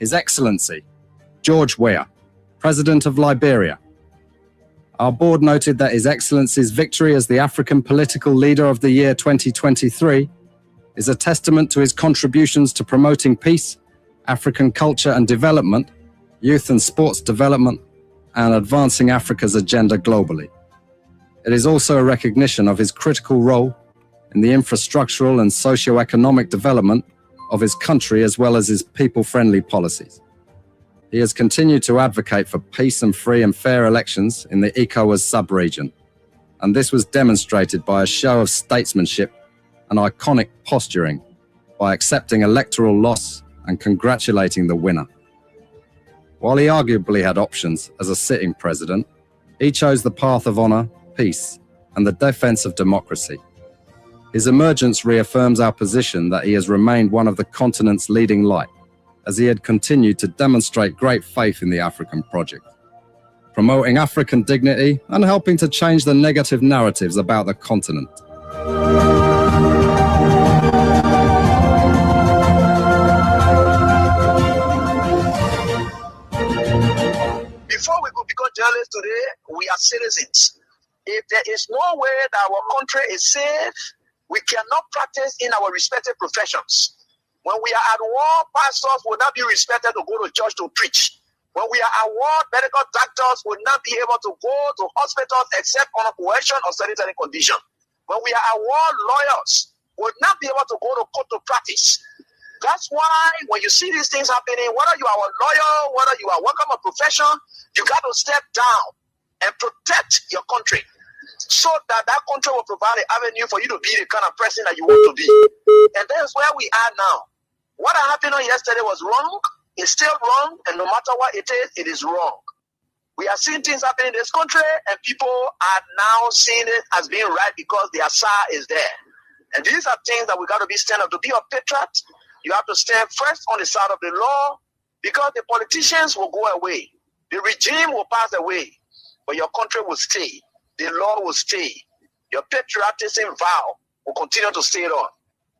His Excellency, George Weah, President of Liberia. Our board noted that His Excellency's victory as the African Political Leader of the Year 2023 is a testament to his contributions to promoting peace, African culture and development, youth and sports development, and advancing Africa's agenda globally. It is also a recognition of his critical role in the infrastructural and socio-economic development of his country as well as his people-friendly policies. He has continued to advocate for peace and free and fair elections in the ECOWAS sub-region, and this was demonstrated by a show of statesmanship and iconic posturing by accepting electoral loss and congratulating the winner. While he arguably had options as a sitting president, he chose the path of honor, peace, and the defense of democracy. His emergence reaffirms our position that he has remained one of the continent's leading light, as he had continued to demonstrate great faith in the African project, promoting African dignity and helping to change the negative narratives about the continent. Before we could become journalists today, we are citizens. If there is no way that our country is safe, we cannot practice in our respective professions. When we are at war, pastors will not be respected to go to church to preach. When we are at war, medical doctors will not be able to go to hospitals except on a coercion or sanitary condition. When we are at war, lawyers will not be able to go to court to practice. That's why when you see these things happening, whether you are a lawyer, whether you are working a profession, you got to step down and protect your country so that that country will provide an avenue for you to be the kind of person that you want to be. And that's where we are now. What happened on yesterday was wrong. It's still wrong. And no matter what it is wrong. We are seeing things happen in this country, and people are now seeing it as being right because the Assad is there. And these are things that we got to be stand up. To be a patriot, you have to stand first on the side of the law, because the politicians will go away. The regime will pass away, but your country will stay. The law will stay. Your patriotism vow will continue to stay on.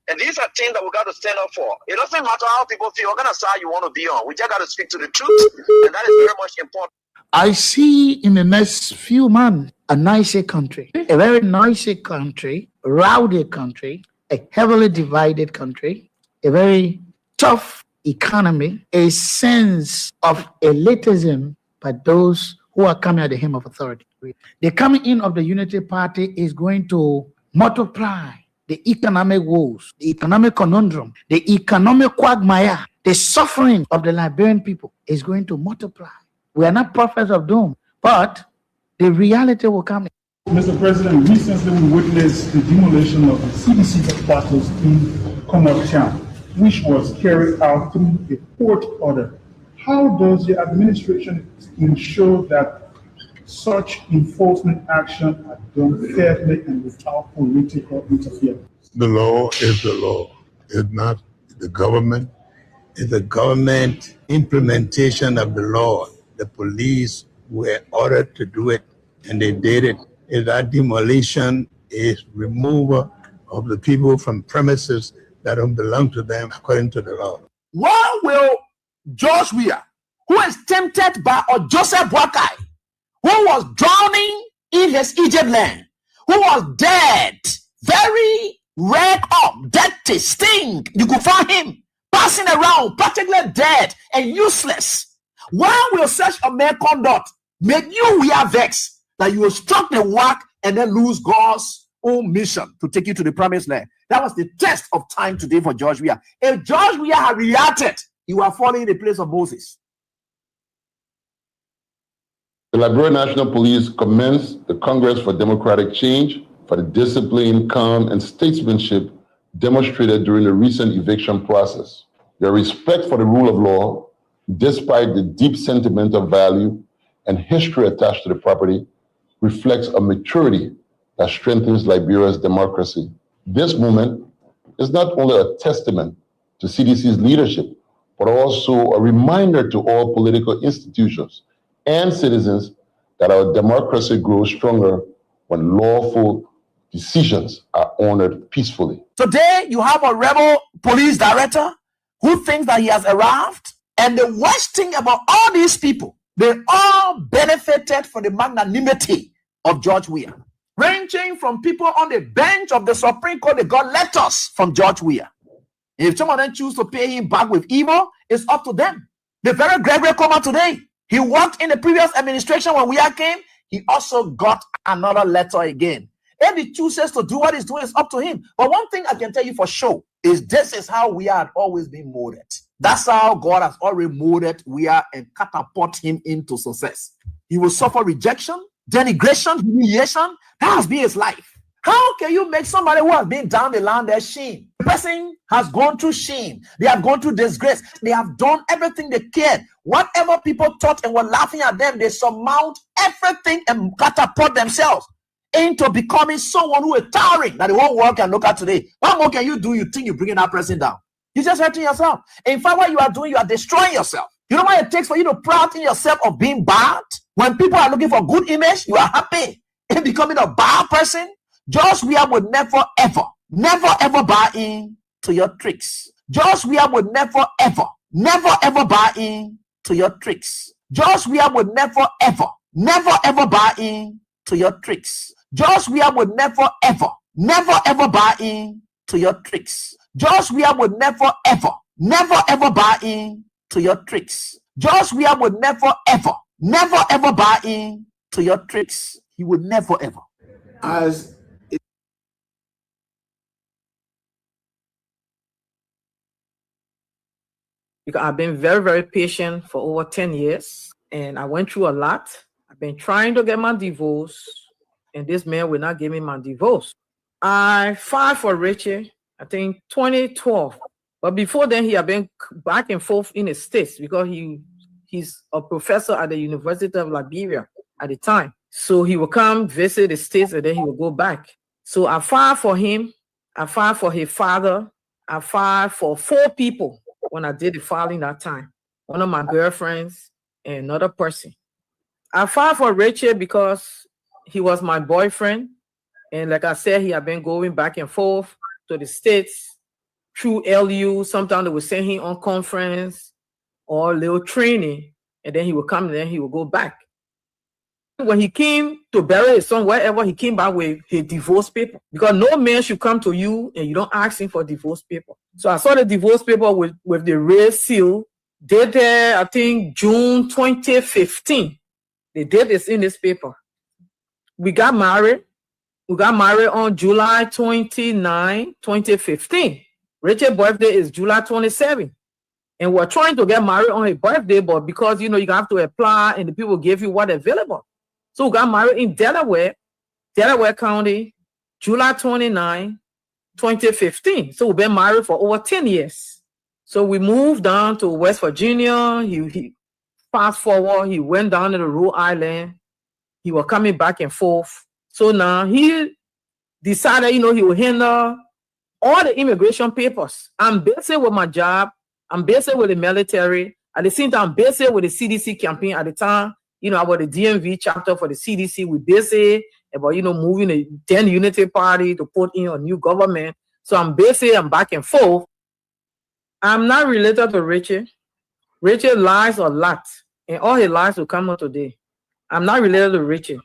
And these are things that we got to stand up for. It doesn't matter how people feel, what kind of side you want to be on. We just got to speak to the truth, and that is very much important. I see in the next few months a nicer country, a very noisy country, rowdy country, a heavily divided country, a very tough economy, a sense of elitism by those who are coming at the hem of authority. The coming in of the Unity Party is going to multiply the economic woes, the economic conundrum, the economic quagmire, the suffering of the Liberian people is going to multiply. We are not prophets of doom, but the reality will come. Mr. President, recently we witnessed the demolition of the CDC headquarters in Connaught Town, which was carried out through a court order. How does the administration ensure that such enforcement action are done fairly and without political interference? The law is the law. It's not the government. It's the government implementation of the law. The police were ordered to do it, and they did it. If that demolition is removal of the people from premises that don't belong to them according to the law. Why will George Weah, who is tempted by Joseph Boakai, who was drowning in his Egypt land, who was dead, very red up, dirty, stink, you could find him passing around, practically dead and useless. Why will such a man conduct make you Weah vex that you will struck the whack and then lose God's own mission to take you to the promised land? That was the test of time today for George Weah. If George Weah had reacted, he would have fallen in the place of Moses. The Liberia National Police commends the Congress for Democratic Change for the discipline, calm, and statesmanship demonstrated during the recent eviction process. Your respect for the rule of law, despite the deep sentimental value and history attached to the property, reflects a maturity that strengthens Liberia's democracy. This movement is not only a testament to CDC's leadership, but also a reminder to all political institutions and citizens that our democracy grows stronger when lawful decisions are honored peacefully. Today, you have a rebel police director who thinks that he has arrived And the worst thing about all these people, they all benefited from the magnanimity of George Weah. Ranging from people on the bench of the Supreme Court, they got letters from George Weah. If some of them choose to pay him back with evil, it's up to them. The very Gregory Comer today, he worked in the previous administration when Weah came. He also got another letter again. If he chooses to do what he's doing, it's up to him. But one thing I can tell you for sure is this is how Weah had always been molded. That's how God has already molded Weah and catapult him into success. He will suffer rejection, denigration, humiliation. That has been his life. How can you make somebody who has been down the line their shame? The person has gone through shame. They have gone through disgrace. They have done everything they cared. Whatever people thought and were laughing at them, they surmount everything and catapult themselves into becoming someone who is towering that the whole world can look at today. What more can you do? You think you're bringing that person down? You're just hurting yourself. In fact, what you are doing, you are destroying yourself. You know what it takes for you to proud in yourself of being bad? When people are looking for good image, you are happy in becoming a bad person. George Weah would never, ever buy in to your tricks. George Weah would never, ever buy in to your tricks. George Weah would never, ever buy in to your tricks. George Weah would never, ever buy in to your tricks. George Weah would never, ever buy in to your tricks. George Weah would never, ever buy in to your tricks. He would never, ever. As because I've been very, very patient for over 10 years and I went through a lot. I've been trying to get my divorce and this man will not give me my divorce. I filed for Richie, I think 2012. But before then, he had been back and forth in the States because he's a professor at the University of Liberia at the time. So he would come visit the States and then he would go back. So I filed for him. I filed for his father. I filed for 4 people when I did the filing that time. One of my girlfriends and another person. I filed for Richard because he was my boyfriend. And like I said, he had been going back and forth to the States through LU. Sometimes they would send him on conference or little training. And then he would come and then he would go back. When he came to bury his son, wherever he came back with his divorce paper, because no man should come to you and you don't ask him for divorce paper. So I saw the divorce paper with the red seal, dated, I think, June 2015. They did this in this paper. We got married. We got married on July 29, 2015. Richard's birthday is July 27. And we're trying to get married on his birthday, but because, you have to apply and the people give you what available. So we got married in Delaware County, July 29, 2015. So we've been married for over 10 years. So we moved down to West Virginia. He fast forward, he went down to the Rhode Island. He was coming back and forth. So now he decided, he would handle all the immigration papers. I'm busy with my job. I'm busy with the military. At the same time, I'm busy with the CDC campaign at the time. I was the DMV chapter for the CDC. We're busy about, moving the 10 Unity Party to put in a new government. So I'm busy, I'm back and forth. I'm not related to Richard. Richard lies a lot, and all his lies will come out today. I'm not related to Richard.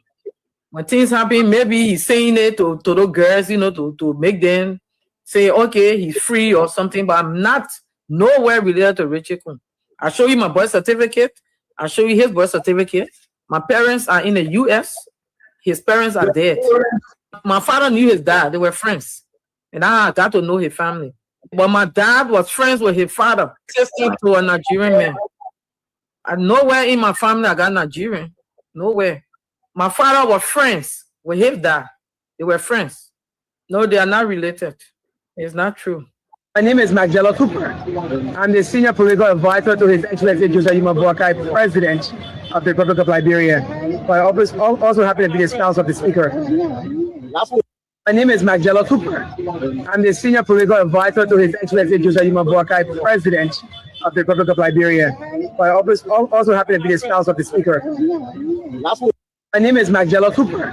When things happen, maybe he's saying it to the girls, to make them say, okay, he's free or something, but I'm not nowhere related to Richard Kun. I'll show you my birth certificate. I'll show you his birth certificate. My parents are in the U.S. His parents are dead. My father knew his dad. They were friends. And I got to know his family. But my dad was friends with his father, sister to a Nigerian man. And nowhere in my family I got Nigerian. Nowhere. My father was friends with his dad. They were friends. No, they are not related. It's not true. My name is Magdala Cooper. I'm the Senior Political Advisor to His Excellency Josiah Yuma Boakai, President of the Republic of Liberia. But I also happen to be the spouse of the Speaker. My name is Magdala Cooper. I'm the Senior Political Advisor to His Excellency Josiah Yuma Boakai, President of the Republic of Liberia. But I also happen to be the spouse of the Speaker. My name is Magdala Cooper.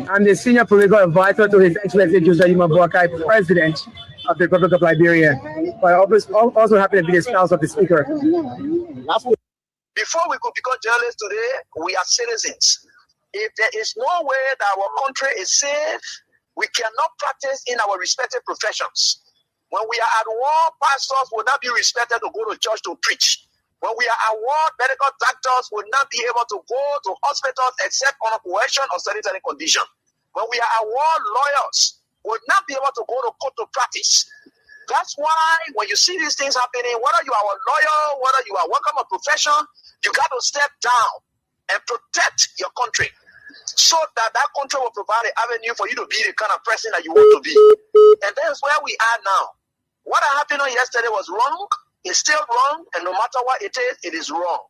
I'm the Senior Political Advisor to His Excellency Josiah Yuma Boakai, President of the Republic of Liberia. But I also happen to be the spouse of the Speaker. Before we could become journalists today, we are citizens. If there is no way that our country is safe, we cannot practice in our respective professions. When we are at war, pastors will not be respected to go to church to preach. When we are at war, medical doctors will not be able to go to hospitals except on a coercion or sanitary condition. When we are at war, lawyers will not be able to go to court to practice. That's why when you see these things happening, whether you are a lawyer, whether you are working a profession, you got to step down and protect your country so that that country will provide an avenue for you to be the kind of person that you want to be. And that's where we are now. What happened on yesterday was wrong. It's still wrong. And no matter what it is wrong.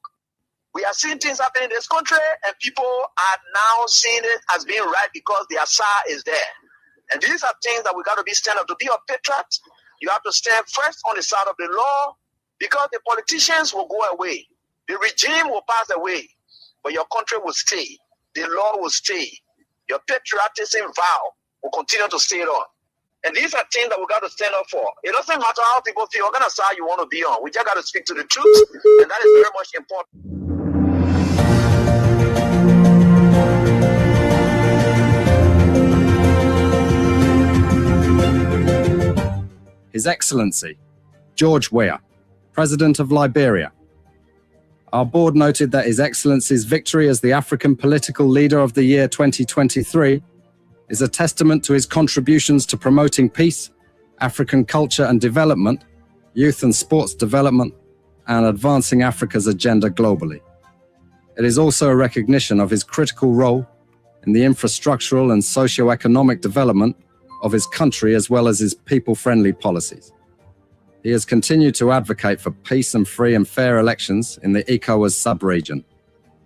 We are seeing things happening in this country, and people are now seeing it as being right because the Asa is there. And these are things that we got to be stand up. To be a patriot, you have to stand first on the side of the law, because the politicians will go away. The regime will pass away, but your country will stay. The law will stay. Your patriotism vow will continue to stay on. And these are things that we got to stand up for. It doesn't matter how people feel, what kind of side you want to be on. We just got to speak to the truth, and that is very much important. His Excellency, George Weah, President of Liberia. Our board noted that His Excellency's victory as the African Political Leader of the Year 2023 is a testament to his contributions to promoting peace, African culture and development, youth and sports development, and advancing Africa's agenda globally. It is also a recognition of his critical role in the infrastructural and socio-economic development of his country, as well as his people-friendly policies. He has continued to advocate for peace and free and fair elections in the ECOWAS sub-region,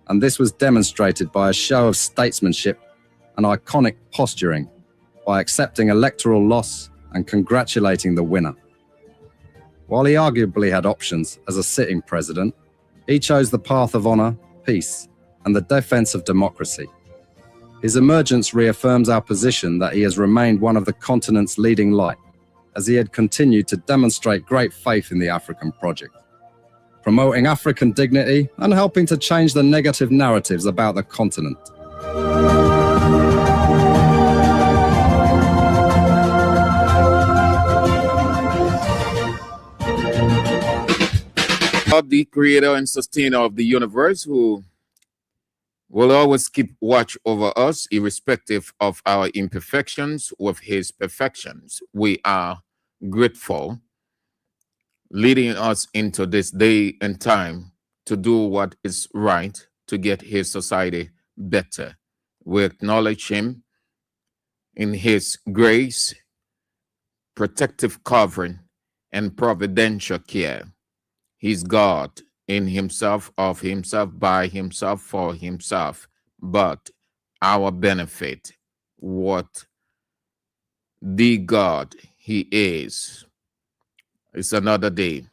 and this was demonstrated by a show of statesmanship and iconic posturing by accepting electoral loss and congratulating the winner. While he arguably had options as a sitting president, he chose the path of honor, peace, and the defense of democracy. His emergence reaffirms our position that he has remained one of the continent's leading light, as he had continued to demonstrate great faith in the African project, promoting African dignity and helping to change the negative narratives about the continent. God, the creator and sustainer of the universe, who will always keep watch over us, irrespective of our imperfections, with his perfections. We are grateful, leading us into this day and time to do what is right to get his society better. We acknowledge him in his grace, protective covering, and providential care. He's God in himself, of himself, by himself, for himself, but our benefit, what the God he is. It's another day.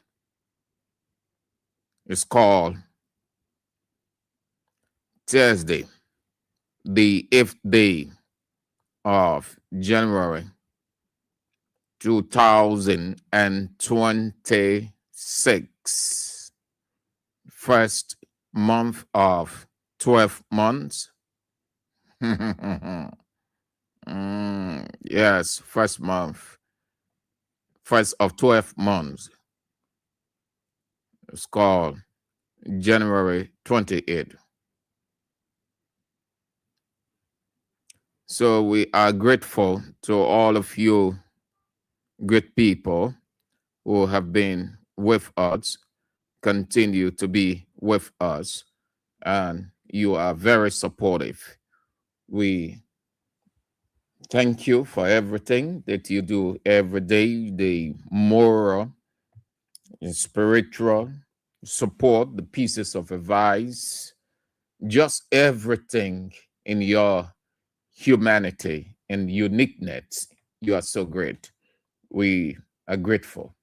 It's called Thursday, the 8th day of January 2026. First month of 12 months. Yes, first month. First of 12 months. It's called January 28th. So we are grateful to all of you great people who have been with us, continue to be with us, and you are very supportive. We thank you for everything that you do every day, the moral and spiritual support, the pieces of advice, just everything in your humanity and uniqueness. You are so great. We are grateful.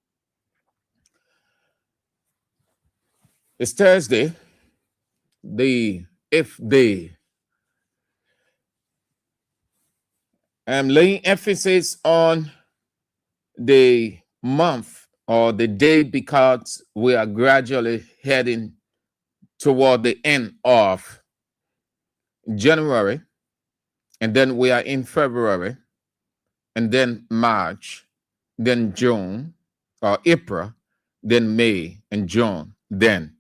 It's Thursday, the 8th day. I'm laying emphasis on the month or the day because we are gradually heading toward the end of January, and then we are in February, and then March, then June or April, then May and June. Then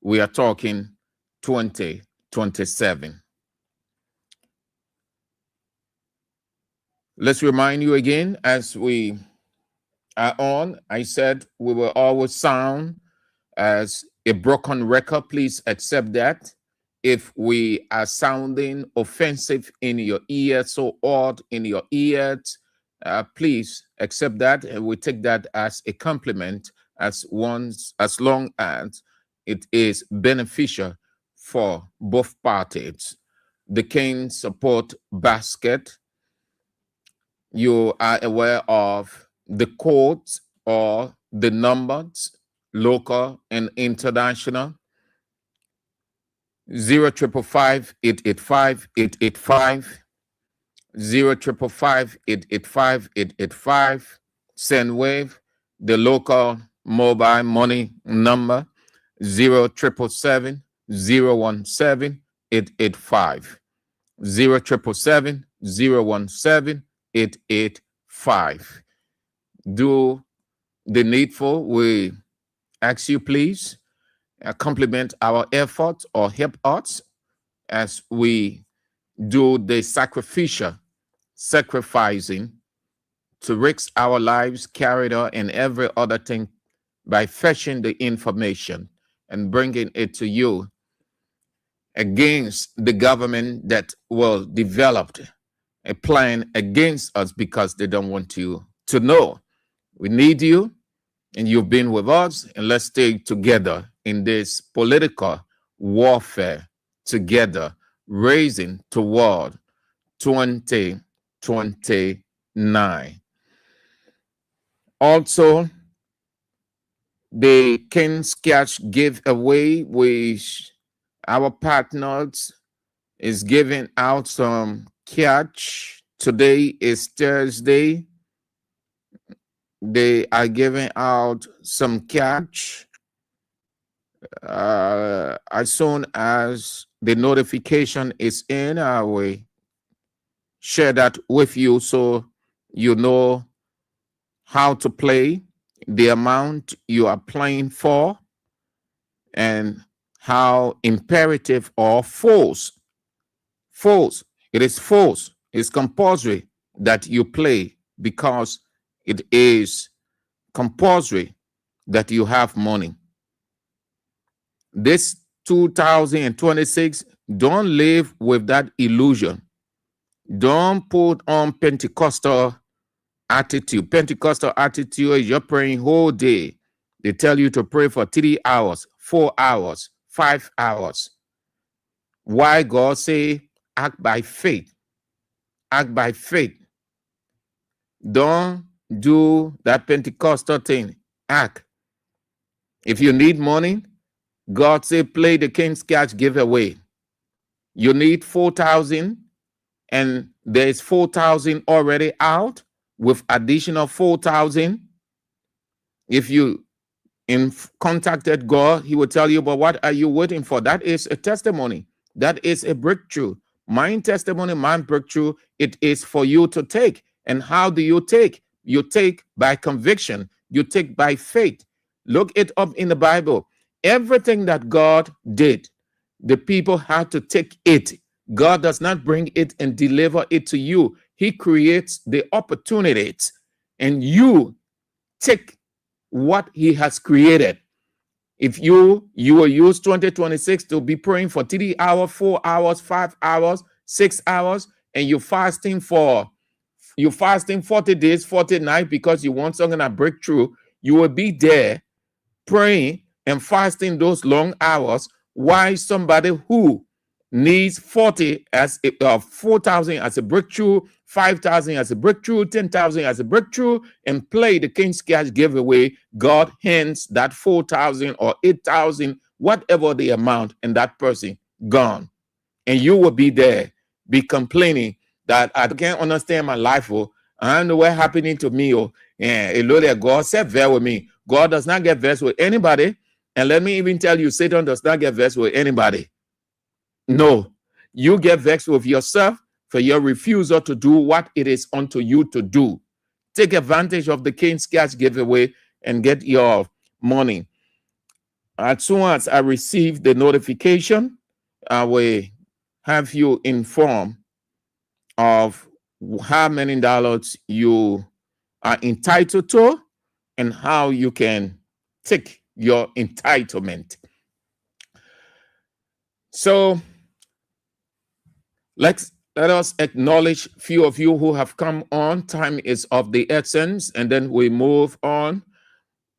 we are talking 2027. Let's remind you again, as we are on, I said we will always sound as a broken record. Please accept that. If we are sounding offensive in your ears, so odd in your ears, please accept that, and we take that as a compliment, as long as it is beneficial for both parties. The King Support Basket, you are aware of the codes or the numbers, local and international. 0555-885-885, 0555-885-885. Sendwave, the local mobile money number, 0777-017-885, 0777-017-885. Do the needful. We ask you, please, complement our efforts or help us as we do the sacrificing to risk our lives, character, and every other thing by fetching the information and bringing it to you against the government that will develop a plan against us because they don't want you to know. We need you, and you've been with us, and let's stay together in this political warfare together, raising toward 2029. Also, the King's Cash giveaway, which our partners is giving out some cash. Today is Thursday. They are giving out some cash. As soon as the notification is in, I will share that with you so you know how to play, the amount you are playing for, and how imperative or force, it is force, it's compulsory that you play, because it is compulsory that you have money. This 2026, don't live with that illusion. Don't put on Pentecostal attitude. Pentecostal attitude is you're praying whole day. They tell you to pray for 3 hours, 4 hours, 5 hours. Why God say act by faith? Act by faith. Don't do that Pentecostal thing. Act. If you need money, God say play the King's Cash giveaway. You need 4,000, and there is 4,000 already out with additional 4,000. If you contacted God, he will tell you, but what are you waiting for? That is a testimony. That is a breakthrough. My testimony, my breakthrough, it is for you to take. And how do you take? You take by conviction. You take by faith. Look it up in the Bible. Everything that God did, the people had to take it. God does not bring it and deliver it to you. He creates the opportunities, and you take what he has created. If you will use 2026 to be praying for 3 hours, 4 hours, 5 hours, 6 hours, and you're fasting 40 days, 40 nights because you want something to break through, you will be there praying and fasting those long hours. Why somebody who needs 40 as 4,000 as a breakthrough, 5,000 as a breakthrough, 10,000 as a breakthrough, and play the King's Cash giveaway, God hands that 4,000 or 8,000, whatever the amount, and that person gone. And you will be there, be complaining that I can't understand my life. Oh, I don't know what happening to me. Oh, yeah, God said, "Bear with me." God does not get vexed with anybody. And let me even tell you, Satan does not get vexed with anybody. No, you get vexed with yourself for your refusal to do what it is unto you to do. Take advantage of the King's Cash giveaway and get your money. As soon as I receive the notification, I will have you informed of how many dollars you are entitled to and how you can take your entitlement. So let us acknowledge a few of you who have come on. Time is of the essence, and then we move on.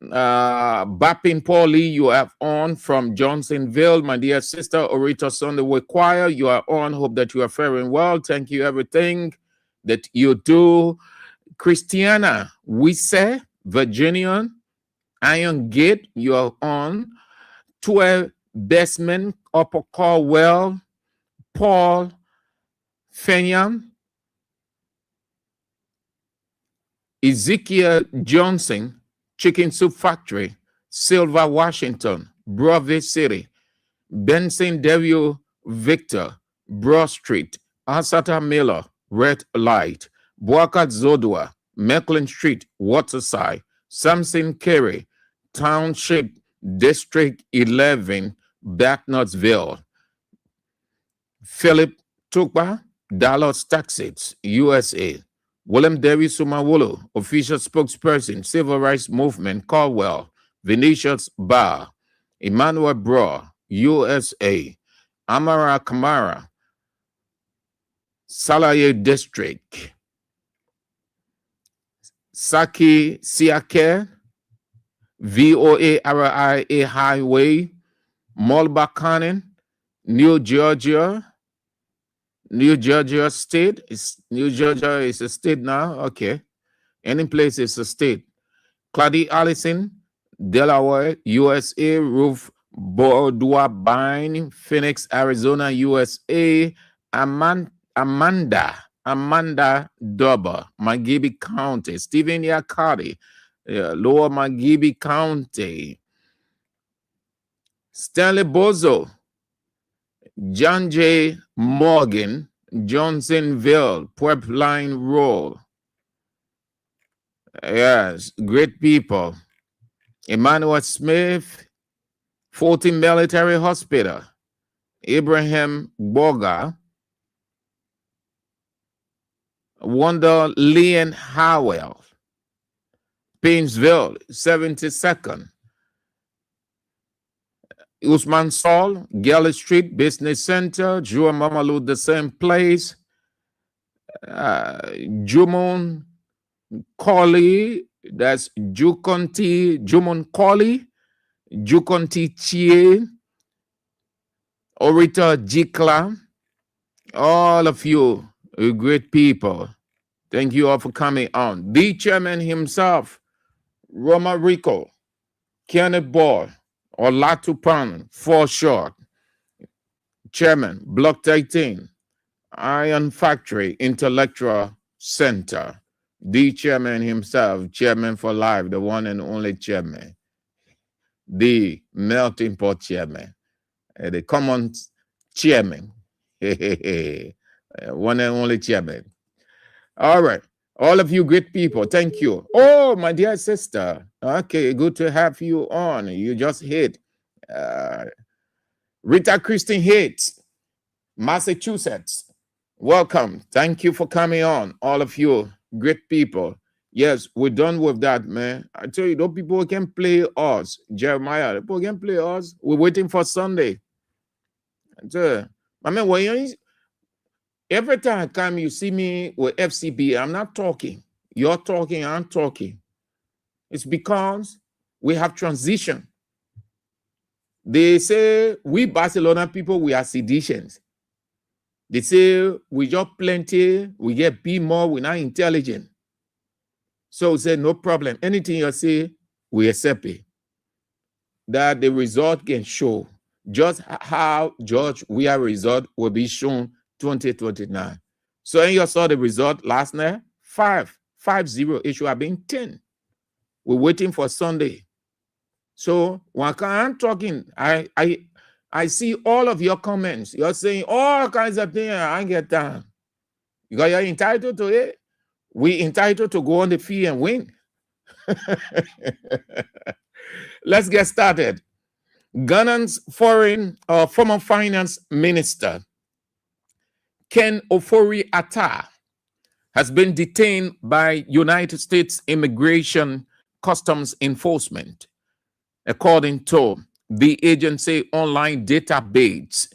Bappin Paulie, you are on from Johnsonville. My dear sister, Orita Sunday Choir, you are on. Hope that you are faring well. Thank you, everything that you do. Christiana, we say, Virginian, Iron Gate, you are on. 12 Bestman, Upper Caldwell, Paul Fenyan, Ezekiel Johnson, Chicken Soup Factory, Silver, Washington, Broadway City, Benson W. Victor, Broad Street, Asata Miller, Red Light, Boakat Zodua, Mecklin Street, Waterside, Samson Carey, Township District 11, Backnutsville, Philip Tukba, Dallas, Texas, USA, William Davis Sumawolo, official spokesperson, Civil Rights Movement, Caldwell, Vinicius Bar, Emmanuel Bro, USA, Amara Kamara, Salaye District, Saki Siake, VOA RIA Highway, Mulbakanen, New Georgia State. New Georgia is a state now. Okay. Any place is a state. Clady Allison, Delaware, USA. Ruth Bordua Bine, Phoenix, Arizona, USA. Amanda Dubber, Magibby County. Stephen Yakati, Lower Magibby County. Stanley Bozo, John J. Morgan, Johnsonville, Pueb Line Roll. Yes, great people. Emmanuel Smith, 14 Military Hospital. Abraham Boga, Wanda Leon Howell, Painesville, 72nd. Usman Saul, Galley Street Business Center, Jua Mamalu, the same place. Jumon Colley, that's Jumon Colley, Jukonti Chie, Orita Jikla, all of you great people. Thank you all for coming on. The chairman himself, Roma Rico, Kenneth Boy, Olatupan, for short, Chairman, Block 18, Iron Factory Intellectual Center, the chairman himself, Chairman for Life, the one and only chairman, the melting pot chairman, the common chairman, one and only chairman. All right. All of you great people, thank you. Oh, my dear sister. Okay, good to have you on. You just hit. Rita Christine Hits, Massachusetts. Welcome. Thank you for coming on. All of you great people. Yes, we're done with that, man. I tell you, those people can play us. Jeremiah, people can play us. We're waiting for Sunday. I mean, when you every time you see me with FCB, I'm not talking. You're talking, I'm talking. It's because we have transition. They say we Barcelona people, we are seditions. They say we just plenty, we get B more, we're not intelligent. So say no problem. Anything you say, we accept it. That the result can show just how George Weah result will be shown 2029. So you saw the result last night, 5-0. It should have been 10. We're waiting for Sunday. So while I'm talking, I see all of your comments. You're saying all kinds of things. I get that. Because you're entitled to it. We entitled to go on the field and win. Let's get started. Ghana's former finance minister, Ken Ofori-Atta, has been detained by United States Immigration Customs Enforcement, according to the agency online database,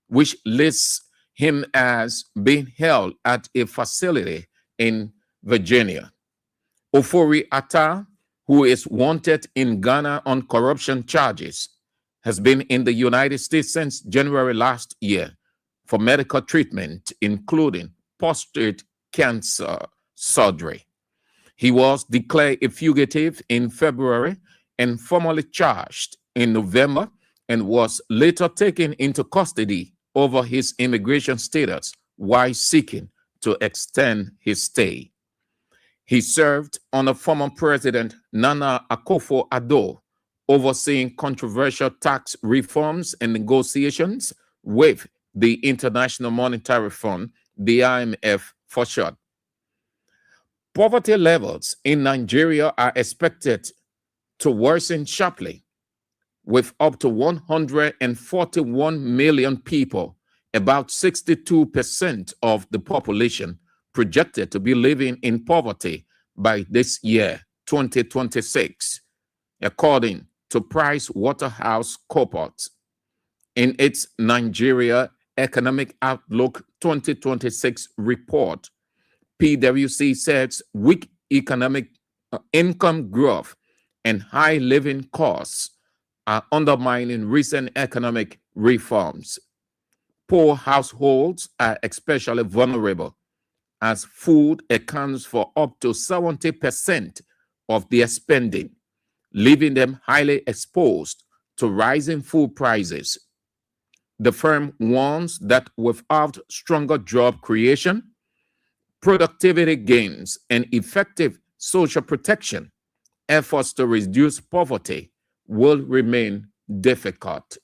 which lists him as being held at a facility in Virginia. Ofori-Atta, who is wanted in Ghana on corruption charges, has been in the United States since January last year for medical treatment, including prostate cancer surgery. He was declared a fugitive in February and formally charged in November, and was later taken into custody over his immigration status while seeking to extend his stay. He served under former President Nana Akufo-Addo, overseeing controversial tax reforms and negotiations with the International Monetary Fund, the IMF for short. Poverty levels in Nigeria are expected to worsen sharply, with up to 141 million people, about 62% of the population, projected to be living in poverty by this year, 2026, according to PricewaterhouseCoopers in its Nigeria Economic Outlook 2026 report. PwC says weak economic income growth and high living costs are undermining recent economic reforms. Poor households are especially vulnerable, as food accounts for up to 70% of their spending, leaving them highly exposed to rising food prices. The firm warns that without stronger job creation, productivity gains, and effective social protection, efforts to reduce poverty will remain difficult.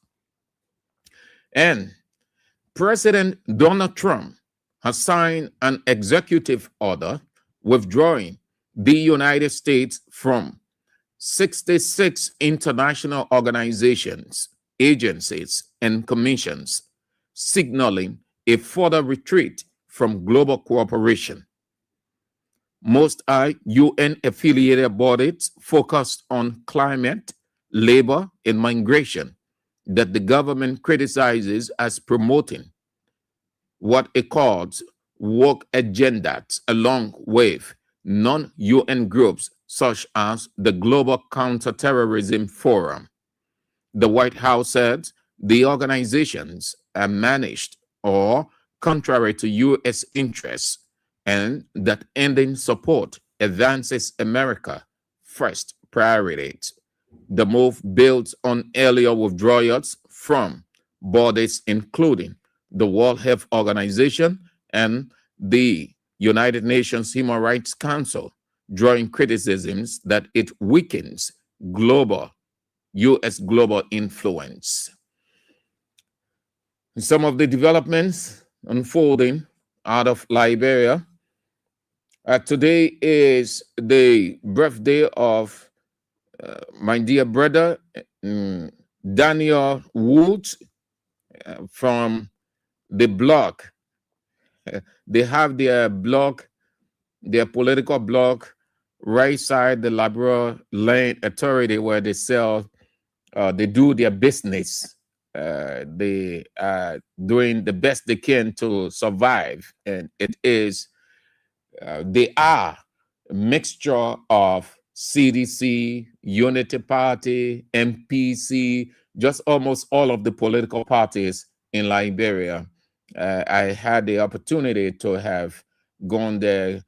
And President Donald Trump has signed an executive order withdrawing the United States from 66 international organizations, agencies, and commissions, signaling a further retreat from global cooperation. Most are UN-affiliated bodies focused on climate, labor, and migration that the government criticizes as promoting what it calls woke agendas, along with non-UN groups such as the Global Counterterrorism Forum. The White House said the organizations are managed or contrary to U.S. interests, and that ending support advances America first priorities. The move builds on earlier withdrawals from bodies including the World Health Organization and the United Nations Human Rights Council, drawing criticisms that it weakens U.S. global influence. Some of the developments unfolding out of Liberia. Today is the birthday of my dear brother, Daniel Woods, from the blog. They have their blog, their political blog, right side the Liberia Land Authority, where they sell, they do their business. They are doing the best they can to survive, and it is they are a mixture of CDC, Unity Party, MPC, just almost all of the political parties in Liberia. I had the opportunity to have gone there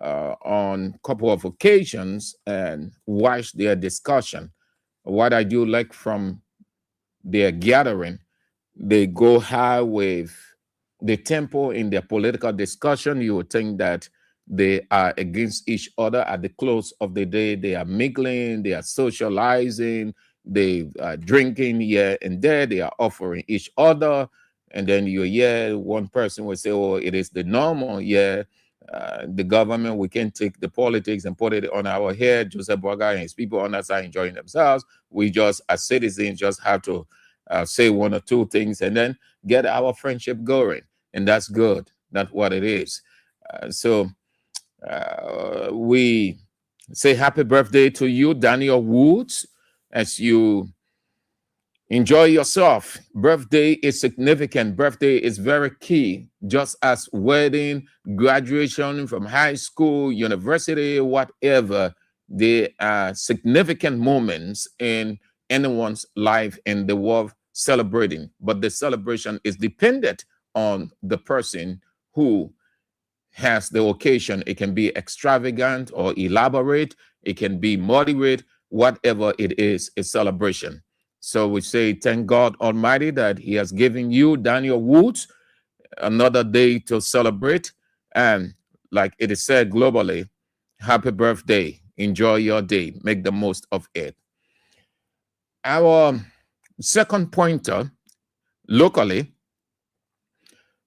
on a couple of occasions and watched their discussion. What I do like from their gathering, they go high with the tempo in their political discussion. You would think that they are against each other. At the close of the day, they are mingling, they are socializing, they are drinking here and there, they are offering each other. And then you hear one person will say, oh, it is the normal. Yeah, the government, we can take the politics and put it on our head. Joseph Boakai and his people on that side enjoying themselves. We just, as citizens, just have to say one or two things and then get our friendship going. And that's good. That's what it is. So we say happy birthday to you, Daniel Woods, as you enjoy yourself. Birthday is significant. Birthday is very key, just as wedding, graduation from high school, university, whatever. They are significant moments in anyone's life and the world celebrating. But the celebration is dependent on the person who has the occasion. It can be extravagant or elaborate. It can be moderate. Whatever it is, a celebration. So we say, thank God Almighty that He has given you, Daniel Woods, another day to celebrate. And like it is said globally, happy birthday. Enjoy your day. Make the most of it. Our second pointer, locally,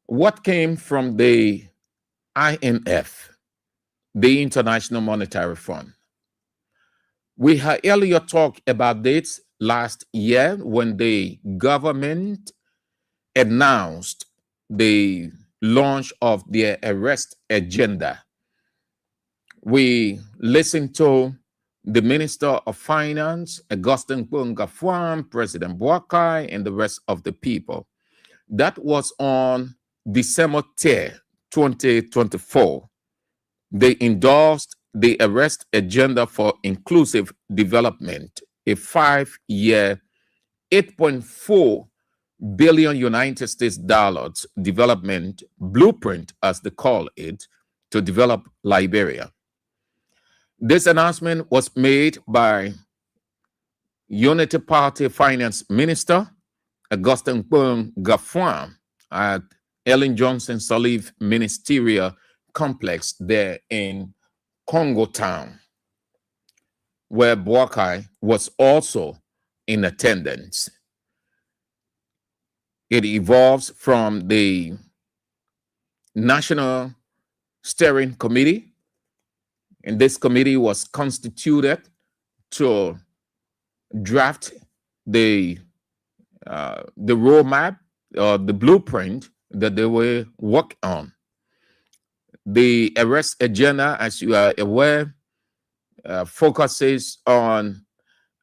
what came from the IMF, the International Monetary Fund. We had earlier talked about this last year when the government announced the launch of their arrest agenda. We listened to the Minister of Finance, Augustin Kpungafwan, President Boakai, and the rest of the people. That was on December 10, 2024. They endorsed the arrest agenda for inclusive development, a 5-year, $8.4 billion United States dollars development blueprint, as they call it, to develop Liberia. This announcement was made by Unity Party Finance Minister Augustin Kpungafwan at Ellen Johnson Sirleaf Ministerial Complex there in Congo Town, where Boakai was also in attendance. It evolves from the National Steering Committee, and this committee was constituted to draft the roadmap or the blueprint that they will work on. The arrest agenda, as you are aware, focuses on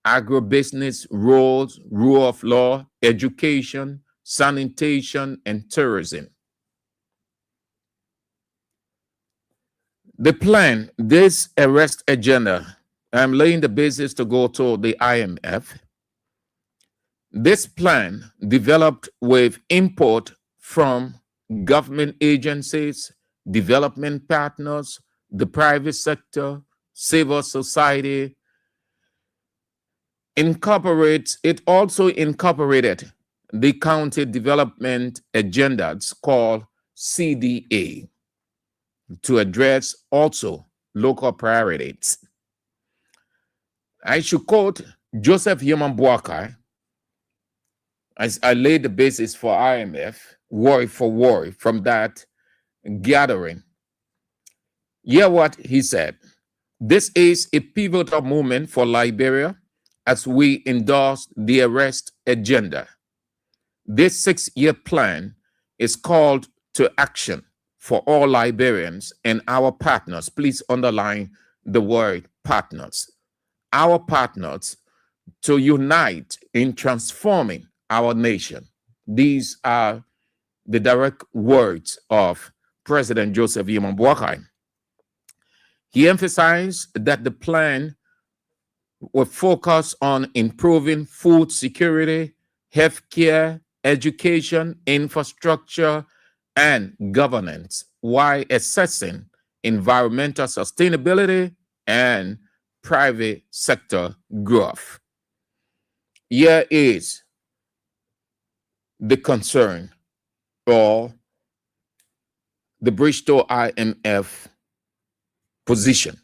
agribusiness, roads, rule of law, education, sanitation, and tourism. The plan, this arrest agenda, I'm laying the basis to go to the IMF. This plan developed with input from government agencies, development partners, the private sector, civil society. It also incorporated the county development agendas called CDA to address also local priorities. I should quote Joseph Yeman Boakai as I laid the basis for IMF, word for word from that gathering. Hear what he said. This is a pivotal moment for Liberia as we endorse the arrest agenda. This 6-year plan is called to action for all Liberians and our partners. Please underline the word partners. Our partners to unite in transforming our nation. These are the direct words of President Joseph Yeman Boakai. He emphasized that the plan will focus on improving food security, healthcare, education, infrastructure, and governance, while assessing environmental sustainability and private sector growth. Here is the concern or the Bristol IMF position.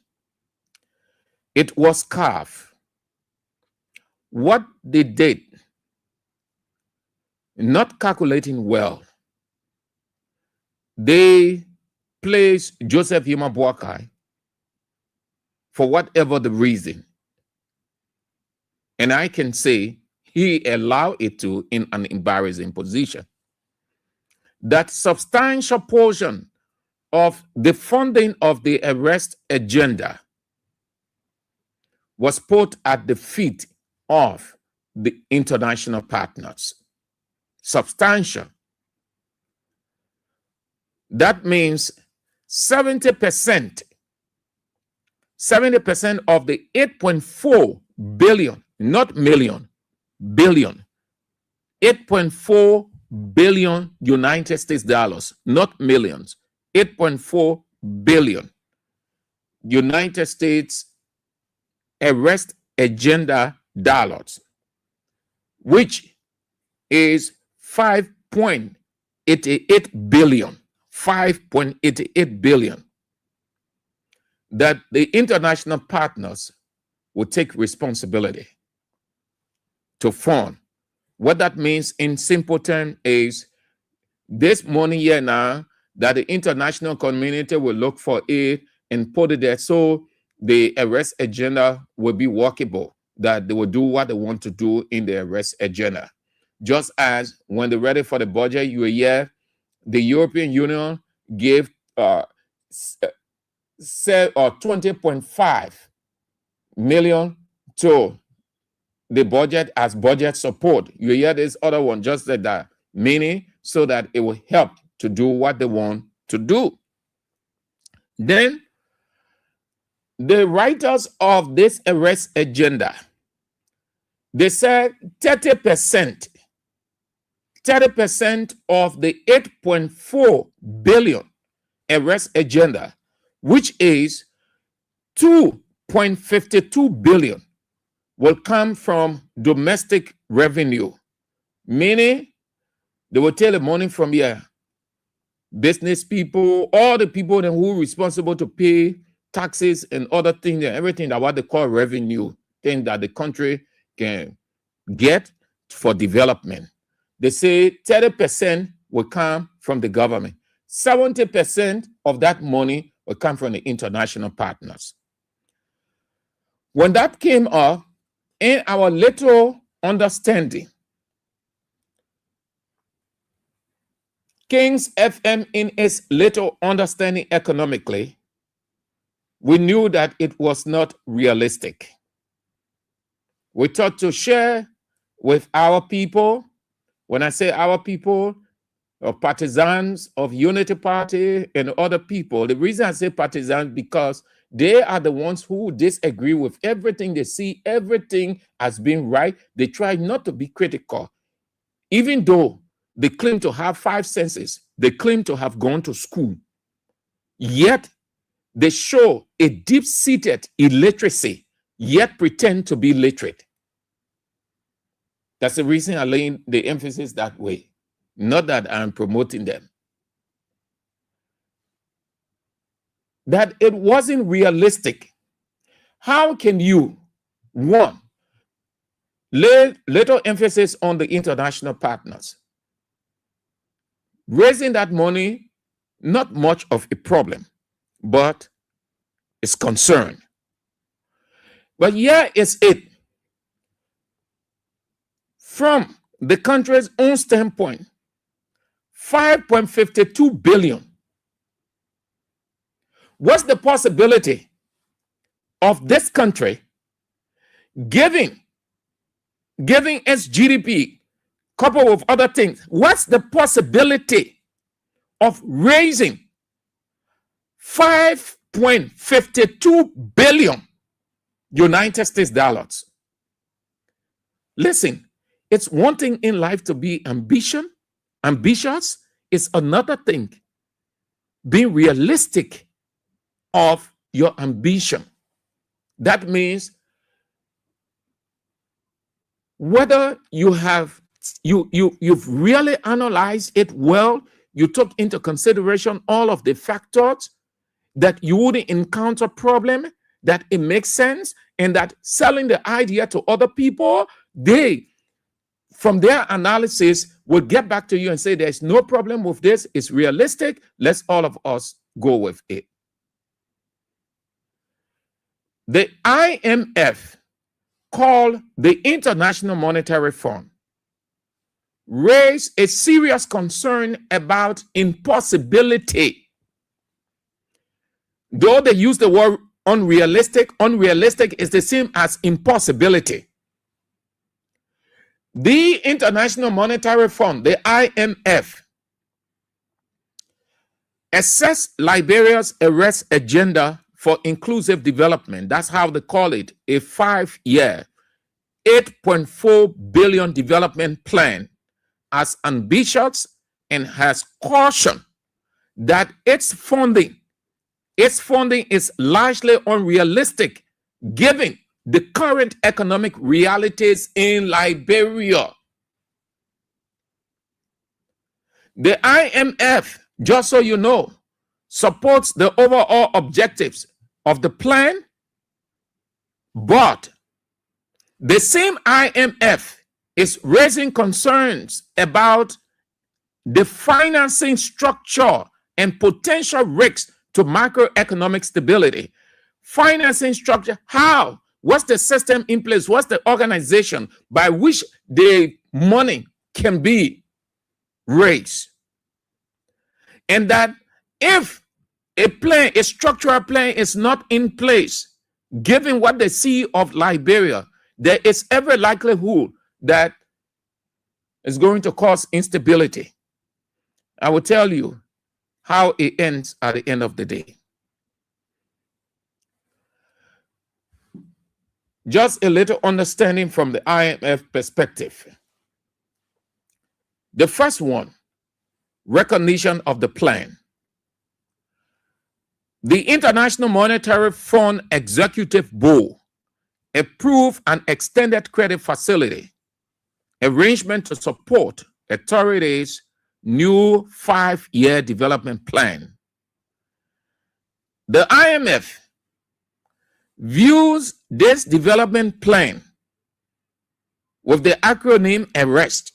It was carved. what they did, not calculating well, they placed Joseph Yuma Boakai for whatever the reason. And I can say he allowed it to in an embarrassing position. That substantial portion of the funding of the arrest agenda was put at the feet of the international partners. Substantial. That means 70% of the 8.4 billion, not million, billion, 8.4 billion United States dollars, not millions, 8.4 billion United States arrest agenda dollars, which is 5.88 billion, 5.88 billion, that the international partners will take responsibility to fund. What that means in simple terms is this money here now that the international community will look for it and put it there so the arrest agenda will be workable, that they will do what they want to do in the arrest agenda. Just as when they're ready for the budget, you hear the European Union gave 20.5 million to the budget as budget support. You hear this other one just like that, meaning so that it will help to do what they want to do. Then the writers of this arrest agenda, they said 30% of the 8.4 billion arrest agenda, which is 2.52 billion, will come from domestic revenue, meaning they will take the money from here. Business people, all the people who are responsible to pay taxes and other things, and everything that what they call revenue, thing that the country can get for development. They say 30% will come from the government. 70% of that money will come from the international partners. When that came up, in our little understanding, Kings FM in its little understanding economically, we knew that it was not realistic. We thought to share with our people. When I say our people, partisans of Unity Party and other people, the reason I say partisans because they are the ones who disagree with everything. They see everything as being right. They try not to be critical. Even though they claim to have 5 senses, they claim to have gone to school, yet they show a deep-seated illiteracy, yet pretend to be literate. That's the reason I lay the emphasis that way. Not that I'm promoting them. That it wasn't realistic. How can you, one, lay little emphasis on the international partners? Raising that money, not much of a problem, but it's concern. But here is it. From the country's own standpoint, 5.52 billion. What's the possibility of this country giving its GDP, coupled with other things? What's the possibility of raising 5.52 billion United States dollars? Listen, it's one thing in life to be ambitious. It's another thing being realistic of your ambition. That means whether you've really analyzed it well, you took into consideration all of the factors that you wouldn't encounter problem, that it makes sense and that selling the idea to other people, they, from their analysis, will get back to you and say, there's no problem with this. It's realistic. Let's all of us go with it. The IMF, called the International Monetary Fund, raised a serious concern about impossibility. Though they use the word unrealistic, unrealistic is the same as impossibility. The International Monetary Fund, the IMF, assessed Liberia's arrest agenda for inclusive development. That's how they call it, a 5-year, $8.4 billion development plan, as ambitious, and has cautioned that its funding is largely unrealistic given the current economic realities in Liberia. The IMF, just so you know, supports the overall objectives of the plan, but the same IMF is raising concerns about the financing structure and potential risks to macroeconomic stability. Financing structure, how? What's the system in place? What's the organization by which the money can be raised? And that if a structural plan is not in place, given what they see of Liberia, there is every likelihood that it's going to cause instability. I will tell you how it ends at the end of the day. Just a little understanding from the IMF perspective. The first one, recognition of the plan. The International Monetary Fund Executive Board approved an extended credit facility arrangement to support authorities' new 5-year development plan. The IMF views this development plan with the acronym ARREST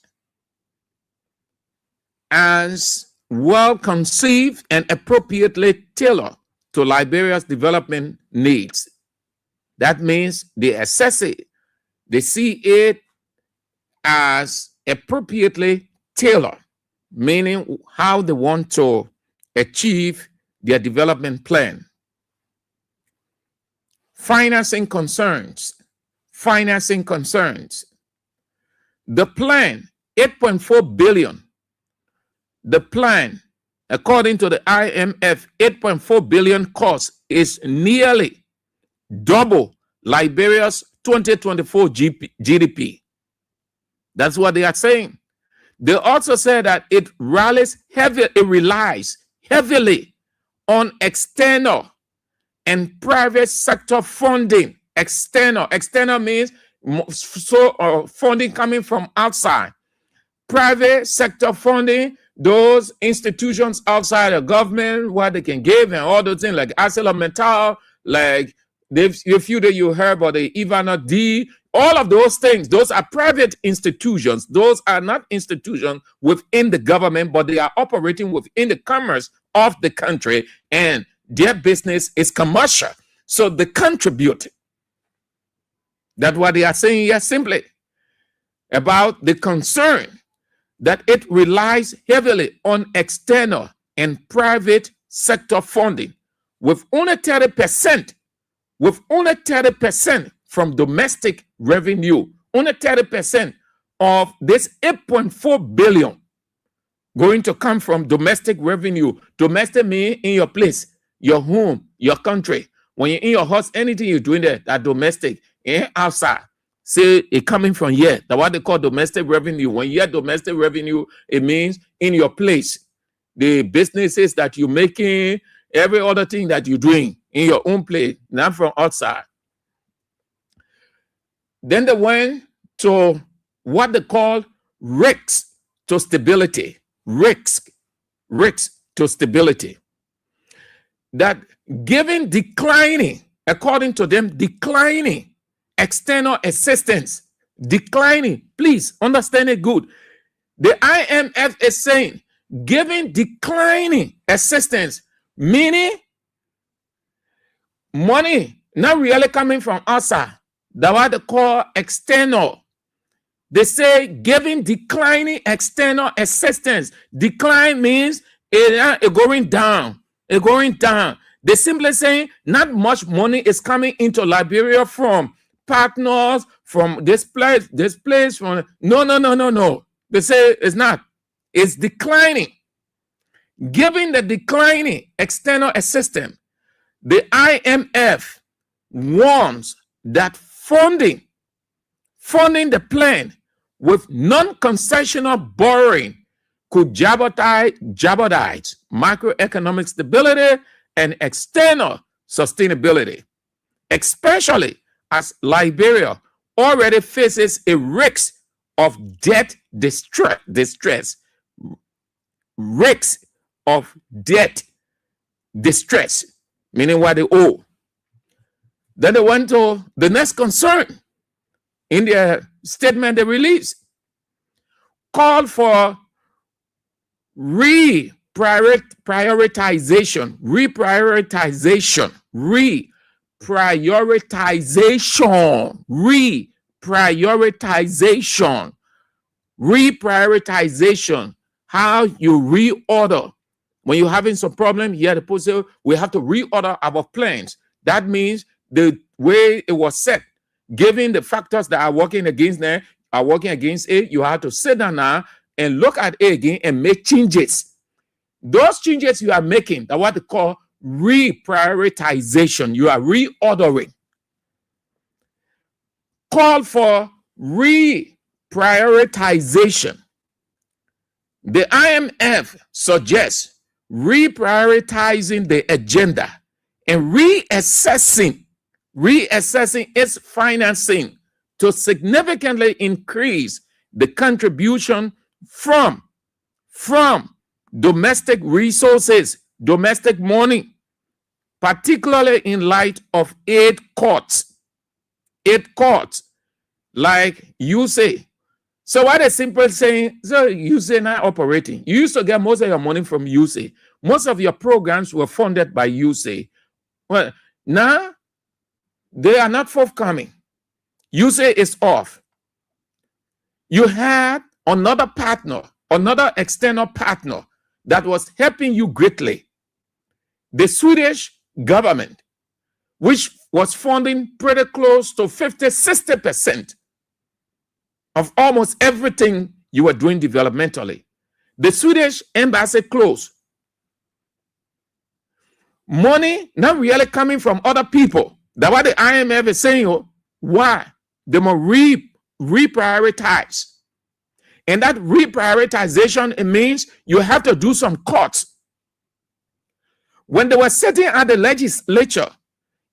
as well conceived and appropriately tailored to Liberia's development needs. That means they assess it, they see it as appropriately tailored, meaning how they want to achieve their development plan. Financing concerns. The plan, $8.4 billion. The plan, according to the IMF, $8.4 billion cost is nearly double Liberia's 2024 GDP. That's what they are saying. They also say that it relies heavily on external and private sector funding. External means funding coming from outside. Private sector funding, those institutions outside the government where they can give and all those things like ArcelorMittal, like a few that you heard about the Ivana D, all of those things, those are private institutions. Those are not institutions within the government, but they are operating within the commerce of the country, and their business is commercial. So they contribute. That's what they are saying here simply about the concern that it relies heavily on external and private sector funding with only 30% from domestic revenue, only 30% of this 8.4 billion going to come from domestic revenue. Domestic means in your place, your home, your country. When you're in your house, anything you're doing there, that domestic, outside. Say it coming from here. That's what they call domestic revenue. When you hear domestic revenue, it means in your place. The businesses that you're making, every other thing that you're doing in your own place, not from outside. Then they went to what they call risks to stability. Risks to stability. That given declining according to them, declining external assistance. Declining. Please understand it good. The IMF is saying giving declining assistance, meaning money not really coming from outside. That's what they call external. They say giving declining external assistance. Decline means it going down. It going down. They simply saying not much money is coming into Liberia from partners, from this place, from no. They say it's not. It's declining. Given the declining external assistance, the IMF warns that funding the plan with non-concessional borrowing could jeopardize macroeconomic stability and external sustainability, especially as Liberia already faces a risk of debt distress, risks of debt distress, meaning what they owe. Then they went to the next concern in their statement they released, called for reprioritization, how you reorder. When you're having some problem, here the post say we have to reorder our plans. That means the way it was set, given the factors that are working against it, you have to sit down now and look at it again and make changes. Those changes you are making are what they call reprioritization. You are reordering. Call for reprioritization. The IMF suggests reprioritizing the agenda and reassessing its financing to significantly increase the contribution from domestic resources, domestic money, particularly in light of aid cuts, like you say. So what is simple saying, so you say not operating. You used to get most of your money from USAID. Most of your programs were funded by USAID. Well, now they are not forthcoming. USAID is off. You had another partner, another external partner that was helping you greatly. The Swedish government, which was funding pretty close to 50-60% of almost everything you were doing developmentally. The Swedish embassy closed. Money not really coming from other people. That's what the IMF is saying. Why? They must reprioritize. And that reprioritization, it means you have to do some cuts. When they were sitting at the legislature,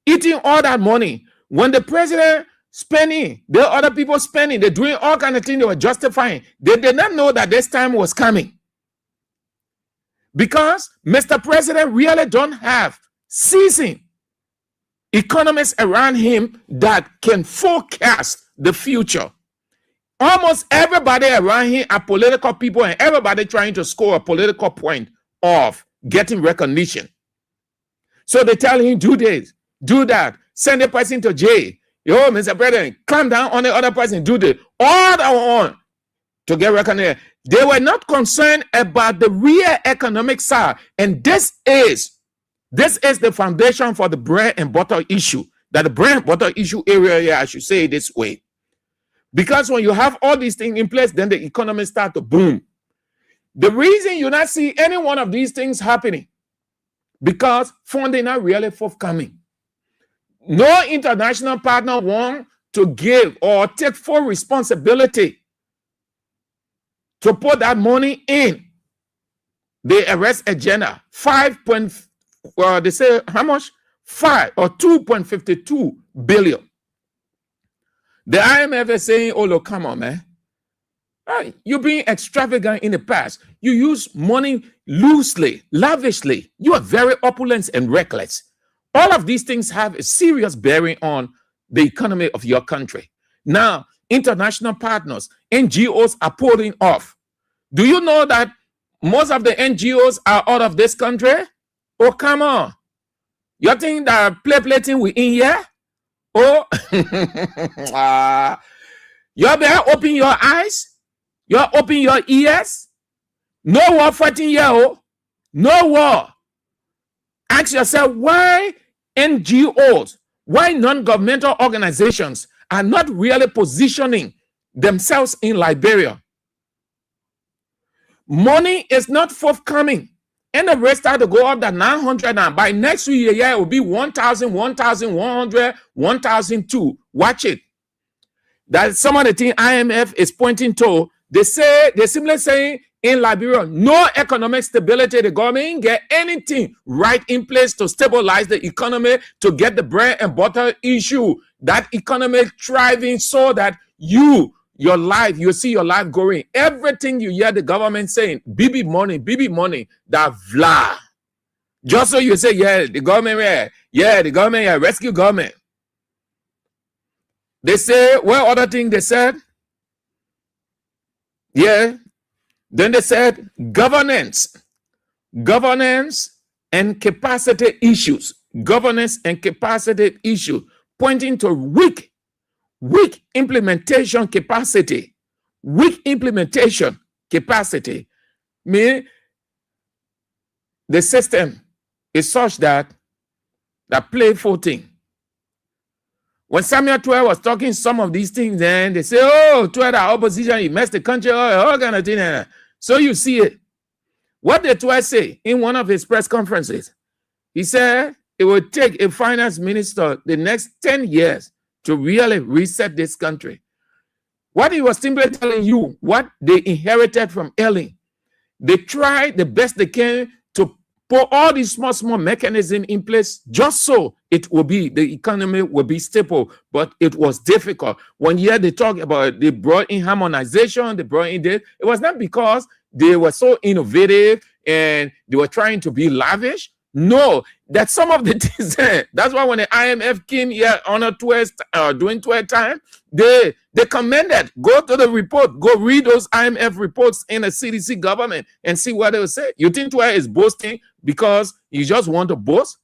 eating all that money, when the president spending, the other people spending, they're doing all kind of things they were justifying. They did not know that this time was coming. Because Mr. President really don't have seasoned economists around him that can forecast the future. Almost everybody around him are political people, and everybody trying to score a political point of getting recognition. So they tell him, do this, do that, send a person to jail. Yo, Mr. President, clamp down on the other person, do this, all that on to get recognition. They were not concerned about the real economic side. And this is the foundation for the bread and butter issue. That the bread and butter issue area, I should say it this way. Because when you have all these things in place, then the economy starts to boom. The reason you not see any one of these things happening, because funding not really forthcoming. No international partner want to give or take full responsibility to put that money in the arrest agenda. They say how much? 2.52 billion. The IMF is saying, oh, look, come on, man. You're being extravagant in the past. You use money loosely, lavishly. You are very opulent and reckless. All of these things have a serious bearing on the economy of your country. Now, international partners, NGOs are pulling off. Do you know that most of the NGOs are out of this country? Oh, come on. You think that plating we in here? Oh, you better open your eyes. You open your ears. No war fighting here. Oh, no war. Ask yourself why NGOs, why non-governmental organizations are not really positioning themselves in Liberia. Money is not forthcoming. And the rest start to go up to 900, and by next year, it will be 1,000, 1,100, 1,002. Watch it. That's some of the things IMF is pointing to. They simply saying in Liberia, no economic stability. The government ain't get anything right in place to stabilize the economy, to get the bread and butter issue, that economy thriving so that you see your life growing. Everything you hear the government saying, BB money, that vla. Just so you say, the government, rescue government. They say, well, other thing they said, then they said governance and capacity issues, pointing to weak implementation capacity. Mean the system is such that playful thing. When Samuel Tuer was talking some of these things, then they say, oh, Tuer, the opposition, he messed the country, all kind of thing. So you see it. What did Tuer say in one of his press conferences? He said it would take a finance minister the next 10 years to really reset this country. What he was simply telling you, what they inherited from Ellen. They tried the best they can to put all these small mechanisms in place just so the economy will be stable, but it was difficult. One year they talk about, they brought in harmonization, it was not because they were so innovative and they were trying to be lavish. No, that some of the things, that's why when the IMF came here on a during Tuer time, they commended, go to the report, go read those IMF reports in the CDC government and see what they will say. You think Tuer is boasting because you just want to boast?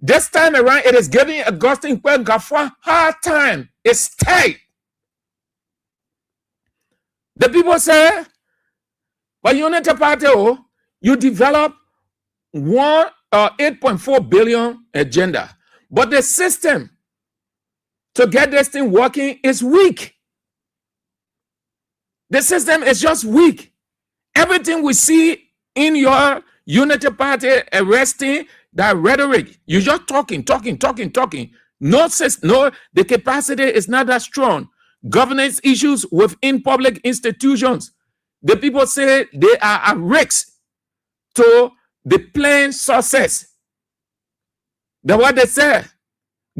This time around, it is giving Augustine Kwe-Gafwa hard time. It's tight. The people say, but Unity Party, you develop 8.4 billion agenda, but the system to get this thing working is weak. The system is just weak. Everything we see in your Unity Party arresting, that rhetoric, you're just talking. No, the capacity is not that strong. Governance issues within public institutions. The people say they are at risk to the plain success. That's what they say.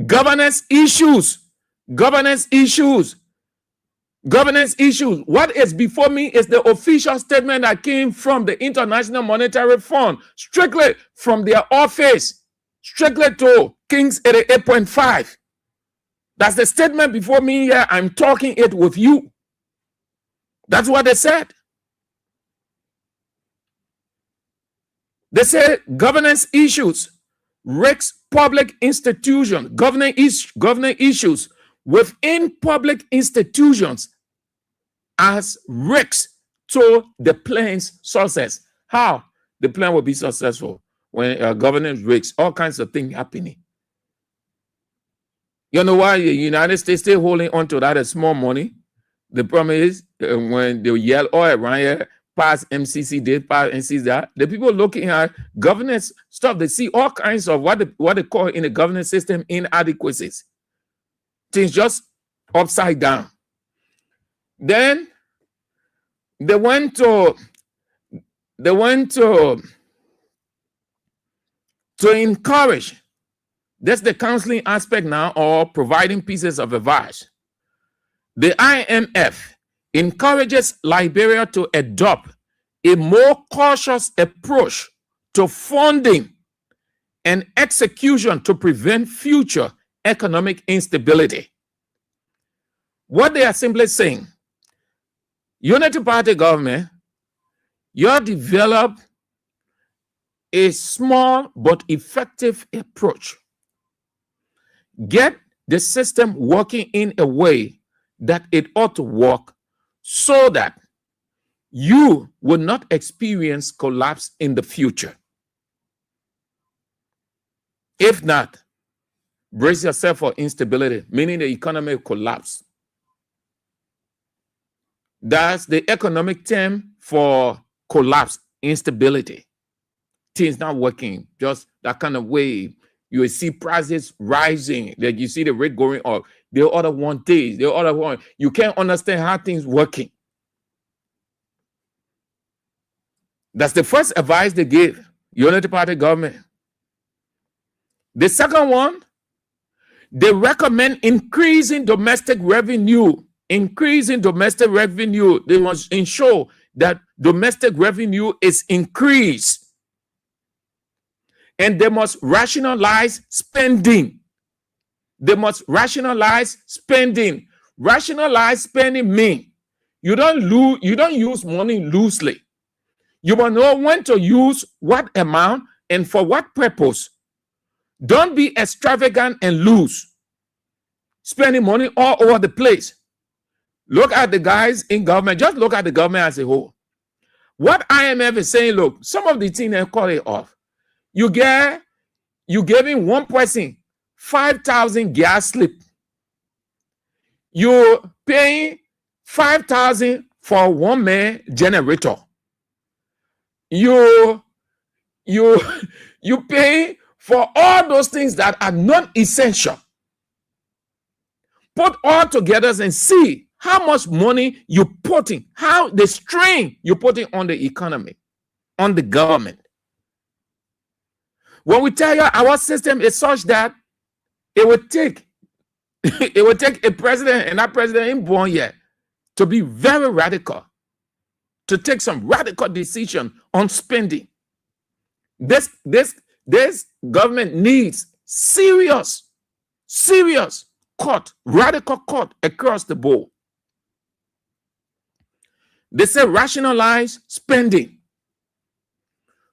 Governance issues. What is before me is the official statement that came from the International Monetary Fund, strictly from their office, strictly to Kings 88.5. That's the statement before me here. I'm talking it with you. That's what they said. They say governance issues, risks public institutions, governing issues within public institutions as risks to the plan's success. How the plan will be successful when governance risks, all kinds of things happening. You know why the United States still holding on to that small money? The problem is when they yell all around here, pass MCC this, pass MCC that, the people looking at governance stuff, they see all kinds of what they call in the governance system inadequacies. Things just upside down. Then they went to encourage. That's the counseling aspect now, or providing pieces of advice. The IMF encourages Liberia to adopt a more cautious approach to funding and execution to prevent future economic instability. What they are simply saying, Unity Party government, you develop a small but effective approach. Get the system working in a way that it ought to work so that you will not experience collapse in the future. If not, brace yourself for instability, meaning the economy will collapse. That's the economic term for collapse, instability. Things not working, just that kind of way. You will see prices rising, like you see the rate going up. The other one days, the other one, you can't understand how things working. That's the first advice they gave Unity Party government. The second one, they recommend increasing domestic revenue. Increasing domestic revenue. They must ensure that domestic revenue is increased. And they must rationalize spending. They must rationalize spending. Rationalize spending means you don't use money loosely. You must know when to use what amount and for what purpose. Don't be extravagant and loose, spending money all over the place. Look at the guys in government. Just look at the government as a whole. What IMF is saying, look, some of the things they call it off. You giving one person 5,000 gas slip. You're paying 5,000 for one man generator. You pay for all those things that are non-essential. Put all together and see how much money you putting, how the strain you're putting on the economy, on the government. When we tell you our system is such that it would take a president, and that president ain't born yet, to be very radical, to take some radical decision on spending. This government needs serious cut, radical cut across the board. They say rationalize spending.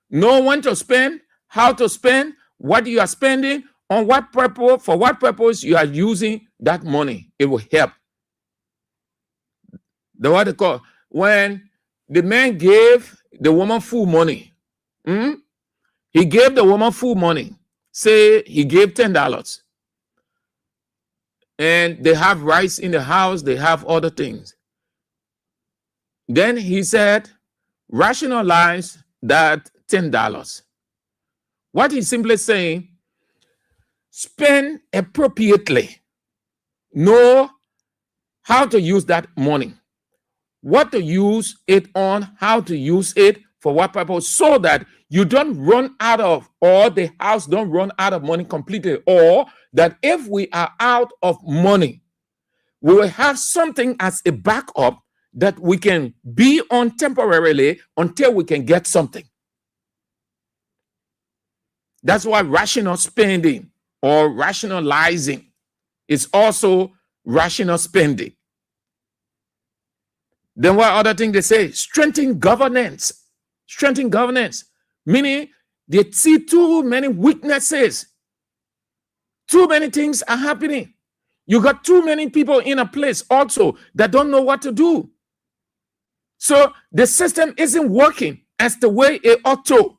Know when to spend, how to spend, what you are spending, on what purpose, for what purpose you are using that money. It will help. The what they call, when the man gave the woman full money, he gave the woman full money. Say he gave $10. And they have rice in the house, they have other things. Then he said, rationalize that $10. What he's simply saying, spend appropriately. Know how to use that money, what to use it on, how to use it, for what purpose, so that you don't run out of, or the house don't run out of money completely, or that if we are out of money, we will have something as a backup that we can be on temporarily until we can get something. That's why rational spending or rationalizing is also rational spending. Then what other thing they say? Strengthen governance. Strengthen governance, meaning they see too many weaknesses. Too many things are happening. You got too many people in a place also that don't know what to do. So the system isn't working as the way it ought to.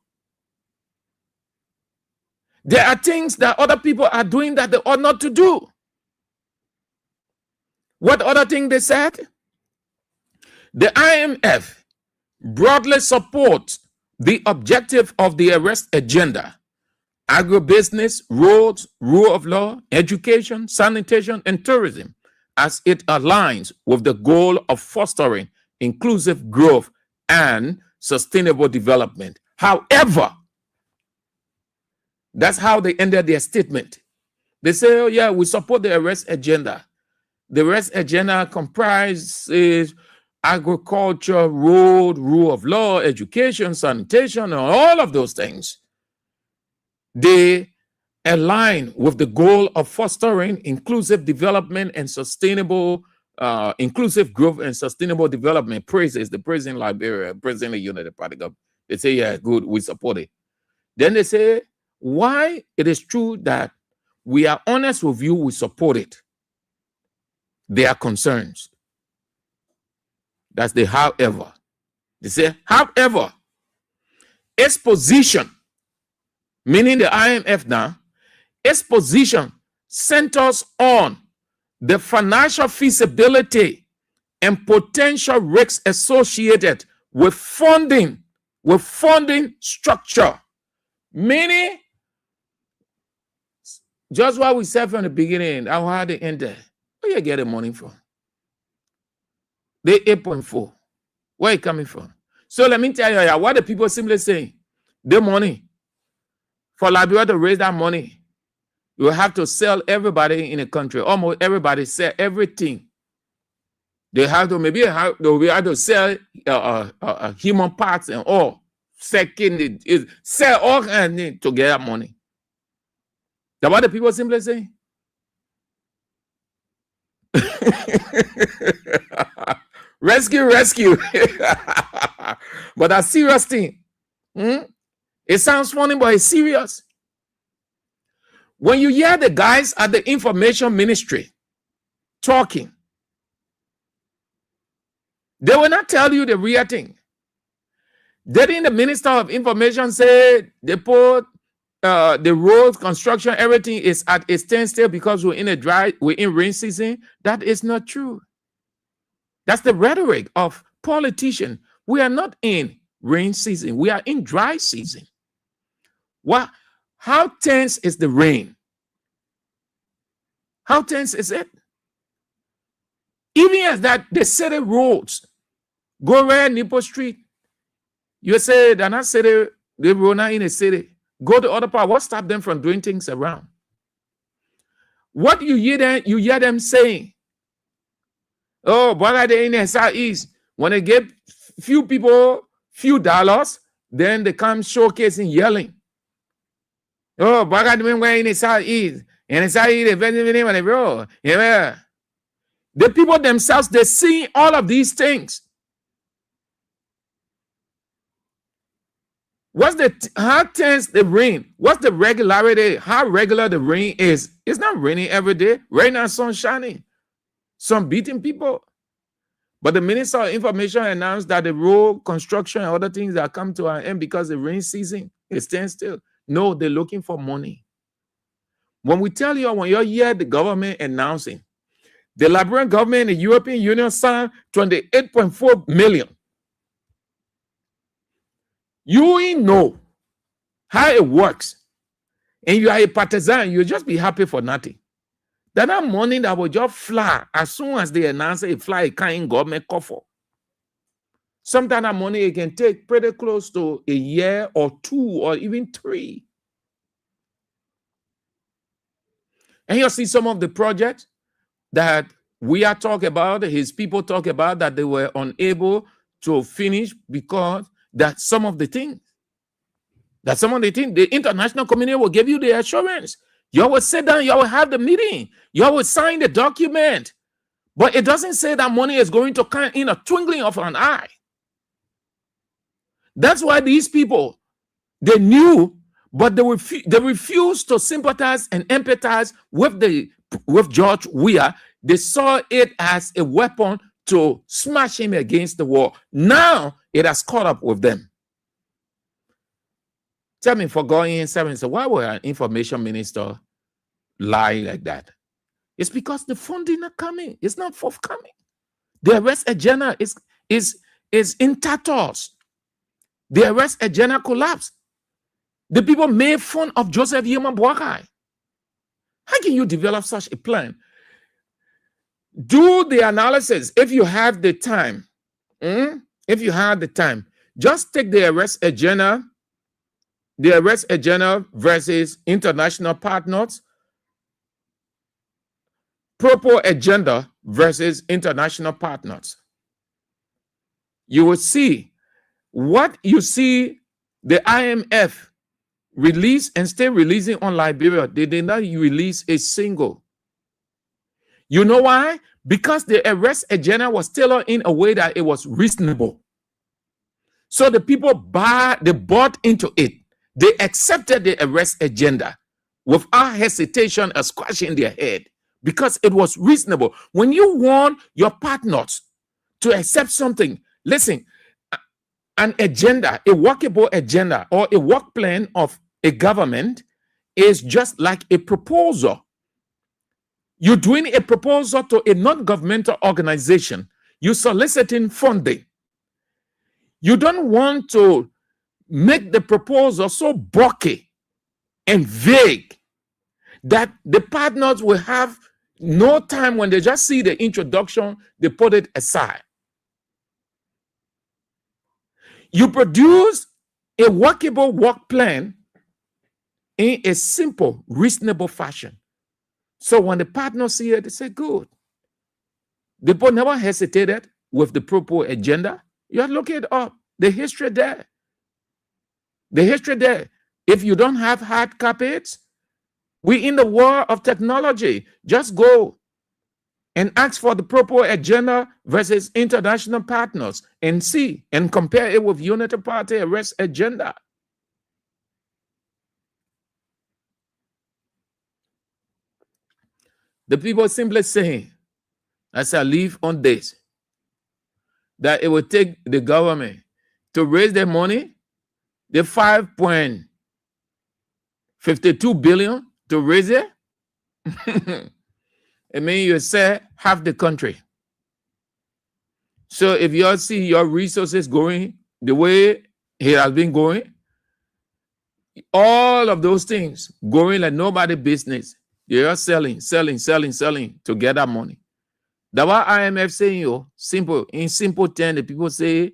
There are things that other people are doing that they ought not to do. What other thing they said? The IMF broadly supports the objective of the arrest agenda: agribusiness, roads, rule of law, education, sanitation, and tourism, as it aligns with the goal of fostering inclusive growth and sustainable development. However, that's how they ended their statement. They say, oh yeah, we support the arrest agenda. The arrest agenda comprises agriculture, road, rule of law, education, sanitation, and all of those things. They align with the goal of fostering inclusive development and sustainable inclusive growth and sustainable development. Praises the president of Liberia, president of the United Party government. They say, yeah, good, we support it. Then they say, why it is true that we are honest with you, we support it. Their concerns. That's the however. They say, however, its position, meaning the IMF now, its position centers on the financial feasibility and potential risks associated with funding structure. Meaning, just what we said from the beginning, how hard they enter. Where you get the money from? They 8.4. Where it coming from? So let me tell you what the people simply saying. The money. For Liberia to raise that money, you will have to sell everybody in the country. Almost everybody sell everything. They have to maybe have to sell human parts and all. Second, sell all kinds of things to get that money. That's what the people simply say. Rescue. But that's serious thing. It sounds funny, but it's serious. When you hear the guys at the information ministry talking, they will not tell you the real thing. Didn't the minister of information say they put the road construction, everything is at a standstill because we're in rain season? That is not true. That's the rhetoric of politicians. We are not in rain season. We are in dry season. How tense is the rain? How tense is it? Even as that the city roads go around Nipo Street, you say they're not city, they roll not in a city. Go to other part. What stopped them from doing things around? What you hear them saying, oh, what are they in the Southeast? When they get few people, few dollars, then they come showcasing, yelling. Oh, what are they in the Southeast? And the Southeast, yeah. The people themselves, they see all of these things. How tense the rain? What's the regularity? How regular the rain is? It's not raining every day. Rain and sun shining. Sun beating people. But the Minister of Information announced that the road construction and other things that come to an end because the rain season is stands still. No, they're looking for money. When we tell you, when you hear the government announcing, the Liberian government and the European Union signed 28.4 million. You know how it works, and you are a partisan, you'll just be happy for nothing. That money that will just fly as soon as they announce it, fly, it can't government coffers. Sometimes that money it can take pretty close to a year or 2 or even 3. And you'll see some of the projects that we are talking about, his people talk about, that they were unable to finish because that some of the things, the international community will give you the assurance. You will sit down, you will have the meeting, you will sign the document. But it doesn't say that money is going to come in a twinkling of an eye. That's why these people, they knew, but they refused to sympathize and empathize with George Weah. They saw it as a weapon to smash him against the wall. Now it has caught up with them. Tell me, for going in 7, so why would an information minister lie like that? It's because the funding not coming. It's not forthcoming. The arrest agenda is in tatters. The arrest agenda collapsed. The people made fun of Joseph Yuma Boakai. How can you develop such a plan? Do the analysis if you have the time. If you have the time, just take the arrest agenda versus international partners, proper agenda versus international partners. You will see what you see the IMF release and stay releasing on Liberia. They did not release a single. You know why? Because the arrest agenda was tailored in a way that it was reasonable. So the people bought into it. They accepted the arrest agenda without hesitation or scratching their head because it was reasonable. When you want your partners to accept something, listen, an agenda, a workable agenda or a work plan of a government is just like a proposal. You're doing a proposal to a non-governmental organization. You're soliciting funding. You don't want to make the proposal so bulky and vague that the partners will have no time when they just see the introduction, they put it aside. You produce a workable work plan in a simple, reasonable fashion. So when the partners see it, they say, good. The board never hesitated with the proposed agenda. You have to look it up. The history there. The history there. If you don't have hard copies, we in the world of technology. Just go and ask for the proposed agenda versus international partners and see and compare it with Unity Party arrest agenda. The people simply saying, as I live on this, that it will take the government to raise their money, the 5.52 billion to raise it. It means you say half the country. So if you all see your resources going the way it has been going, all of those things going like nobody business, you're selling to get that money. That's what IMF saying, you simple, in simple terms, the people say,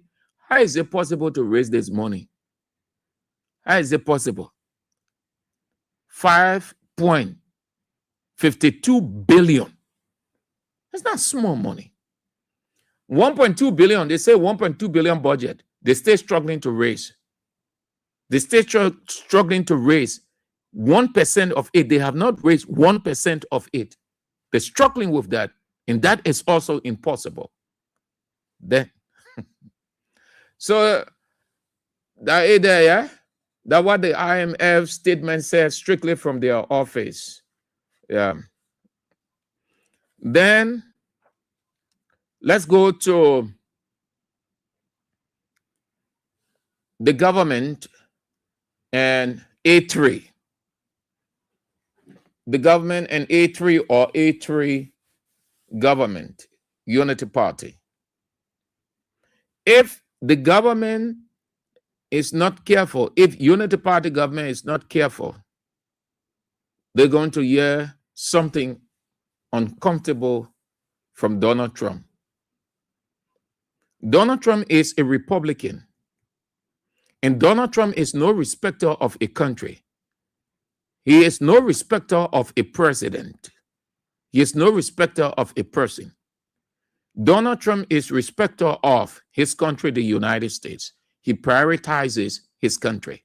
how is it possible to raise this money? How is it possible? 5.52 billion. That's not small money. 1.2 billion, they say 1.2 billion budget. They stay struggling to raise. They stay struggling to raise 1% of it. They have not raised 1% of it. They're struggling with that. And that is also impossible. Then, so that is there, yeah? That's what the IMF statement says strictly from their office. Yeah. Then let's go to the government and A3. The government and A3 or A3 government, Unity Party. If the government is not careful, if Unity Party government is not careful, they're going to hear something uncomfortable from Donald Trump. Donald Trump is a Republican, and Donald Trump is no respecter of a country. He is no respecter of a president. He is no respecter of a person. Donald Trump is respecter of his country, the United States. He prioritizes his country.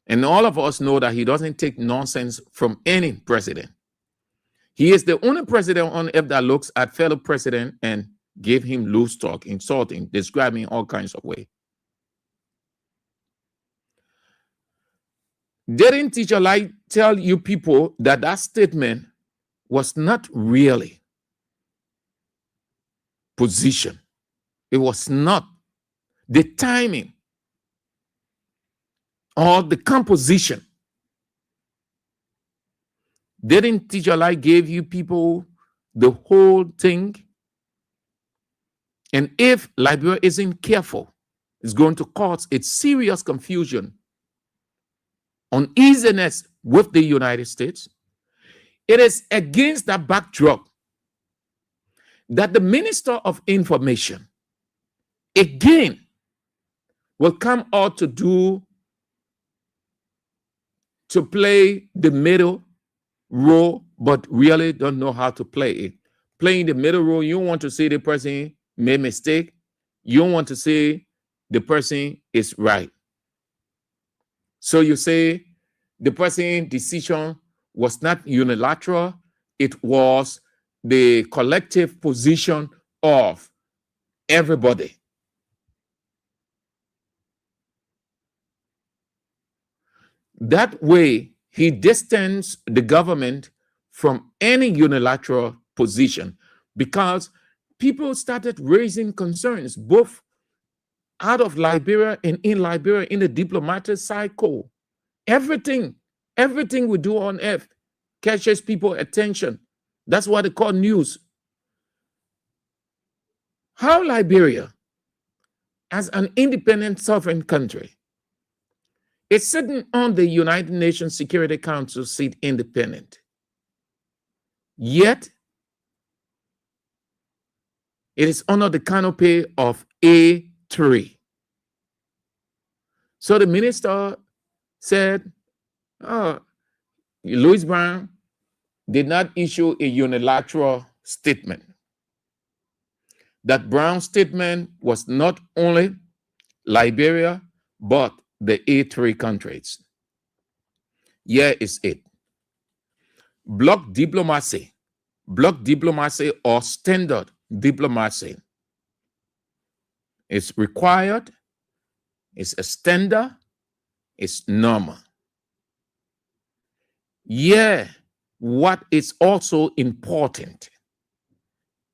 And all of us know that he doesn't take nonsense from any president. He is the only president on earth that looks at fellow president and give him loose talk, insulting, describing all kinds of ways. Didn't Teacher Light tell you people that that statement was not really position? It was not. The timing or the composition. Didn't Teacher Light give you people the whole thing? And if Liberia isn't careful, it's going to cause a serious confusion, uneasiness with the United States. It is against that backdrop that the Minister of Information again will come out to play the middle role, but really don't know how to play it. Playing the middle role, you want to see the person made mistake. You want to say the person is right. So you say the president's decision was not unilateral, it was the collective position of everybody. That way, he distanced the government from any unilateral position because people started raising concerns both out of Liberia and in Liberia in the diplomatic cycle. Everything we do on earth catches people's attention. That's what they call news. How Liberia, as an independent sovereign country, is sitting on the United Nations Security Council seat independent. Yet, it is under the canopy of A3. So the minister said, Louis Brown did not issue a unilateral statement. That Brown's statement was not only Liberia, but the A3 countries. Here is it. Bloc diplomacy or standard diplomacy is required, is a standard, is normal. Yeah, what is also important,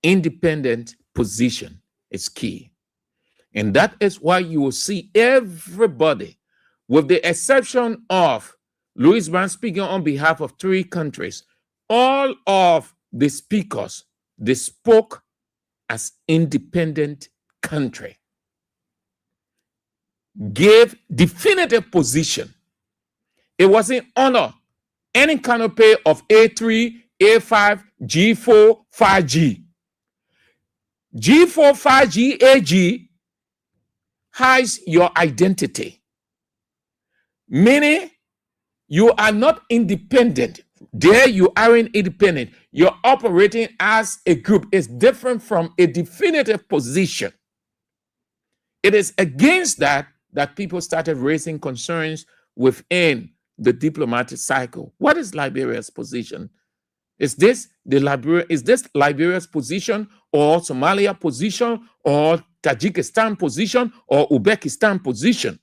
independent position is key. And that is why you will see everybody, with the exception of Louis Brown speaking on behalf of 3 countries, all of the speakers, they spoke as independent country, gave definitive position. It wasn't under any canopy of A3, A5, G4, 5G. G4, 5G, AG hides your identity, meaning you are not independent. There you aren't independent. You're operating as a group. It's different from a definitive position. It is against that people started raising concerns within the diplomatic cycle. What is Liberia's position? Is this Liberia's position, or Somalia position, or Tajikistan position, or Uzbekistan position?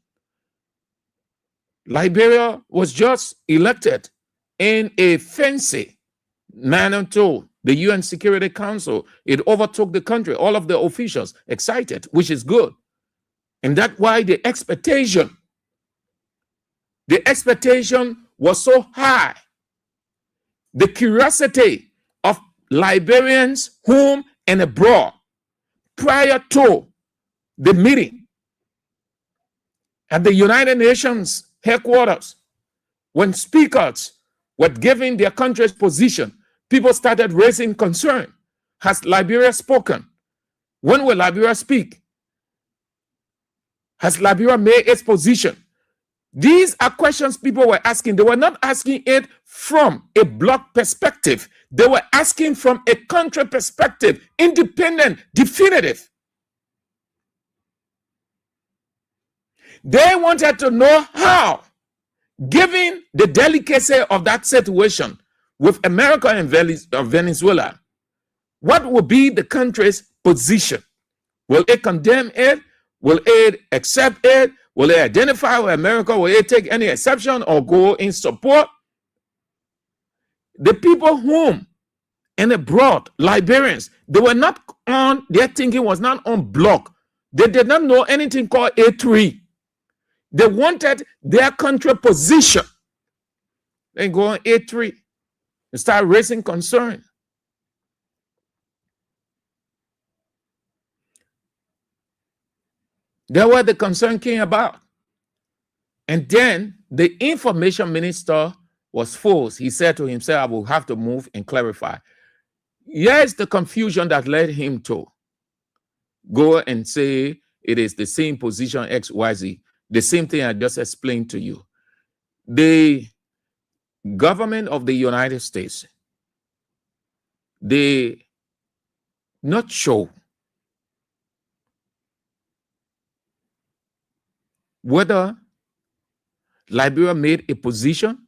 Liberia was just elected in a fancy manner to the UN Security Council. It overtook the country, all of the officials excited, which is good. And that's why the expectation was so high. The curiosity of Liberians home and abroad prior to the meeting at the United Nations headquarters, when speakers were giving their country's position, people started raising concern. Has Liberia spoken? When will Liberia speak? Has Liberia made its position? These are questions people were asking. They were not asking it from a bloc perspective. They were asking from a country perspective, independent, definitive. They wanted to know how, given the delicacy of that situation with America and Venezuela, what will be the country's position? Will it condemn it? Will it accept it? Will it identify with America? Will it take any exception or go in support? The people whom and abroad, Liberians, they were not on, their thinking was not on bloc. They did not know anything called A3. They wanted their country position. Then go on A3 and start raising concern. That's where the concern came about. And then the information minister was forced. He said to himself, I will have to move and clarify. Here's the confusion that led him to go and say it is the same position XYZ. The same thing I just explained to you. The government of the United States, they not show whether Liberia made a position.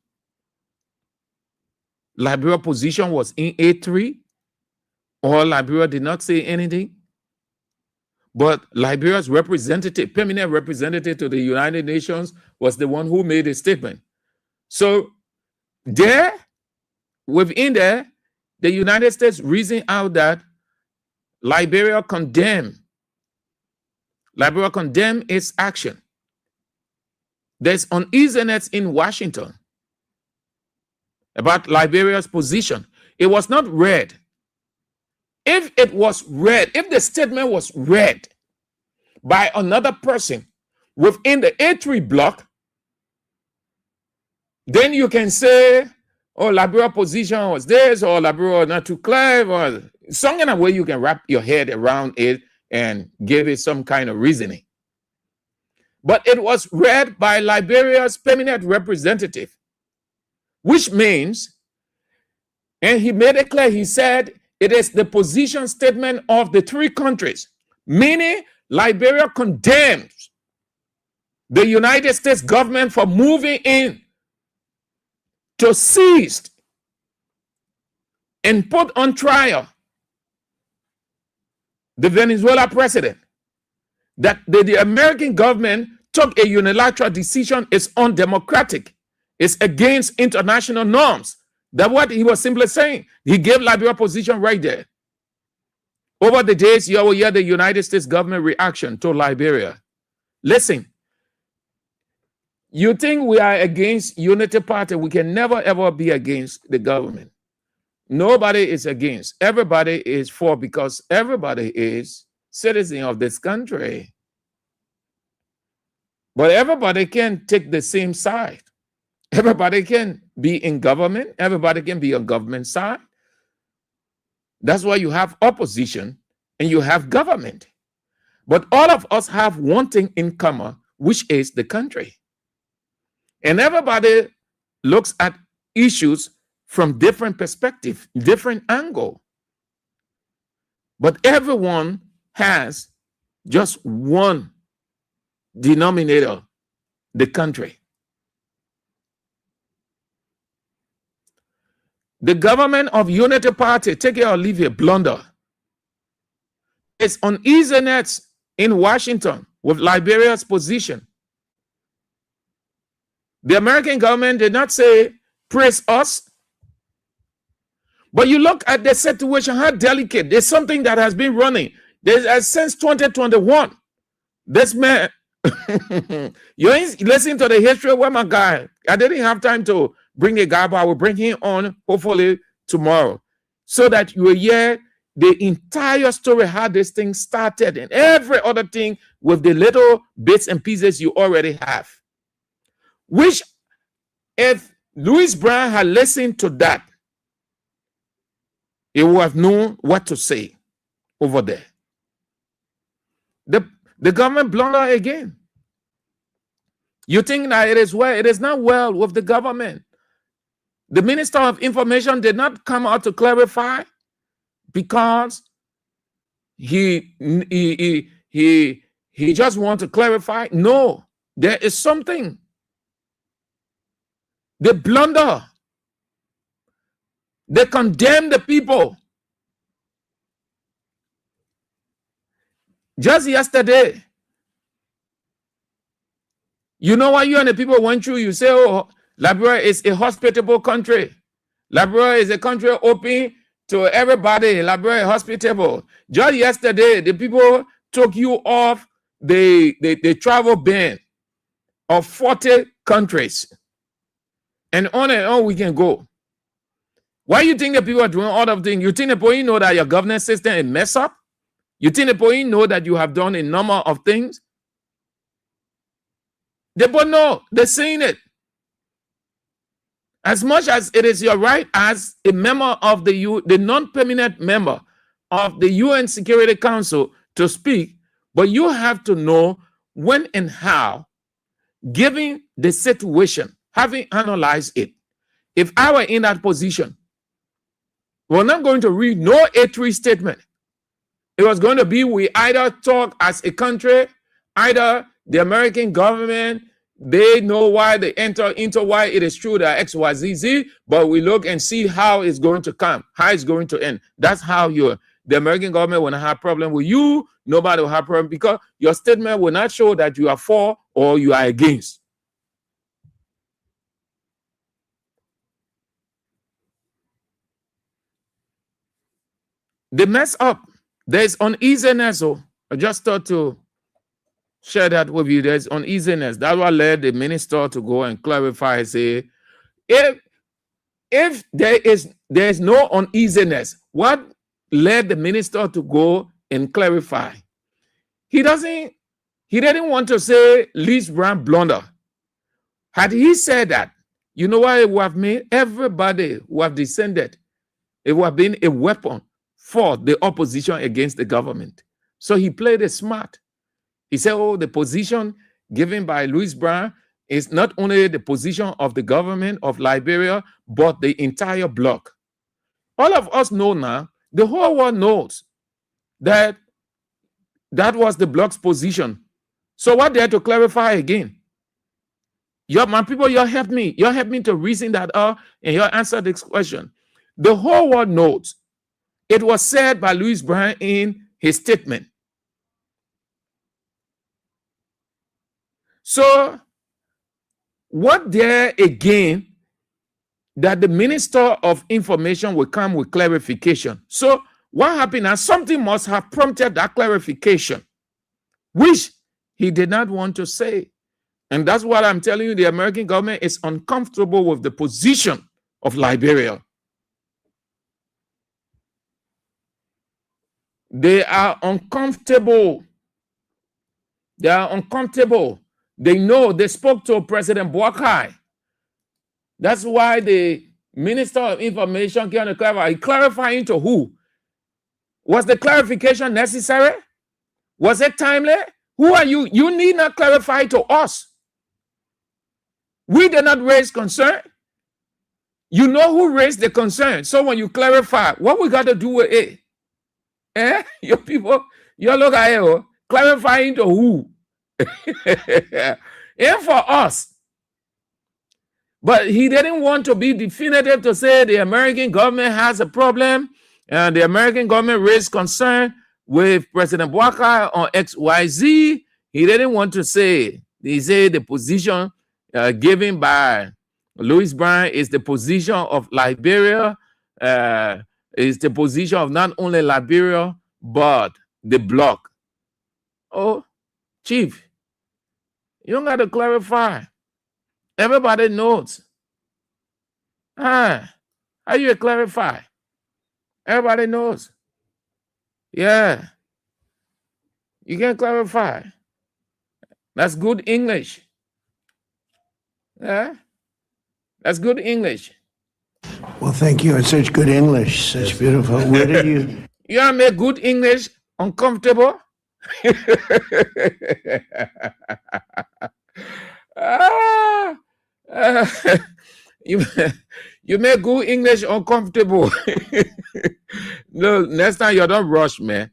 Liberia position was in A3, or Liberia did not say anything. But Liberia's representative, permanent representative to the United Nations, was the one who made a statement. So there, within there, the United States reasoned out that Liberia condemned its action. There's uneasiness in Washington about Liberia's position. It was not read. If it was read, if the statement was read by another person within the A3 block, then you can say, oh, Liberia position was this, or Liberia not too clear, or some kind of way you can wrap your head around it and give it some kind of reasoning. But it was read by Liberia's permanent representative, which means, and he made it clear, he said, it is the position statement of the three countries, meaning Liberia condemns the United States government for moving in to seize and put on trial the Venezuela president. That the American government took a unilateral decision is undemocratic. It's against international norms. That's what he was simply saying. He gave Liberia position right there. Over the days, you will hear the United States government reaction to Liberia. Listen, you think we are against Unity Party? We can never ever be against the government. Nobody is against. Everybody is for, because everybody is citizen of this country. But everybody can take the same side. Everybody can be in government. Everybody can be on government side. That's why you have opposition and you have government. But all of us have one thing in common, which is the country. And everybody looks at issues from different perspective, different angle. But everyone has just one denominator, the country. The government of Unity Party, take it or leave it, blunder. It's uneasiness in Washington with Liberia's position. The American government did not say, praise us. But you look at the situation, how delicate. There's something that has been running. Since 2021. This man, you listen to the history of my guy. I didn't have time to bring the guy, but I will bring him on hopefully tomorrow, so that you will hear the entire story, how this thing started, and every other thing with the little bits and pieces you already have. Which, if Louis Brown had listened to that, he would have known what to say over there. The government blunder again. You think that it is well? It is not well with the government. The Minister of Information did not come out to clarify because he just wants to clarify. No, there is something. They blunder. They condemn the people. Just yesterday, you know what you and the people went through? You say, oh, Liberia is a hospitable country. Liberia is a country open to everybody. Liberia is hospitable. Just yesterday, the people took you off the travel ban of 40 countries. And on we can go. Why you think the people are doing all of things? You think the people know that your governance system is messed up? You think the people know that you have done a number of things? They both know. They're saying it. As much as it is your right as a member of the non-permanent member of the UN Security Council to speak, but you have to know when and how, given the situation, having analyzed it. If I were in that position, we're not going to read no A3 statement. It was going to be we either talk as a country, either the American government, They know why they enter into why it is true that XYZ, but we look and see how it's going to come, how it's going to end. That's how the American government will not have problem with you. Nobody will have problem because your statement will not show that you are for or you are against. They mess up. There's uneasiness. So I just thought to share that with you. There's uneasiness. That's what led the minister to go and clarify. Say, if there's no uneasiness, what led the minister to go and clarify? He didn't want to say Louis Brown blunder. Had he said that, you know what it would have made? Everybody who have descended, it would have been a weapon for the opposition against the government. So he played it smart. He said, oh, the position given by Louis Brown is not only the position of the government of Liberia, but the entire bloc. All of us know now, the whole world knows that that was the bloc's position. So what they had to clarify again? My people, you help me. You help me to reason that out and you answer this question. The whole world knows. It was said by Louis Brown in his statement. So, what there again that the Minister of Information will come with clarification. So, what happened now? Something must have prompted that clarification, which he did not want to say. And that's what I'm telling you. The American government is uncomfortable with the position of Liberia. They are uncomfortable. They are uncomfortable. They know they spoke to President Boakai. That's why the Minister of Information came to clarify. Clarifying to who? Was the clarification necessary? Was it timely? Who are you? You need not clarify to us. We did not raise concern. You know who raised the concern. So when you clarify, what we got to do with it? Your people, you look at it, clarifying to who? And for us. But he didn't want to be definitive to say the American government has a problem and the American government raised concern with President Boakai on XYZ. He didn't want to say, he said the position given by Louis Brown is the position of Liberia, is the position of not only Liberia, but the bloc. Oh, Chief, you don't got to clarify. Everybody knows. How you clarify? Everybody knows. Yeah. You can clarify. That's good English. Yeah. That's good English. Well, thank you. It's such good English. Such beautiful. Where did you? You want to make good English uncomfortable? You make good English uncomfortable. No, next time you don't rush, man.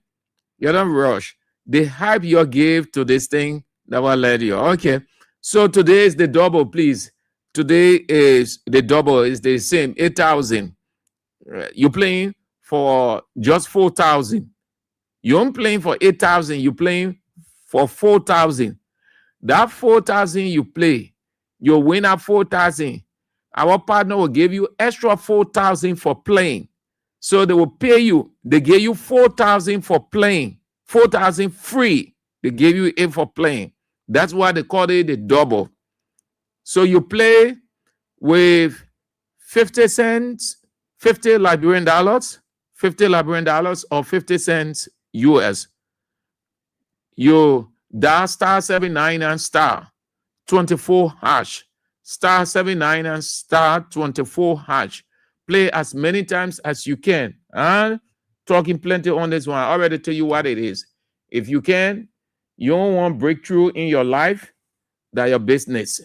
You don't rush. The hype you give to this thing that will let you. Okay. So today is the double, please. Today is the double, is the same, 8,000. You're playing for just 4,000. You aren't playing for 8,000, you're playing for 4,000. That 4,000 you play, you win at 4,000. Our partner will give you extra 4,000 for playing. So they will pay you. They give you 4,000 for playing. 4,000 free. They give you it for playing. That's why they call it the double. So you play with 50 cents, 50 Liberian dollars, $50 Liberian or 50 cents US. You dial star 79 and star 24 hash. Star 79 and star 24 hash. Play as many times as you can. And talking plenty on this one. I already tell you what it is. If you can, you don't want breakthrough in your life, that's your business.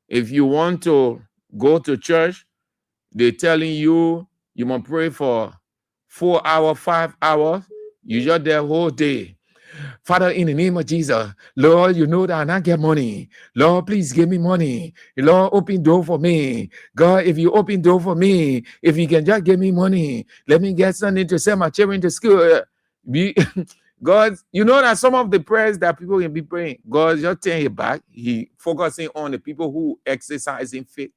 If you want to go to church, they're telling you you must pray for 4 hours, 5 hours. You just there whole day. Father, in the name of Jesus, Lord, you know that I not get money. Lord, please give me money. Lord, open door for me. God, if you open door for me, if you can just give me money, let me get something to send my children to school. God, you know that some of the prayers that people can be praying, God just turn it back. He focusing on the people who exercise in faith.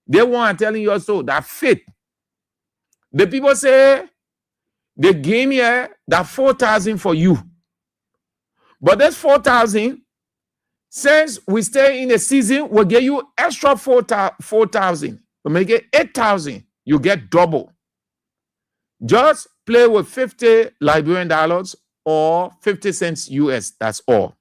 They want telling you also that faith. The people say they gave me that 4,000 for you. But that's 4,000. Since we stay in the season, we'll give you extra 4,000. We'll make it 8,000. You get double. Just play with 50 Liberian dollars or 50 cents US. That's all.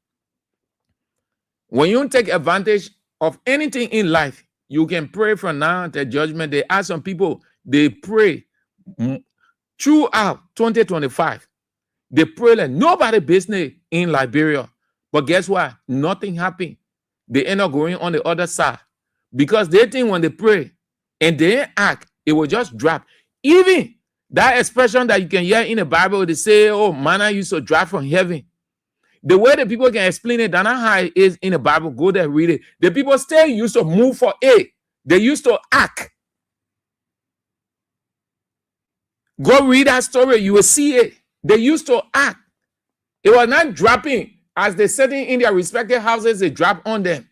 When you take advantage of anything in life, you can pray from now until judgment day. Ask some people, they pray throughout 2025. They pray like nobody business in Liberia. But guess what? Nothing happened. They end up going on the other side. Because they think when they pray and they act, it will just drop. Even that expression that you can hear in the Bible, they say, oh, manna used to drop from heaven. The way the people can explain it, that's not how it is in the Bible. Go there, read it. The people still used to move for A. They used to act. Go read that story. You will see it. They used to act. It was not dropping. As they sitting in their respective houses, they drop on them.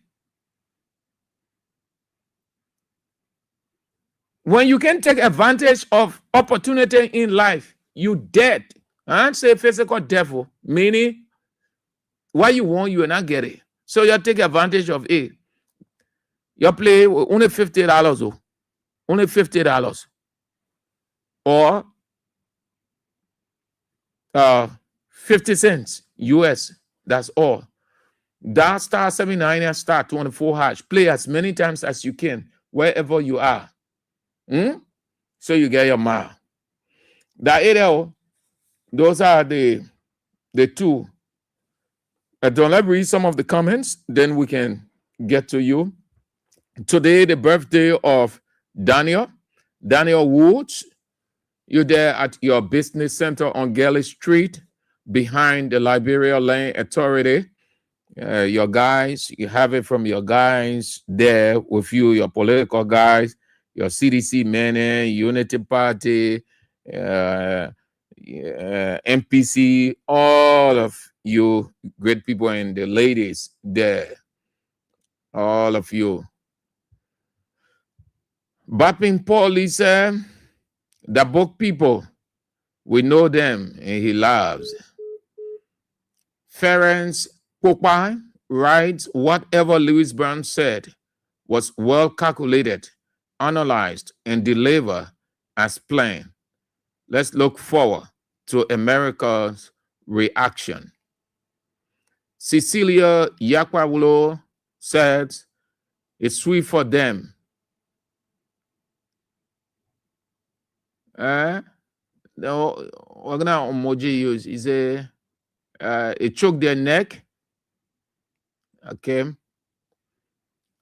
When you can take advantage of opportunity in life, you dead. I don't say physical devil, meaning what you want, you will not get it. So you take advantage of it. You play with only $50, only $50. Or 50 cents US. That's all. That star 79 and star 24 hash. Play as many times as you can, wherever you are. So you get your mile. That area, those are the two. Don't let me read some of the comments, then we can get to you. Today, the birthday of Daniel Woods. You're there at your business center on Galley Street, behind the Liberia Land Authority. Your guys, you have it from your guys there with you, your political guys, your CDC men, Unity Party, MPC, all of you great people and the ladies there, all of you. Bapping Paul is the book people. We know them and he loves. Ferenc Popai writes, whatever Louis Brown said was well calculated, analyzed, and delivered as planned. Let's look forward to America's reaction. Cecilia Yakwawulo said, it's sweet for them. No, we're gonna emoji use is it choke their neck. Okay.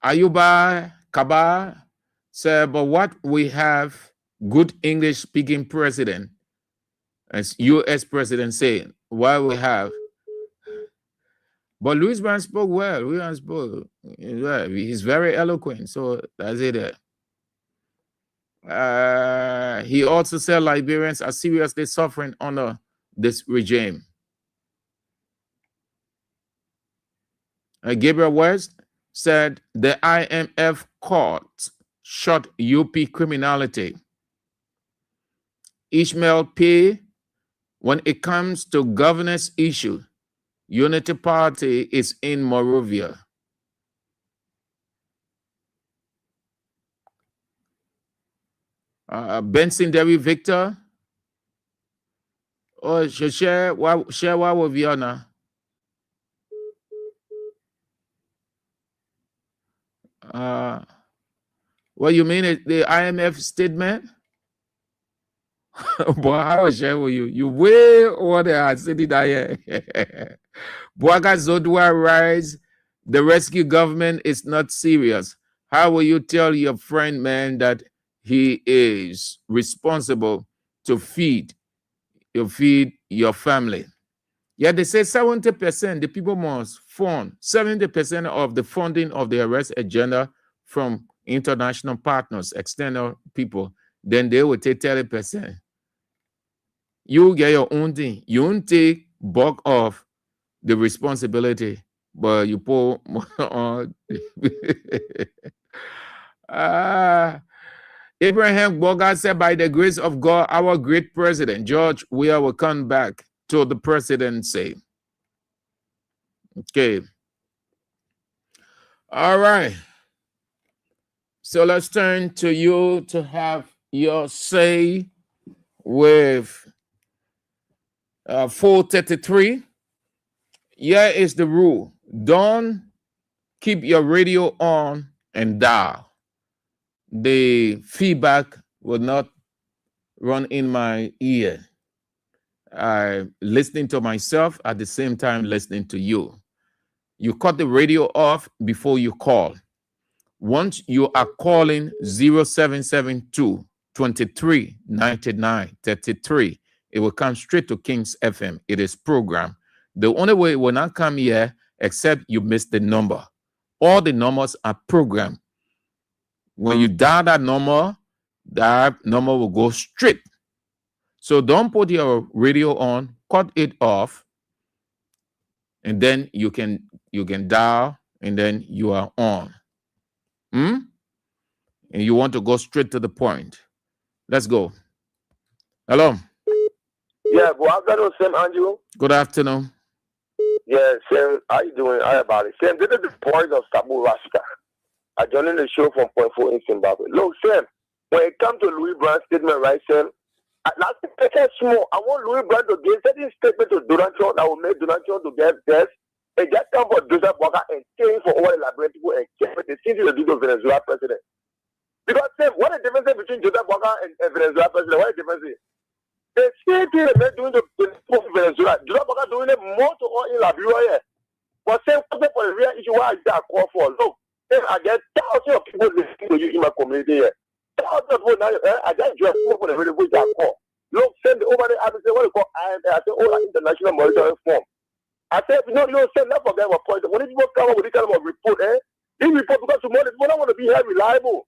Ayuba Kaba said, but what we have good English speaking president, as US president saying, what we have. But Louis Brown spoke well. Louis Brown spoke. He's very eloquent. So that's it. He also said Liberians are seriously suffering under this regime. Gabriel West said the IMF court shot UP criminality. Ishmael P., when it comes to governance issue, Unity Party is in Monrovia. Benson Derry Victor. Oh, share what with Viana. What you mean the IMF statement? Boy, I will share with you. You way over there sitting there. Boaga Zodwa writes, the rescue government is not serious. How will you tell your friend, man, that he is responsible to feed your family? Yeah, they say 70% the people must fund 70% of the funding of the arrest agenda from international partners, external people. Then they will take 30%. You get your own thing. You won't take bulk of the responsibility, but you put on. Abraham Bogart said, by the grace of God, our great president, George Weah, will come back to the presidency. Okay. All right. So let's turn to you to have your say with 433. Here is the rule. Don't keep your radio on and dial. The feedback will not run in my ear. I'm listening to myself at the same time listening to you. You cut the radio off before you call. Once you are calling 0772 23 99 33, it will come straight to Kings FM. It is programmed. The only way it will not come here except you miss the number. All the numbers are programmed. When you dial that number will go straight. So don't put your radio on, cut it off, and then you can dial, and then you are on. And you want to go straight to the point. Let's go. Hello. Yeah, good afternoon, Sam Andrew. Good afternoon. Yeah, Sam, how you doing? How about it? Sam, this is the point of Sabu Rasta. I joined the show from Point 4 in Zimbabwe. Look, Sam, when it comes to Louis Brandt's statement, right, Sam, last small, I want Louis Brandt to give certain statement to Donald Trump that will make Donald Trump to get death. And just come for Joseph Walker and change for all the Liberian people and change for the city to do the Venezuela president. Because, Sam, what is the difference between Joseph Walker and Venezuela president? What is the difference? The same thing they're doing to Venezuela. Joseph Walker doing it more to all in Liberia. But Sam, for the real issue, what I call for? Look, I get thousands of people listening to you in my community here. Thousands of people now, I just join people for the radio which I call. Look, send over there, I say, what do you call IMF? I say, all the international monitoring form. I said, you don't say, not forget my point. When people come up with this kind of report, this report, because tomorrow, people don't want to be held reliable.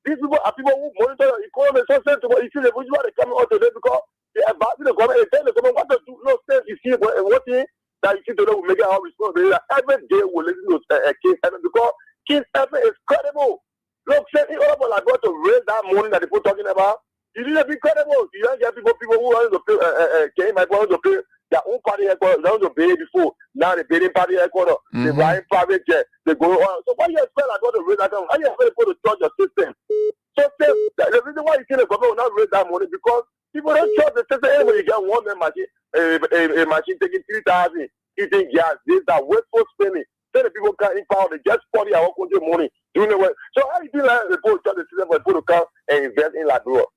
These people are people who monitor the economy. So, you see, the people are coming out today because they are advising the government and telling the government what to do. No sense, you see, what thing that you see today will make it our responsibility. Every day we'll listen to King Evan because King Evan is credible. Look, say, in order for like God to raise that money that people talking about, you need to be credible. You don't get people who want to pay, King Evan want to pay their own party headquarters, they want to pay before. Now they pay the party headquarters, they buy private jet, they go on. So why you expect like God to raise that money? How you expect people to trust your system? So the reason why you think the government will not raise that money because people don't trust the system. Anyway, you get one man machine, a machine taking 3,000, eating gas, this, that, wasteful spending. Then the people can't empower, they just 40 hours country money doing the work. So how you think like the people trust the system for people to come and invest in Liberia?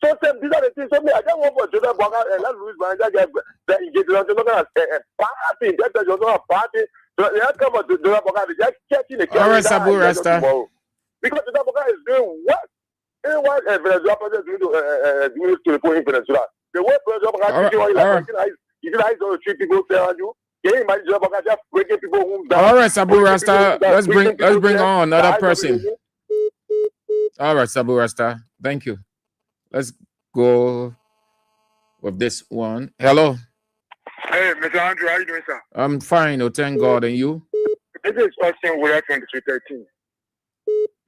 So these are the things. So I just want for Joseph Walker and let Louis Brand get engaged. They're not going to party. That's just not a party. So they have come to Joseph Walker. They just catching the all right, Sabu Rasta. Because Joseph Walker is doing what? What Venezuela president is doing to the point in Venezuela. The way Joseph Walker is doing, you can going to treat people fair on you. Can you imagine Joseph Walker just breaking people home down? All right, Sabu Rasta. Let's bring on another person. All right, Sabu Rasta. Thank you. Let's go with this one. Hello. Hey, Mr. Andrew, how you doing, sir? I'm fine. Oh, thank God. And you? This is Austin Weah 2313.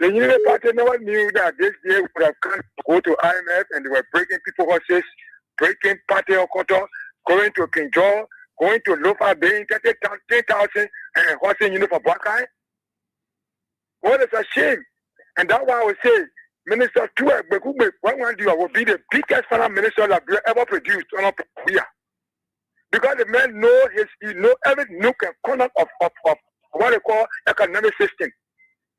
The Unity Party never knew that this year would have come to go to IMF and they were breaking people horses, breaking party headquarters, going to King George, going to Lofa Bay, 10,000 and horsing for Buckeye. What is a shame? And that's why I would say, Minister Tua Bekube, will be the biggest finance minister that we ever produced on here. Because the man he know every nook and corner of what they call economic system.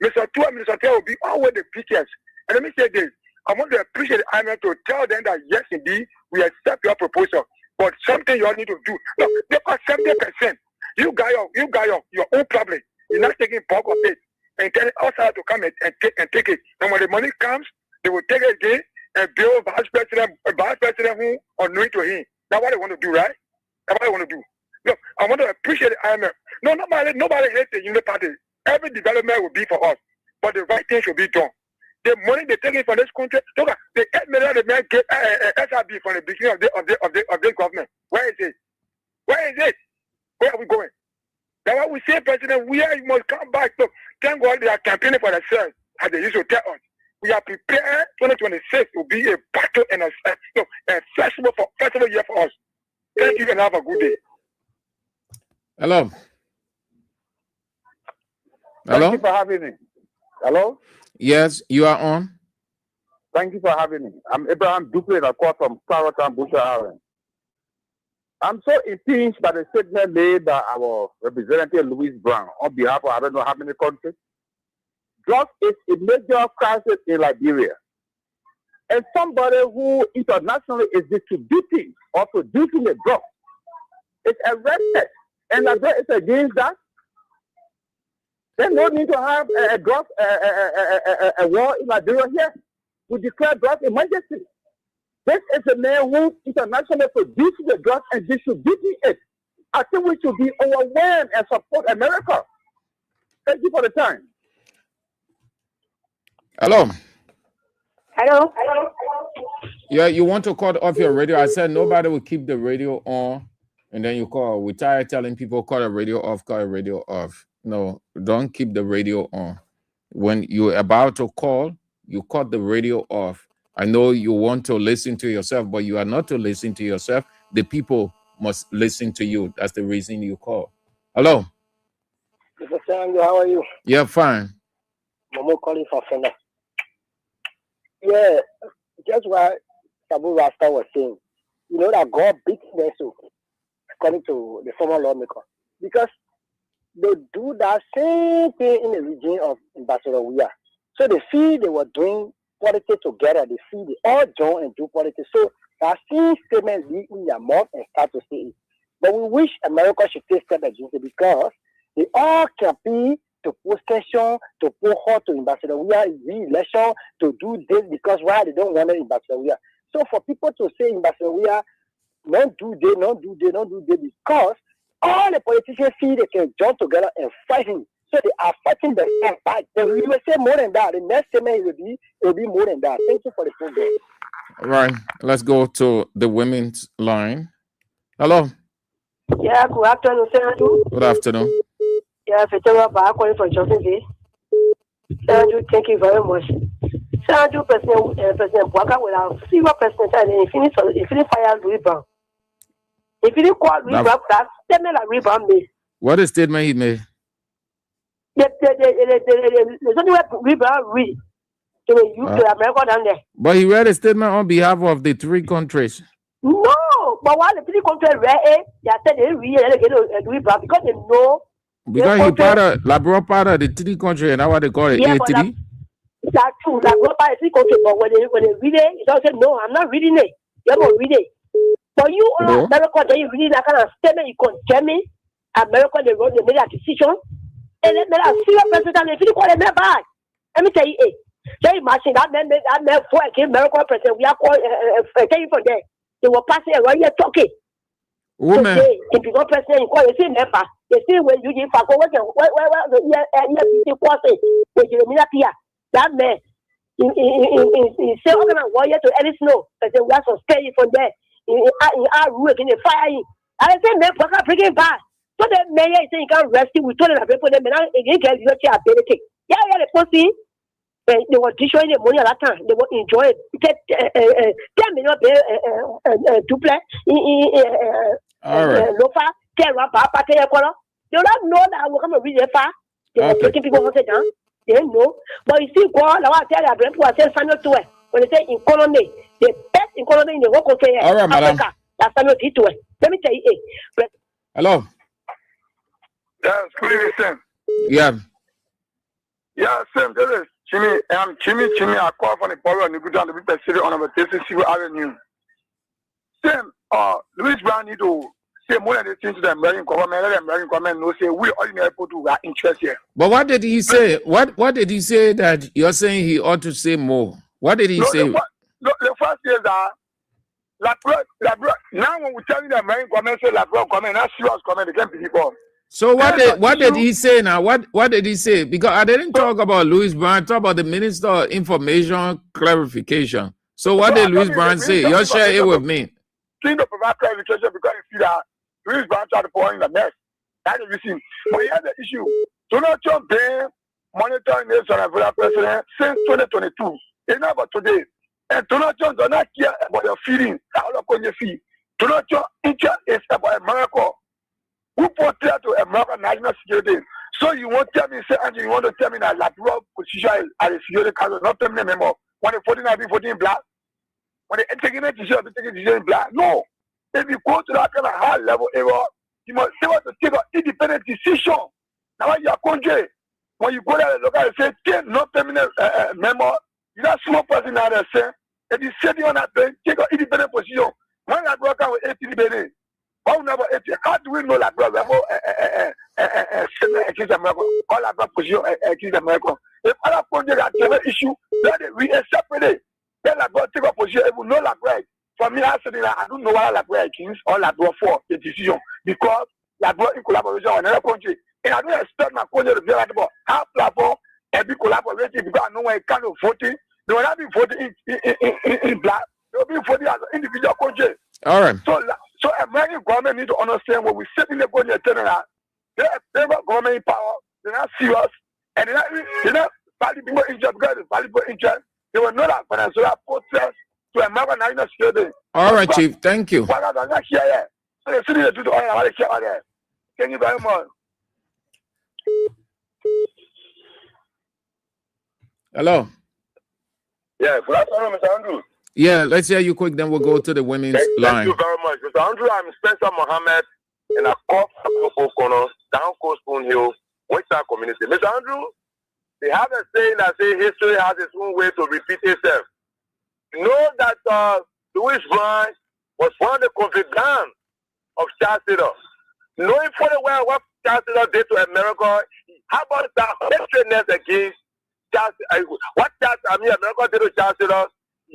Minister Tua will be always the biggest. And let me say this, I want to appreciate the IMF to tell them that yes, indeed, we accept your proposal, but something you all need to do. Look, because 70%, you got your own problem. You're not taking bulk of it. And tell us how to come and take it. And when the money comes, they will take it again and build vice president who are new to him. That's what they want to do, right? That's what they want to do. No, I want to appreciate the IMF. No, nobody hates the Unity Party. Every development will be for us, but the right thing should be done. The money they take in from this country, look, the 8 million the man get SRB from the beginning of the government. Where is it? Where is it? Where are we going? That's why we say, President, you must come back. Look, thank God they are campaigning for themselves, as they used to tell us. We are prepared. 2026 will be a battle and a festival year for us. Thank you and have a good day. Hello. Thank you for having me. Hello? Yes, you are on. Thank you for having me. I'm Abraham Duplin, I call from Clarendon, Bushel Island. I'm so impeached by the statement made by our representative Louis Brown on behalf of I don't know how many countries. Drugs is a major crisis in Liberia. And somebody who internationally is distributing or producing a drug is arrested. And Liberia is against that. There's no need to have a war in Liberia here. We declare drug emergency. This is a man who internationally produces the drugs and distributing it. I think we should be overwhelmed and support America. Thank you for the time. Hello. Hello. Yeah, you want to cut off your radio? I said nobody will keep the radio on, and then you call. We tired telling people cut a radio off, cut a radio off. No, don't keep the radio on. When you're about to call, you cut the radio off. I know you want to listen to yourself, but you are not to listen to yourself. The people must listen to you. That's the reason you call. Hello. Mr. Sango, how are you? Yeah, fine. Momo calling for Fenda. Yeah, just what Sabu Rasta was saying. You know that God beats Neso, according to the former lawmaker, because they do that same thing in the region of Ambassador Wia. So they feel they were doing politics together. They feel they all join and do politics. So that same statement be in their mouth and start to say it. But we wish America should take step against it because they all campaign to put tension, to put hurt to Ambassador Wia re-election, to do this because why they don't want Ambassador Wia. So for people to say Ambassador Wia, don't do this because all the politicians see they can join together and fight him. So they are fighting the same fight. We will say more than that. The next statement will be more than that. Thank you for the program. All right, let's go to the women's line. Hello. Yeah, good afternoon, Senator. Good afternoon. Yeah, Fetera Ba calling from Johnson Day. Senator, thank you very much. Senator, President Bwaka will have silver president and infinite fire Louis Brown. If you didn't call Louis Brown, that statement that Louis Brown made. What is statement he made? There's only way Louis Brown read to the UK, America down there. But he read a statement on behalf of the 3 countries. No, but while the 3 countries read it, they said they read Louis Brown because they know. Because he part of the 3 countries, and that's what they call it, A3. That's true. Like what part of 3 countries, but when they read it, they don't say no. I'm not reading it. You don't read it. But you all America, then you read that kind of statement. You condemn me. America, they made a decision, and they made a serious president. If you call them back, let me tell you, can you imagine that man for against American president? We are calling taking from there. They were passing around here talking. Woman. If you go president, you call the same member. They say when you give for what the EFCC person, which is a that man, he say, I'm going to warrior to Ellis Snow, but we have to stay from there. In our rule, in the fire. I say, man, bring him back. So the mayor is saying, you can't rest him. We told them, people, they can get your ability. Yeah, the pussy. They were destroying the money at that time. They were enjoying it. 10 million to play. All right. They don't know that we're going to read the far. They were taking people on the down. They don't know. But you see, God, I want to tell you, people are saying Samuel to it. When they say economy, the best economy in the whole country. All right, madam. That's Samuel to it. Let me tell you. Hello. Yes, good evening, Sam. Yeah. Yeah, Sam, this is Chimmy. I'm Chimmy. I call from the borough of Nugudan to be pursued on our Civil Avenue. Sam, Louis Brown need to say more than the things to the American government. Let the American government know, say, we ordinary people who are interested here. But what did he say? What did he say that you're saying he ought to say more? What did he say? The first is that Now when we tell you the American government say Labrador comment, not serious comment, they can't believe us. So what did he say now? What did he say? Because I didn't talk about Louis Brown. I talk about the Minister of Information Clarification. So what did Louis Brown say? You share it with me. King to provide clarification because you see that Louis Brown tried to pour in the mess. That is the issue. But here's the issue. Donald Trump been monitoring this president since 2022. It's not about today. And Donald Trump does not care about your feelings. Donald Trump interest is about America. Who portray to American national security? So you won't tell me, say, Andrew, you want to tell me that Labrador position as a security council, not tell me anymore. When the 14 black, when they taking a decision, they taking a decision in black. No. If you go to that kind of high level error, you must be able to take an independent decision. Now, when you are country, when you go there and look at it, say, take no permanent member, you're not small person out there, say, if you sit on that bench, take an independent position. When I broke out with 80 billion, how do we know that brother against America? All about position against America. If other countries have different issue, let it be separate. Then Labrador take a position. If we know Labrador, for me, I don't know what Labrador against or Labrador for the decision because Labrador in collaboration with another country. And I don't expect my country to be like that. How platform and be collaborating because I know when it comes to voting, they will not be voting in black. They will be voting as an individual country. All right. So American government need to understand when we sit in the country and telling that they're government in power, they're not serious, and they're not valid people interest because it's valuable interest. They will know that Venezuela protest to American national security. All right, Chief. Thank you. Thank you very much. Hello. Yeah, good afternoon, Mr. Andrew. Yeah, let's hear you quick, then we'll go to the women's line. Thank you very much. Mr. Andrew, I'm Spencer Mohammed in a call from O'Connor, down Coast Spoon Hill, Western community. Mr. Andrew, they have a saying that says history has its own way to repeat itself. You know that Louis Brown was one of the confidants of Charles Taylor. Knowing fully well what Charles Taylor did to America, how about that hatredness against Charles, America did to Charles Taylor?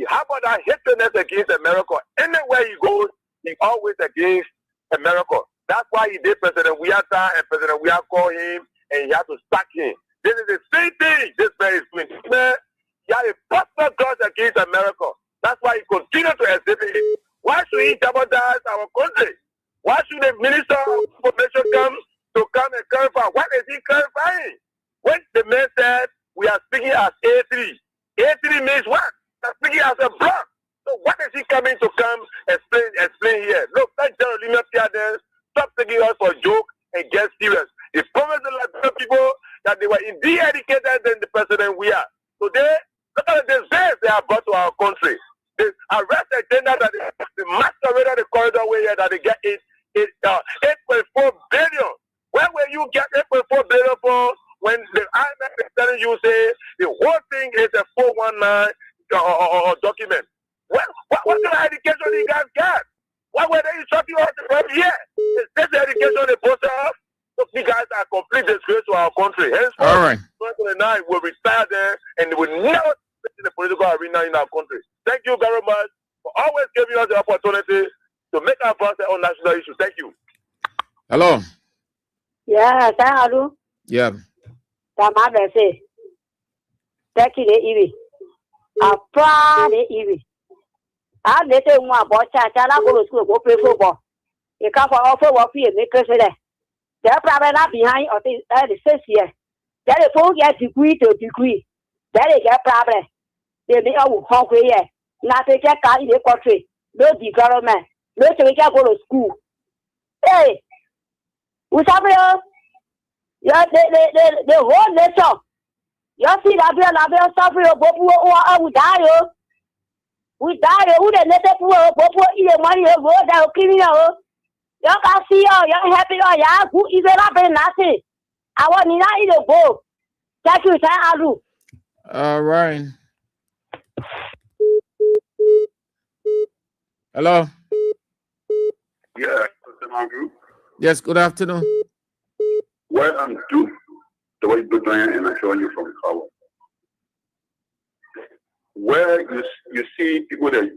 How about that hatredness against America? Anywhere he goes, he's always against America. That's why he did President Weah, and President Weah called him, and he had to sack him. This is the same thing this man is doing. This man, he had a personal grudge against America. That's why he continued to exhibit it. Why should he jeopardize our country? Why should the Minister of Information come and clarify? What is he clarifying? When the man said we are speaking as A3, A3 means what? Speaking as a block. So what is he coming to come explain here? Look, that General Lima Pierre, stop taking us for a joke and get serious. He promised the people that they were indeed educated than the president we are. Today, look at the disease they have brought to our country. The arrest agenda that the masquerade the corridor way here that they get 8.4 billion. Where will you get 8.4 billion for when the IMF is telling you say the whole thing is a 419 document? What kind of education do you guys get? Why were they instructing us from here? Is this the education they posted us? So you guys are complete disgrace to our country. Henceforth, all right. 2029 will retire there and they will never sit in the political arena in our country. Thank you very much for always giving us the opportunity to make our voice on national issues. Thank you. Hello. Yeah, hello. Yeah. Tamabese. Take it easy. A proud easy. I let him one boy chat. I go to school, go play football. You come for offer what we make president. They're probably not behind or the 6 years. Then the phone gets degree to degree. Then they get problem. They make a hungry year. Not to get car in the country. No development. No to get go to school. Hey, what's up here? Yeah, the whole nation. You see that we are suffering. We die. We die. Who the next poor eat money? Go down criminal. You can see you're happy. Who is not nothing? I want to eat a bowl. Thank you, Alu. All right. Hello. Yeah, Mr. Andrew. Yes, good afternoon. Well, I'm due the way you and I'm showing you from the cover. Where you see people that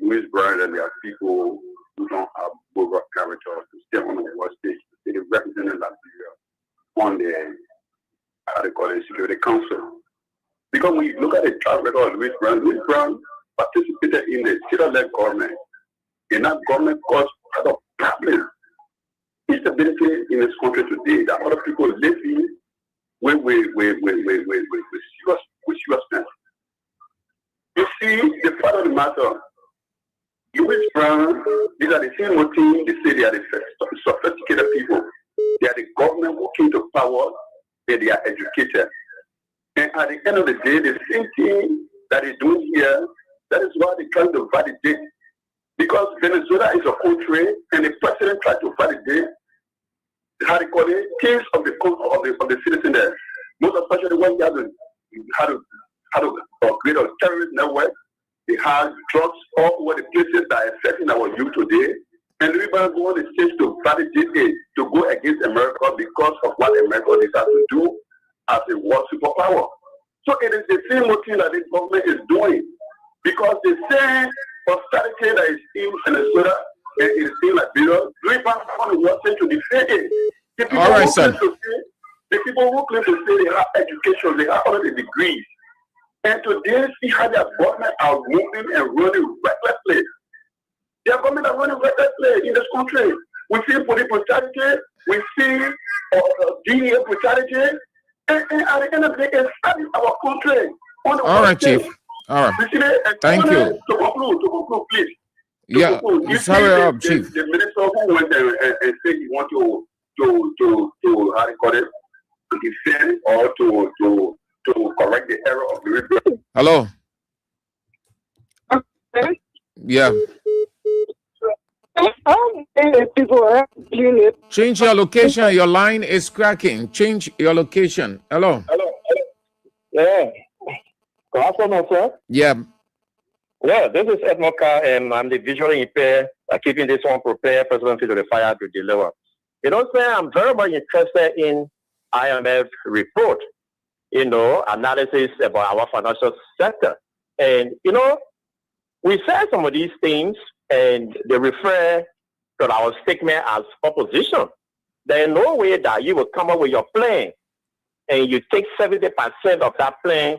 Louis Brown and their people who don't have bogus character to stay on the world stage to say they represent Liberia on the Security Council. Because when you look at the track record of Louis Brown participated in the civil-led government, and that government caused a lot of problems, instability in this country today that other people live in with seriousness. You see, the fact of the matter, Louis Brown, these are the same team, they say they are the sophisticated people. They are the government who came to power, and they are educated. And at the end of the day, the same thing that they're doing here, that is why they're trying to validate. Because Venezuela is a country, and the president tried to validate, how they call it, things of the citizen there. Most especially when they had to create a terrorist network. They have drugs all over the places that are affecting our youth today. And we go on the stage to validate it, to go against America because of what America decides to do as a world superpower. So it is the same thing that this government is doing. Because the same prosperity that is in Venezuela and is in Liberia, Louis Brown wants to defend it. All right, son. The people who claim to say they have education, they have all the degrees. And today, see how their government are moving and running recklessly. Their government are running recklessly in this country. We see police brutality, we see DEA brutality, and at the end of the day, it's starting our country. All right, Chief. All right. Thank you. To conclude, please. Yeah, sorry, Chief. The minister who went and said he want to how do you call it, to defend or to correct the error of the river. Hello. Okay. Yeah. Change your location. Your line is cracking. Change your location. Hello. Yeah. Good afternoon, sir. Yeah. Yeah, this is Ed Moka, and I'm the visually impaired, keeping this one prepared, President to the fire to deliver. You know, sir, I'm very much interested in IMF report, analysis about our financial sector. And, we said some of these things, and they refer to our statement as opposition. There is no way that you will come up with your plan, and you take 70% of that plan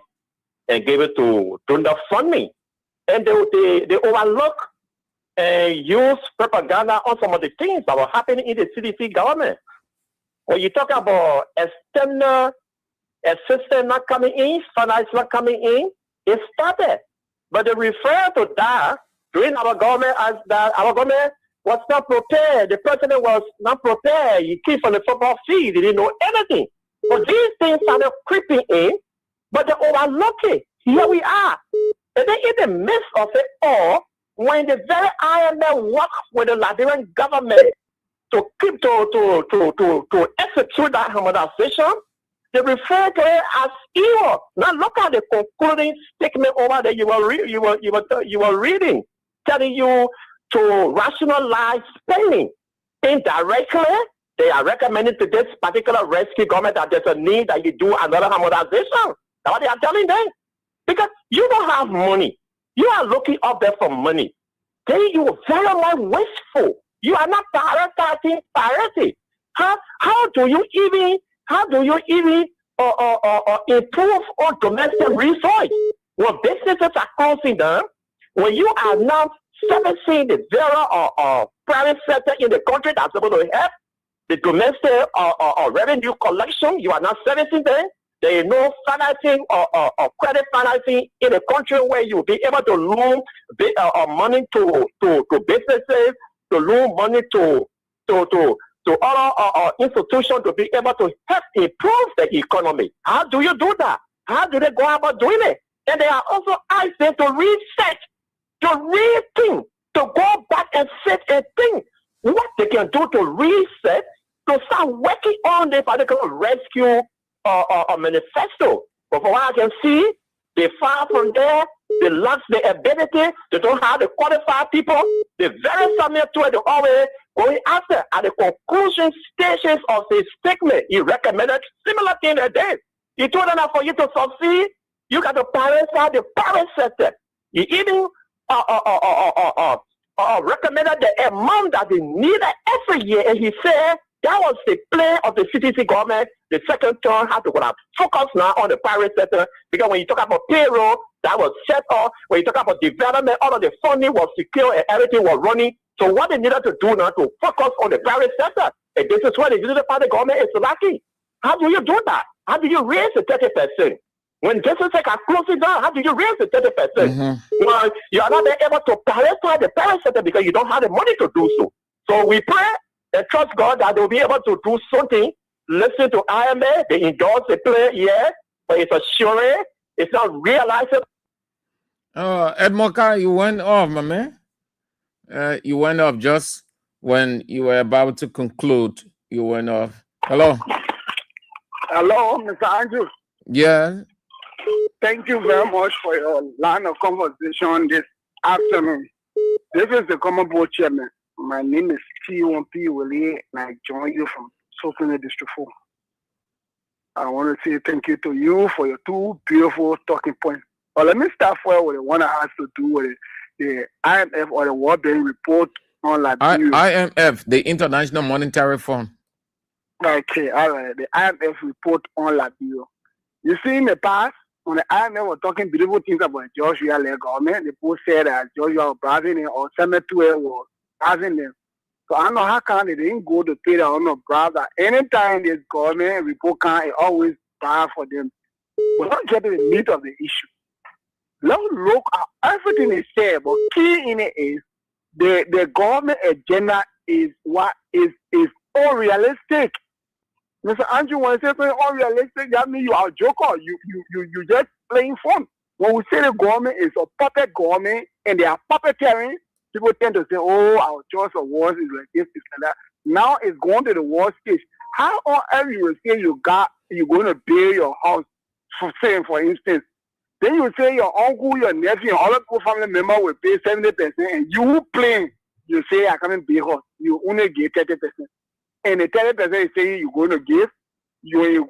and give it to donor funding. And they overlook and use propaganda on some of the things that were happening in the CDC government. When you talk about external assistance not coming in, finance not coming in, it started. But they refer to that during our government as that our government was not prepared. The president was not prepared. He came from the football field. He didn't know anything. But these things started creeping in, but they overlook it. Here we are. And then in the midst of it all, when the very IMF worked with the Liberian government to execute that harmonization, they refer to it as evil. Now look at the concluding statement over there you were reading, telling you to rationalize spending. Indirectly, they are recommending to this particular rescue government that there's a need that you do another harmonization. That's what they are telling them. Because you don't have money. You are looking up there for money. Then you are very much wasteful. You are not prioritizing priority. How do you even improve on domestic resource? When businesses are closing down, when you are not servicing the very private sector in the country that's supposed to help the domestic revenue collection, you are not servicing them. There is no financing or credit financing in a country where you'll be able to loan money to businesses, to loan money to other institutions to be able to help improve the economy. How do you do that? How do they go about doing it? And they are also asking to reset, to rethink, to go back and sit and think what they can do to reset, to start working on the particular rescue manifesto. But from what I can see, they far from there, they lack the ability, they don't have the qualified people, they're very submit to it, they're always going after. At the conclusion stages of his statement, he recommended similar thing that did. He told them that for you to succeed, you got to prioritize the private sector. He even recommended the amount that they needed every year, and he said that was the plan of the CTC government. The second term had to focus now on the private sector, because when you talk about payroll, that was set up. When you talk about development, all of the funding was secure and everything was running. So what they needed to do now to focus on the private sector, and this is where the unity party government is lacking. How do you do that? How do you raise the 30%? When businesses are closing down, how do you raise the 30%? Well, you are not able to prioritize the private sector because you don't have the money to do so. So we pray and trust God that they'll be able to do something. Listen to IMF, they endorse the plan, yes, but it's assuring, it's not realizing. Ed Moka, you went off, my man. You went off just when you were about to conclude. You went off. Hello. Hello, Mr. Andrew. Yeah. Thank you very much for your line of conversation this afternoon. This is the Common Board Chairman. My name is T1P Willie, and I join you from Sofina District 4. I want to say thank you to you for your two beautiful talking points. But let me start with the one that has to do with the IMF or the World Bank report on Liberia. IMF, the International Monetary Fund. Okay, all right. The IMF report on Liberia. You see, in the past, when the IMF was talking beautiful things about Joshua-led government, the post said that Joshua was bribing them or Semetua was bribing them. So I don't know how come they didn't go to pay their own bribe. That anytime this government report can, it always bribe for them. We're not getting the meat of the issue. Let's look at everything they say, but key in it is the government agenda is what is unrealistic. Mr. Andrew, when I say something unrealistic, that means you are a joker. You just playing fun. When we say the government is a puppet government and they are puppeteering, people tend to say, oh, our choice of words is like this, this, and that. Now it's going to the war stage. How on earth you will say you're going to build your house, for instance, then you say your uncle, your nephew, and other people family member will pay 70%, and you playing, you say I can't pay house. You only get 30%. And the 30% is saying you're going to give, you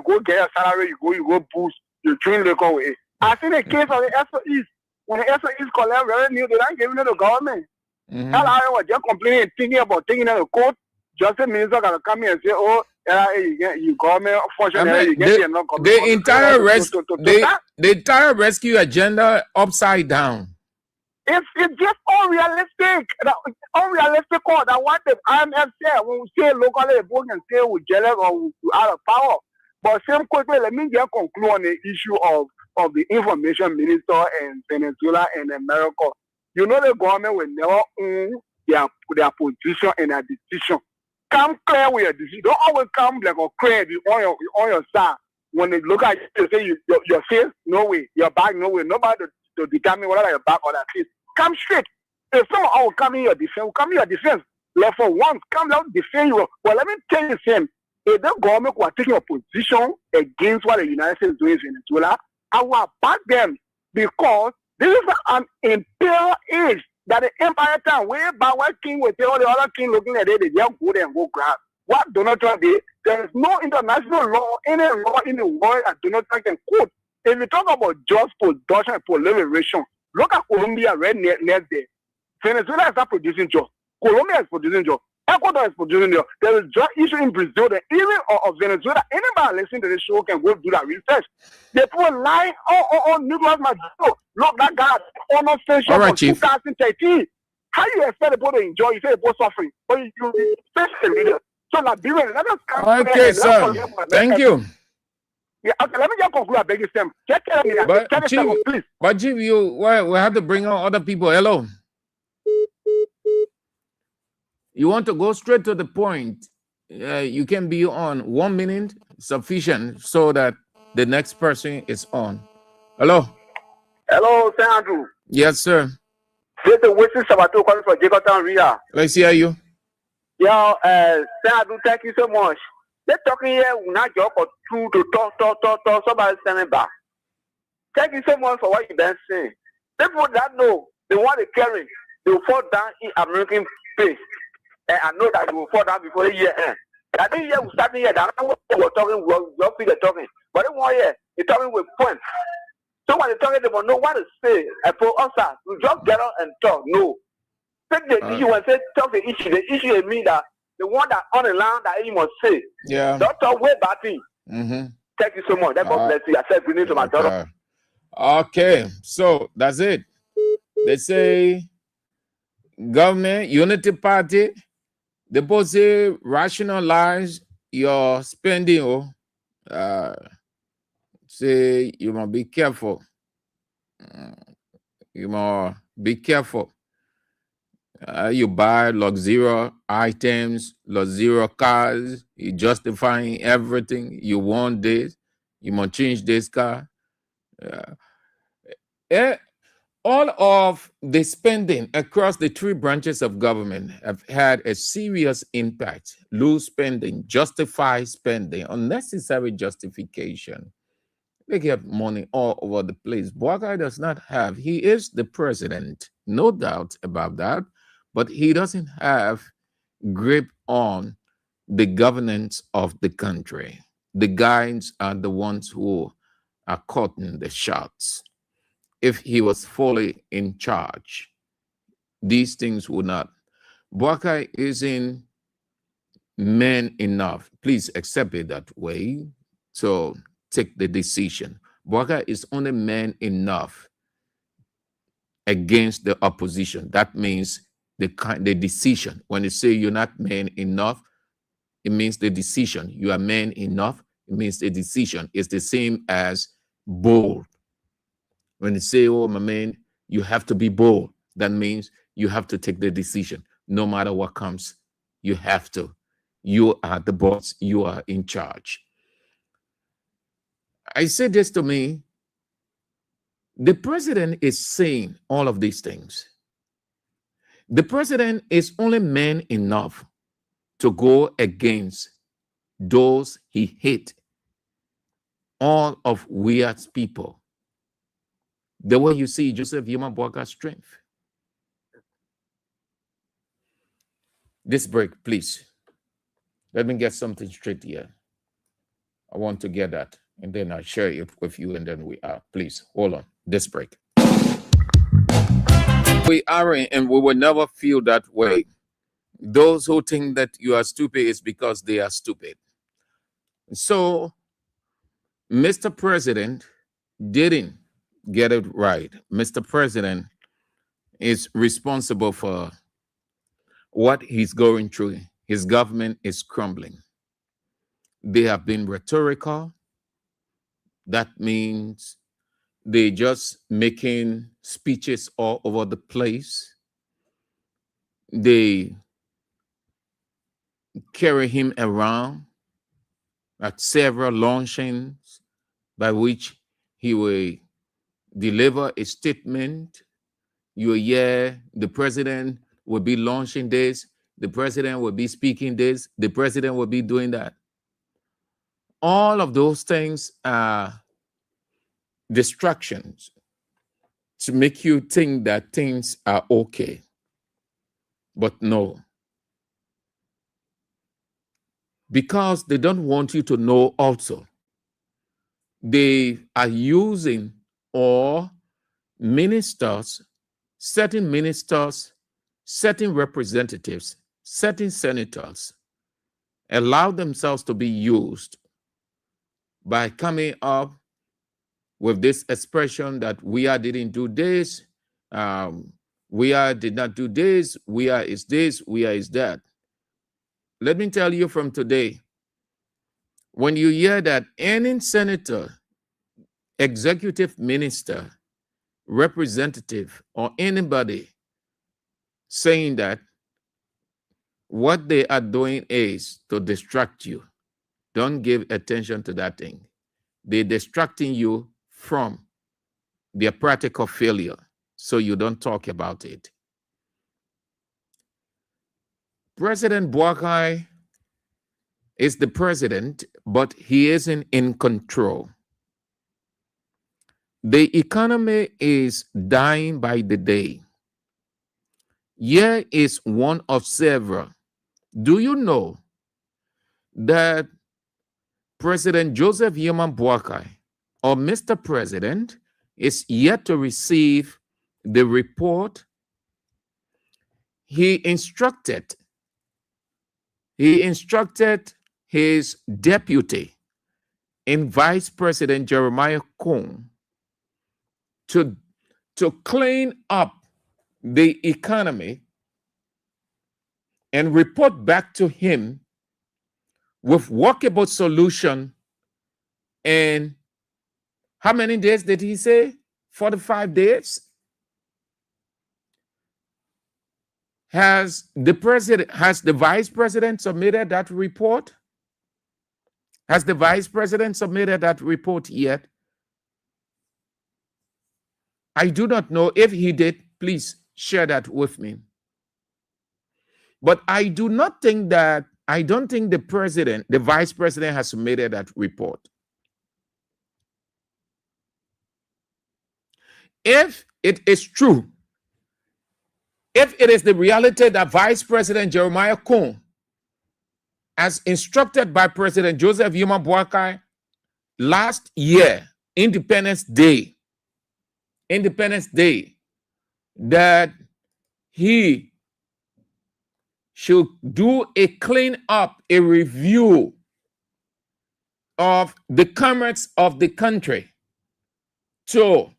go get a salary, you go boost, you drink liquor with it. I see the case of the ESO East. When the ESO East collect revenue, they don't give it to the government. Hell, I was just complaining and thinking about taking it to court. Just the minister got to come here and say, oh, you government, fortunately, you get enough. The entire rescue agenda upside down. It's just unrealistic. Unrealistic call. That's what the IMF said. When we say locally, people can say we're jealous or we're out of power. But same quickly, let me just conclude on the issue of the information minister in Venezuela and America. You know the government will never own their position and their decision. Come clear with your decision. Don't always come like a credit on your side. When they look at you, they say your face, no way. Your back, no way. Nobody to determine whether your back or that face. Come straight. If someone will come in your defense, Like for once, come down defend you. Well, let me tell you something. If the government were taking a position against what the United States is doing in Venezuela, I will back them, because this is an imperial age that the empire time, whereby one king will tell the other king looking at it, they just go there and go grab. What Donald Trump did, there is no international law, any law in the world that Donald Trump can quote. If you talk about just production and proliferation, look at Colombia right next there. Venezuela is not producing jobs. Colombia is producing jobs. Ecuador is producing jobs. There is drug issue in Brazil, the even of Venezuela. Anybody listening to this show can go do that research. They put lying on Nicolas Maduro. Look, that guy on a station for 2013. How you expect people to enjoy? You say people suffering, but you especially so Liberia. Let us come. Okay, sir. Thank you. Yeah, okay, let me just conclude. I beg you, Sam. Take care of me. Please. But Chief, we have to bring on other people. Hello. You want to go straight to the point. You can be on 1 minute, sufficient, so that the next person is on. Hello. Hello, Sir Andrew. Yes, sir. This is Winston Sabato calling from Jacob Ria. Let's hear you. Yeah, Sir Andrew, thank you so much. Let's talk here. We're not job or two to talk. Somebody standing back. Thank you so much for what you've been saying. People that know they want to carry, they will fall down in American space. And I know that they will fall down before the year end. I think here we starting here. That's what we're talking. We're talking. But in 1 year, you're talking with points. So when they talking, they don't know what to say. And for us, we just get up and talk. No. Take the issue and say, talk the issue. The issue is me that the one that on the land that you must say. Yeah. Don't talk way bad thing. Thank you so much. That God bless you. I said, we need to my daughter. Okay, so that's it. They say government, unity party, they both say rationalize your spending. Say you must be careful. You must be careful. You buy luxurious items, luxurious cars, you justifying everything. You want this, you must change this car. All of the spending across the three branches of government have had a serious impact. Loose spending, justified spending, unnecessary justification. They get money all over the place. Boakai does not have, he is the president, no doubt about that, but he doesn't have grip on the governance of the country. The guys are the ones who are calling the shots. If he was fully in charge, these things would not. Boakai isn't man enough. Please accept it that way. So take the decision. Boakai is only man enough against the opposition. That means the decision. When you say you're not man enough, it means the decision. You are man enough, it means the decision. It's the same as bold. When you say, oh, my man, you have to be bold, that means you have to take the decision. No matter what comes, you have to. You are the boss. You are in charge. I say this to me. The president is saying all of these things. The president is only man enough to go against those he hates. All of weird people. The way you see Joseph Yuma Boakai's strength. This break, please. Let me get something straight here. I want to get that, and then I'll share it with you, and then we are. Please, hold on. This break. We aren't, and we will never feel that way. Those who think that you are stupid is because they are stupid. So, Mr. President didn't get it right. Mr. President is responsible for what he's going through. His government is crumbling. They have been rhetorical. That means they just making speeches all over the place. They carry him around at several launchings by which he will deliver a statement. You hear the president will be launching this, the president will be speaking this, the president will be doing that. All of those things are distractions to make you think that things are okay. But no. Because they don't want you to know also. They are using or ministers, certain representatives, certain senators allow themselves to be used by coming up with this expression that we are didn't do this, we are did not do this, we are is this, we are is that. Let me tell you from today, when you hear that any senator, executive minister, representative, or anybody saying that, what they are doing is to distract you. Don't give attention to that thing. They're distracting you from their practical failure, so you don't talk about it. President Boakai is the president, but he isn't in control. The economy is dying by the day. Here is one of several. Do you know that President Joseph Yuma Boakai, or Mr. President, is yet to receive the report. He instructed his deputy in Vice President Jeremiah Cohn to clean up the economy and report back to him with workable solution. And how many days did he say? 45 days? Has the vice president submitted that report? Has the vice president submitted that report yet? I do not know. If he did, please share that with me. But I don't think the vice president has submitted that report. If it is true, if it is the reality that Vice President Jeremiah Cohn, as instructed by President Joseph Yuma Boakai last year, Independence Day, that he should do a clean up, a review of the commerce of the country to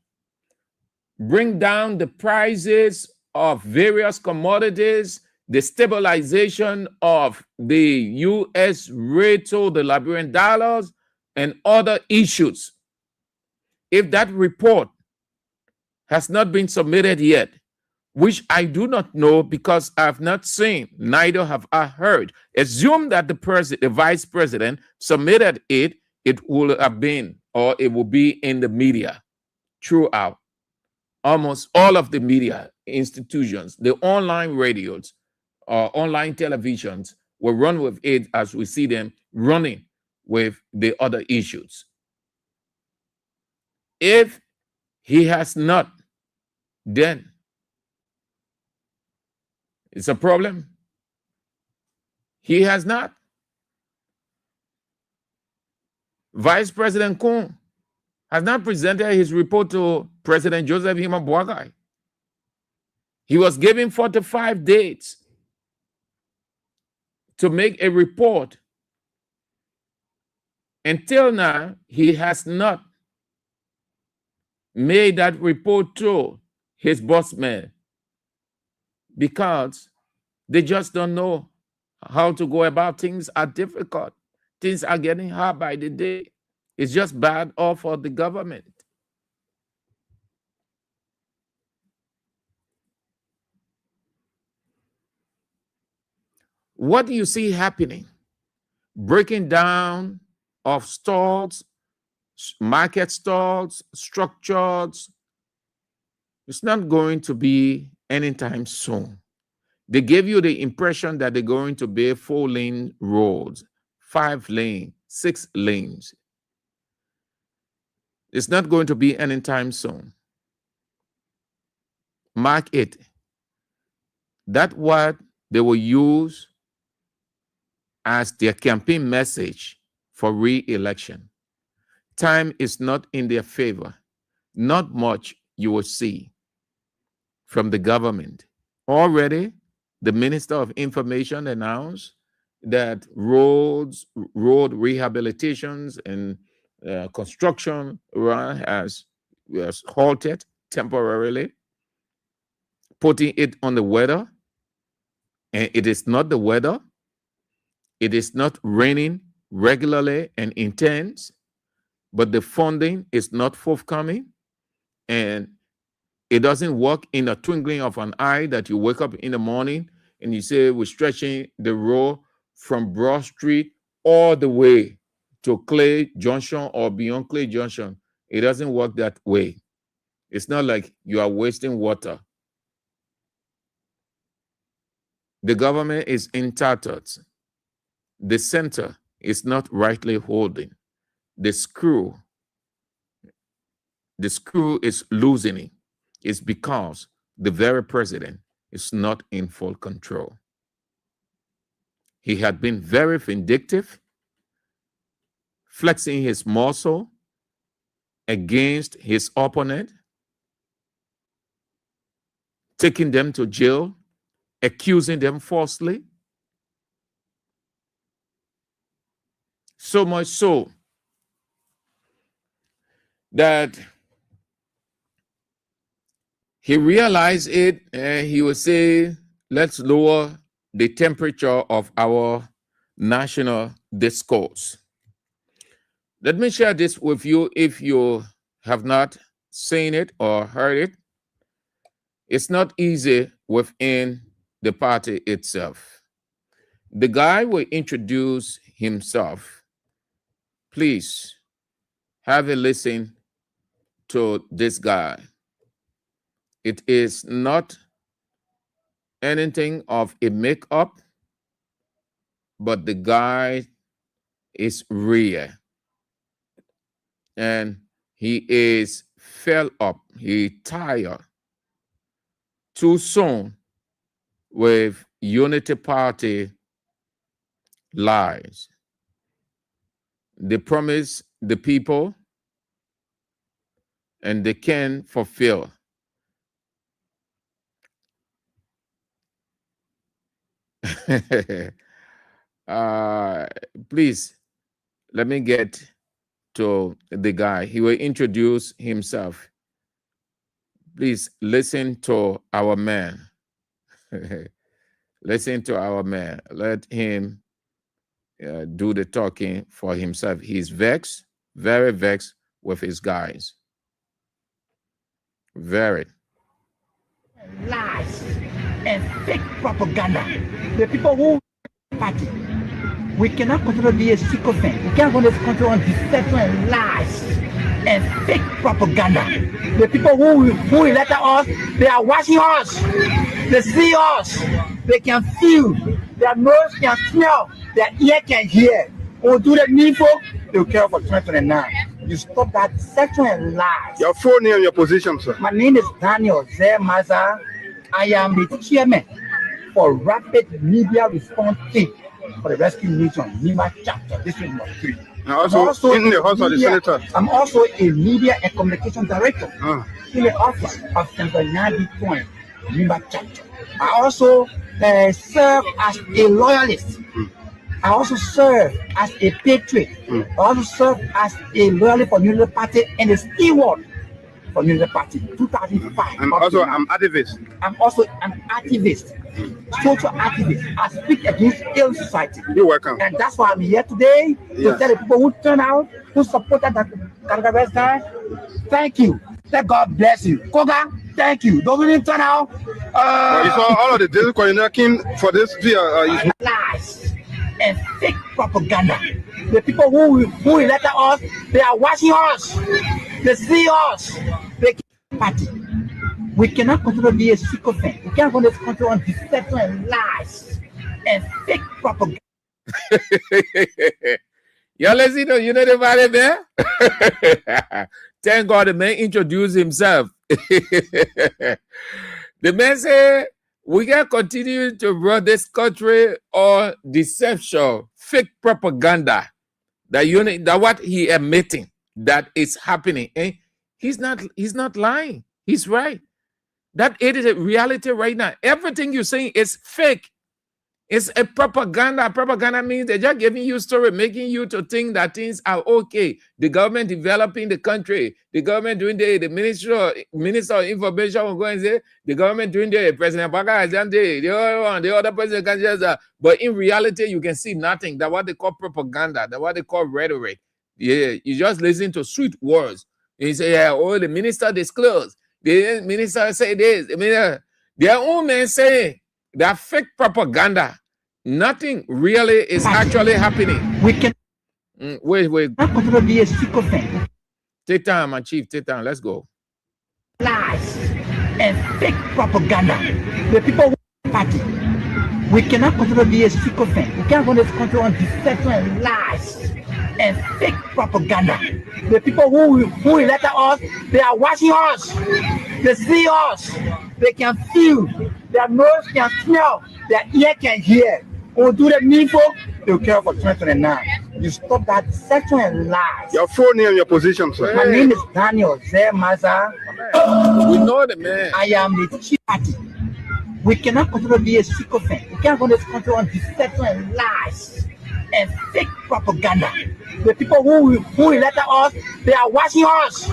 bring down the prices of various commodities, the stabilization of the U.S. rate to the Liberian dollars, and other issues. If that report has not been submitted yet, which I do not know because I have not seen, neither have I heard, assume that the vice president submitted it, it will have been, or it will be in the media throughout. Almost all of the media institutions, the online radios, online televisions will run with it as we see them running with the other issues. If he has not, then it's a problem. He has not. Vice President Cohn has not presented his report to President Joseph Yuma Boakai. He was given 45 days to make a report. Until now, he has not made that report to his boss man because they just don't know how to go about. Things are difficult. Things are getting hard by the day. It's just bad all for the government. What do you see happening? Breaking down of stalls, market stalls, structures. It's not going to be anytime soon. They gave you the impression that they're going to be 4-lane roads, 5 lanes, 6 lanes. It's not going to be anytime soon. Mark it. That's what they will use as their campaign message for re-election. Time is not in their favor. Not much you will see from the government. Already, the Minister of Information announced that road rehabilitations and construction has halted temporarily, putting it on the weather. And it is not the weather. It is not raining regularly and intense, but the funding is not forthcoming. And it doesn't work in a twinkling of an eye that you wake up in the morning and you say, we're stretching the road from Broad Street all the way to Clay Junction or beyond Clay Junction. It doesn't work that way. It's not like you are wasting water. The government is in tatters. The center is not rightly holding. The screw is loosening. It's because the very president is not in full control. He had been very vindictive, flexing his muscle against his opponent, taking them to jail, accusing them falsely. So much so that he realized it, and he would say, let's lower the temperature of our national discourse. Let me share this with you if you have not seen it or heard it. It's not easy within the party itself. The guy will introduce himself. Please have a listen to this guy. It is not anything of a makeup, but the guy is real. And he is fed up, he tired too soon with Unity Party lies. They promise the people and they can fulfill. Please, let me get to the guy. He will introduce himself. Please listen to our man. Listen to our man. Let him do the talking for himself. He's vexed, very vexed with his guys. Very. Lies and fake propaganda. The people who party, we cannot continue to be a sycophant. We can't run this country on deception and lies and fake propaganda. The people who elected us, they are watching us. They see us. They can feel. Their nose can smell. Their ear can hear. Or do the needful, they'll care for 2029. You stop that deception and lies. Your full name and your position, sir. My name is Daniel Zemaza. I am the chairman for Rapid Media Response Team for the Rescue Mission, Nima Chapter, District Number 3. And also in the House of the Senator. I'm also a Media and Communication Director in the office of Senator Nadi Point, Nima Chapter. I also serve as a loyalist. I also serve as a patriot. I also serve as a loyalist for Unity Party and a steward for Unity Party 2005. I'm also an activist. I'm also an activist, social activist. I speak against ill society. You're welcome. And that's why I'm here today to tell the people who turn out, who supported that Canada guy, thank you. Let God bless you. Koga, thank you. Don't really turn out. You saw all of the district coordinator came for this via lies and fake propaganda. The people who elected us, they are watching us. They see us. They can't party. We cannot continue to be a sycophant. We can't run this country on deception and lies and fake propaganda. Y'all listen to Unity Party there? Thank God the man introduced himself. The man said, we can continue to run this country on deception, fake propaganda. That what he admitting that is happening. And he's not lying. He's right. That it is a reality right now. Everything you're saying is fake. It's a propaganda. Propaganda means they're just giving you a story, making you to think that things are okay. The government developing the country, the government doing the minister of information will go and say, the government doing the President Baka has done the other president can just but in reality, you can see nothing. That's what they call propaganda. That's what they call rhetoric. Yeah, you just listen to sweet words. And you say, yeah, oh, the minister disclosed. The minister say this. Their own men say that fake propaganda. Nothing really is actually happening. We can wait. Not continue to be a sycophant. Take time, my chief. Take time. Let's go. Lies and fake propaganda. The people who party. We cannot continue to be a sycophant. We can't run this country on deception and lies and fake propaganda. The people who elected us, they are watching us. They see us. They can feel. Their nose can smell. Their ear can hear. Or do the needful, they'll care for 2029. You stop that sexual and lies. Your full name, your position, sir. My name is Daniel Zemaza. We know the man. I am the chief party. We cannot continue to be a sycophant. We can't run this country on deception and lies and fake propaganda. The people who elected us, they are watching us.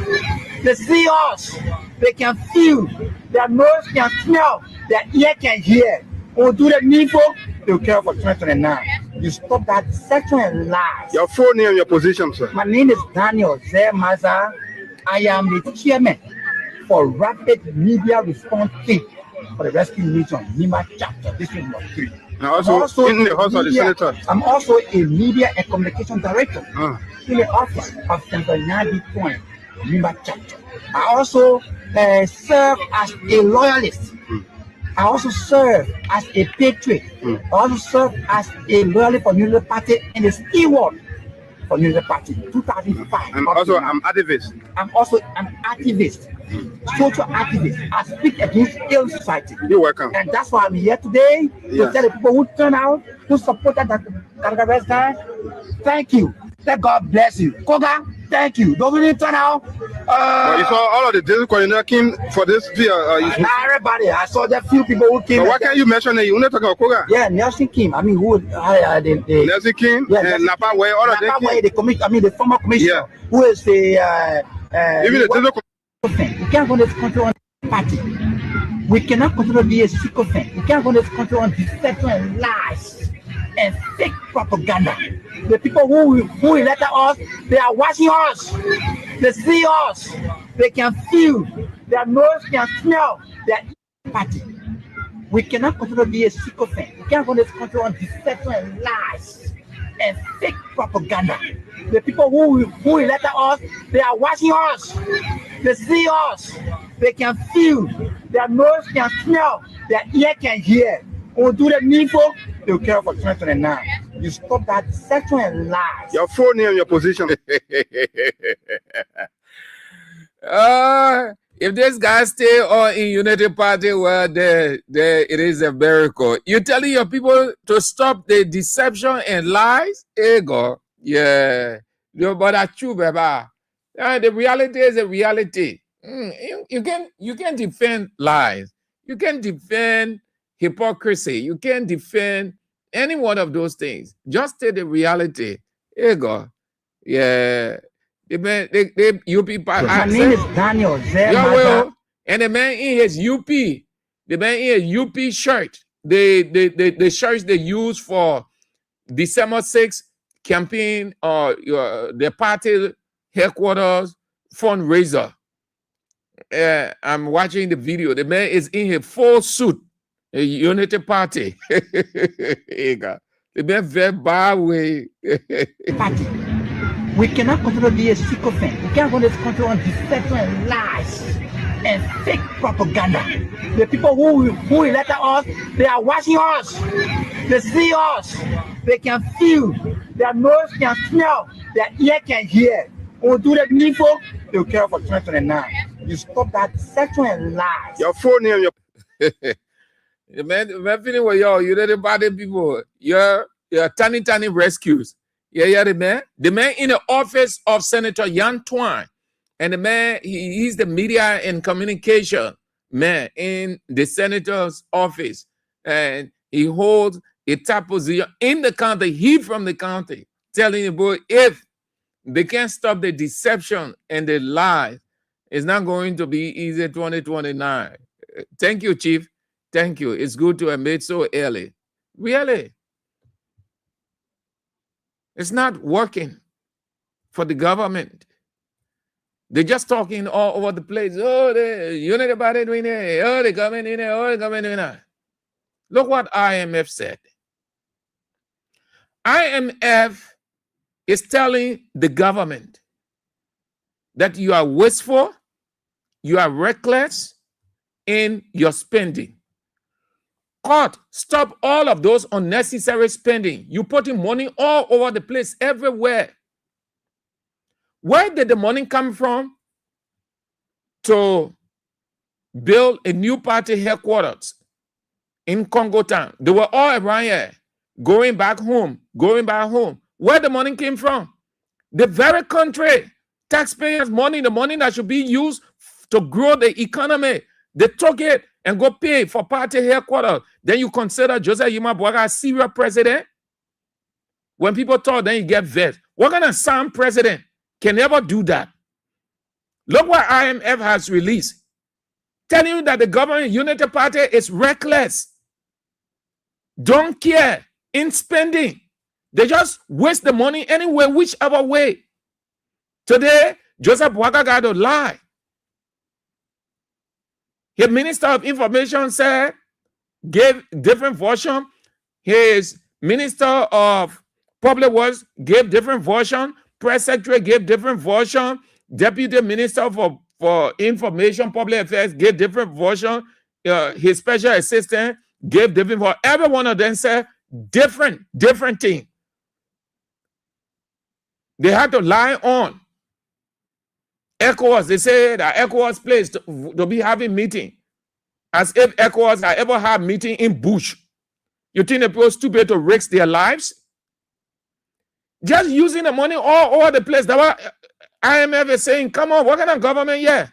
They see us. They can feel. Their nose can smell. Their ear can hear. Or do the needful, they'll care for 2029. You stop that sexual and lies. Your full name, your position, sir. My name is Daniel Zemaza. I am the chairman for Rapid Media Response Team for the Rescue Mission, Nima Chapter, District Number 3. And also in the House of the Senator. I'm also a media and communication director in the office of Senator Nadi Point, Nima Chapter. I also serve as a loyalist. I also serve as a patriot. I also serve as a loyalist for Unity Party and a steward for Unity Party 2005. And also I'm activist. I'm also an activist, social activist. I speak against ill society. You're welcome. And that's why I'm here today to tell the people who turn out, who supported that Karaga guy, thank you. Let God bless you. Koga, thank you. Don't really turn out. But you saw all of the district coordinator came for this issue. Everybody, I saw that few people who came. But why can't you mention it? You not talking about Koga? Yeah, Nelson Kim. I mean, who? Nelson Kim and Napa Way, all of them. Napa Way, the former commissioner, who is the even the district. We can't run this country on party. We cannot continue to be a sycophant. We can't run this country on deception and lies and fake propaganda. The people who elected us, they are watching us. They see us. They can feel. Their nose can smell. Their party. We cannot continue to be a sycophant. We can't run this country on deception and lies and fake propaganda. The people who elected us, they are watching us. They see us. They can feel. Their nose can smell. Their ear can hear. Or do the needful, they'll care for 2029. You stop that sexual and lies. Your full name, your position. If this guy stay on in Unity Party, well, there it is a miracle. You're telling your people to stop the deception and lies? Ego, yeah. But that's true, baby. The reality is a reality. You can defend lies. You can defend hypocrisy. You can't defend any one of those things. Just say the reality. Ego. Yeah. The man, UP. My name is Daniel Zemaza. And the man in his UP, the man in his UP shirt, the shirts they use for December 6th campaign or the party headquarters fundraiser. I'm watching the video. The man is in his full suit. A Unity Party. The man very bad way. We cannot continue to be a sycophant. We can't run this country on deception and lies and fake propaganda. The people who elected us, they are watching us. They see us. They can feel. Their nose can smell. Their ear can hear. Or do the needful, they'll care for 2029. You stop that sexual and lies. Your full name, your The man feeling with y'all, you know the body people. You're tiny rescues. Yeah, the man in the office of Senator Yan Twine. And the man, he's the media and communication man in the senator's office. And he holds a top position in the county, he from the county, telling the boy, if they can't stop the deception and the lies, it's not going to be easy 2029. Thank you, Chief. Thank you. It's good to have made so early. Really? It's not working for the government. They're just talking all over the place. Oh, the Unity Party doing it. Oh, the government in there. Oh, the government doing that. Look what IMF said. IMF is telling the government that you are wasteful, you are reckless in your spending. God, stop all of those unnecessary spending. You putting money all over the place, everywhere. Where did the money come from to build a new party headquarters in Congo Town? They were all around here, going back home, where the money came from. The very country, taxpayers' money, the money that should be used to grow the economy, they took it and go pay for party headquarters. Then you consider Joseph Yuma Boakai a serious president? When people talk, then you get vexed. What kind of sound president can never do that? Look what IMF has released, telling you that the government unity party is reckless, don't care in spending. They just waste the money anyway, whichever way. Today, Joseph Boakai got to lie. His Minister of Information said, gave different version. His Minister of Public Works gave different version. Press Secretary gave different version. Deputy Minister for Information, Public Affairs gave different version. His Special Assistant gave different version. Every one of them said different thing. They had to lie on. ECOWAS, they say that ECOWAS place to be having meeting. As if ECOWAS had ever had meeting in Bush. You think the people stupid to risk their lives? Just using the money all over the place. That what IMF is saying, come on, what kind of government? Yeah.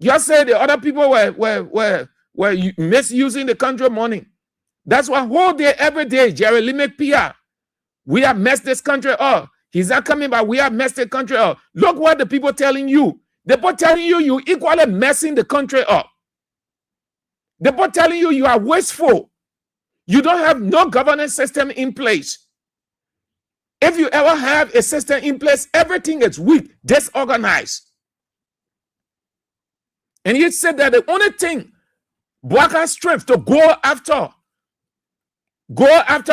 Just say the other people were misusing the country money. That's why whole day, every day, Jerry Limit PR. We have messed this country up. He's not coming back. We have messed the country up. Look what the people telling you. The people telling you you equally messing the country up. The people telling you you are wasteful. You don't have no governance system in place. If you ever have a system in place, everything is weak, disorganized. And he said that the only thing Boakai's strength to go after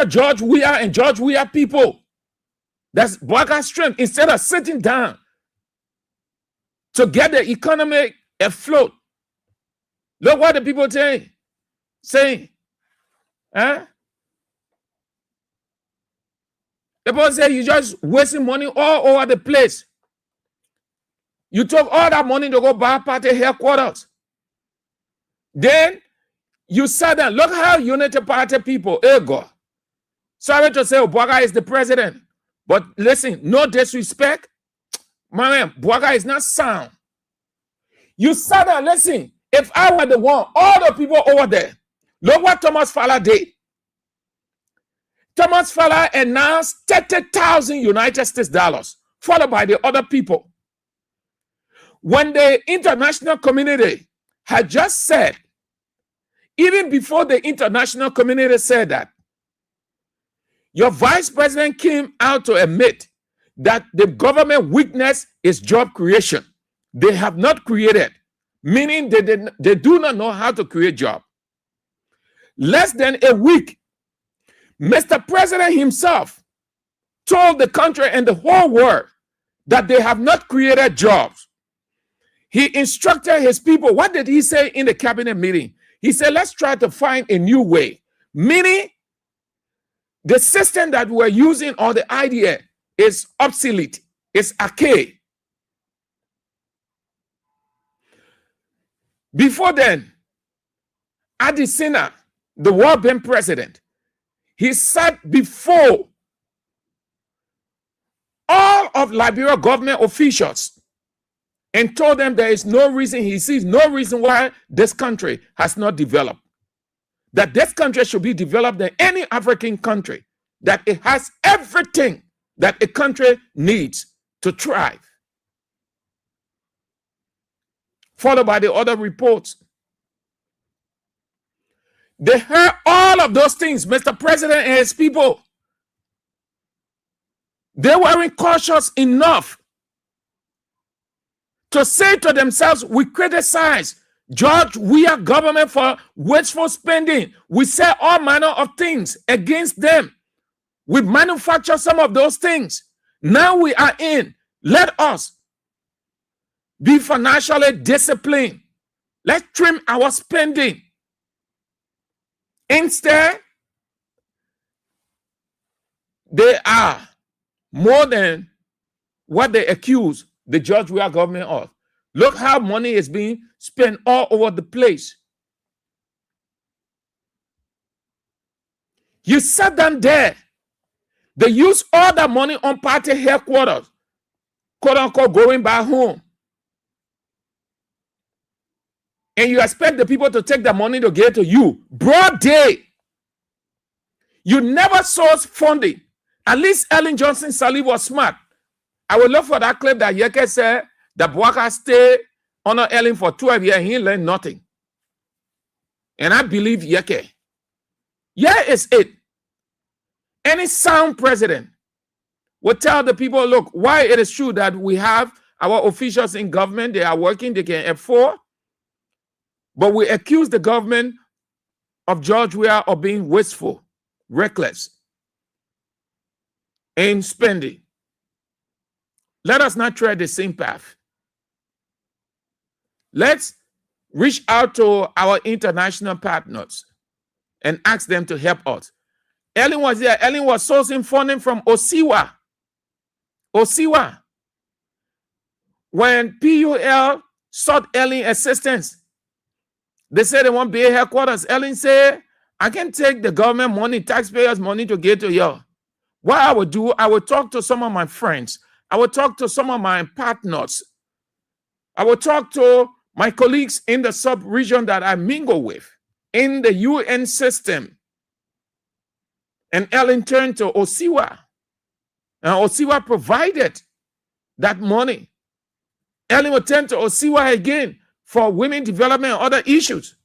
George Weah and George Weah people. That's Boakai's strength. Instead of sitting down to get the economy afloat. Look what the people saying. Huh? The people say you just wasting money all over the place. You took all that money to go buy party headquarters. Then you sat down. Look how Unity Party people, God. Sorry to say, Boakai is the president. But listen, no disrespect. My man, Boakai is not sound. You sat down, listen. If I were the one, all the people over there, look what Thomas Fowler did. Thomas Fowler announced 30,000 United States dollars, followed by the other people. When the international community had just said, even before the international community said that, your vice president came out to admit that the government weakness is job creation. They have not created, meaning they do not know how to create jobs. Less than a week, Mr. President himself told the country and the whole world that they have not created jobs. He instructed his people. What did he say in the cabinet meeting? He said, let's try to find a new way. Meaning, the system that we're using or the idea is obsolete. It's archaic. Before then, Adesina, the World Bank president, he sat before all of Liberia government officials and told them there is no reason, he sees no reason why this country has not developed. That this country should be developed than any African country. That it has everything that a country needs to thrive. Followed by the other reports. They heard all of those things, Mr. President and his people. They weren't cautious enough to say to themselves, we criticize George Weah government for wasteful spending. We say all manner of things against them. We manufacture some of those things. Now we are in. Let us be financially disciplined. Let's trim our spending. Instead, they are more than what they accuse the George Weah government of. Look how money is being spent all over the place. You sat down there They use all that money on party headquarters, quote unquote, going back home. And you expect the people to take the money to give to you. Broad day. You never source funding. At least Ellen Johnson Sirleaf was smart. I would love for that clip that Yeke said that Bouaka stayed under Ellen for 12 years and he learned nothing. And I believe Yeke. Here is it. Any sound president will tell the people, look, why it is true that we have our officials in government, they are working, they can afford, but we accuse the government of George Weah of being wasteful, reckless in spending. Let us not tread the same path. Let's reach out to our international partners and ask them to help us. Ellen was there. Ellen was sourcing funding from Osiwa. Osiwa. When PUL sought Ellen assistance, they said they want BA headquarters. Ellen said, I can take the government money, taxpayers' money to get to you. What I would do, I would talk to some of my friends. I would talk to some of my partners. I would talk to my colleagues in the sub-region that I mingle with, in the UN system. And Ellen turned to Osiwa. And Osiwa provided that money. Ellen would turn to Osiwa again for women development and other issues.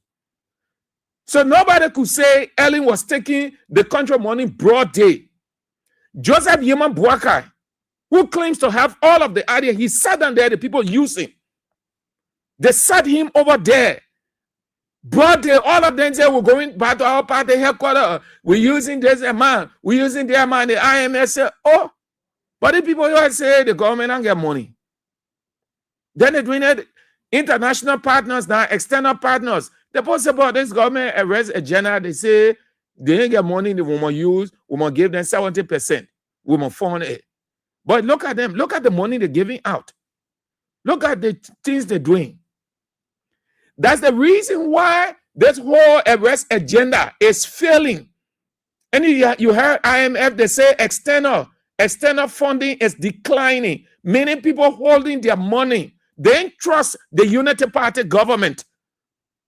So nobody could say Ellen was taking the country money broad day. Joseph Yeman Boakai, who claims to have all of the idea, he sat down there, the people use him. They sat him over there. Broad day, all of them say, we're going back to our party headquarters. We're using this amount. We're using the amount. The IMF say, oh, but the people here say the government don't get money. Then they're doing it. International partners, now external partners. They post about this government arrest agenda. They say they ain't get money. They will use. We will give them 70%. We will fund it. But look at them. Look at the money they're giving out. Look at the things they're doing. That's the reason why this whole arrest agenda is failing. And you heard IMF, they say external funding is declining. Many people holding their money. They don't trust the Unity Party government.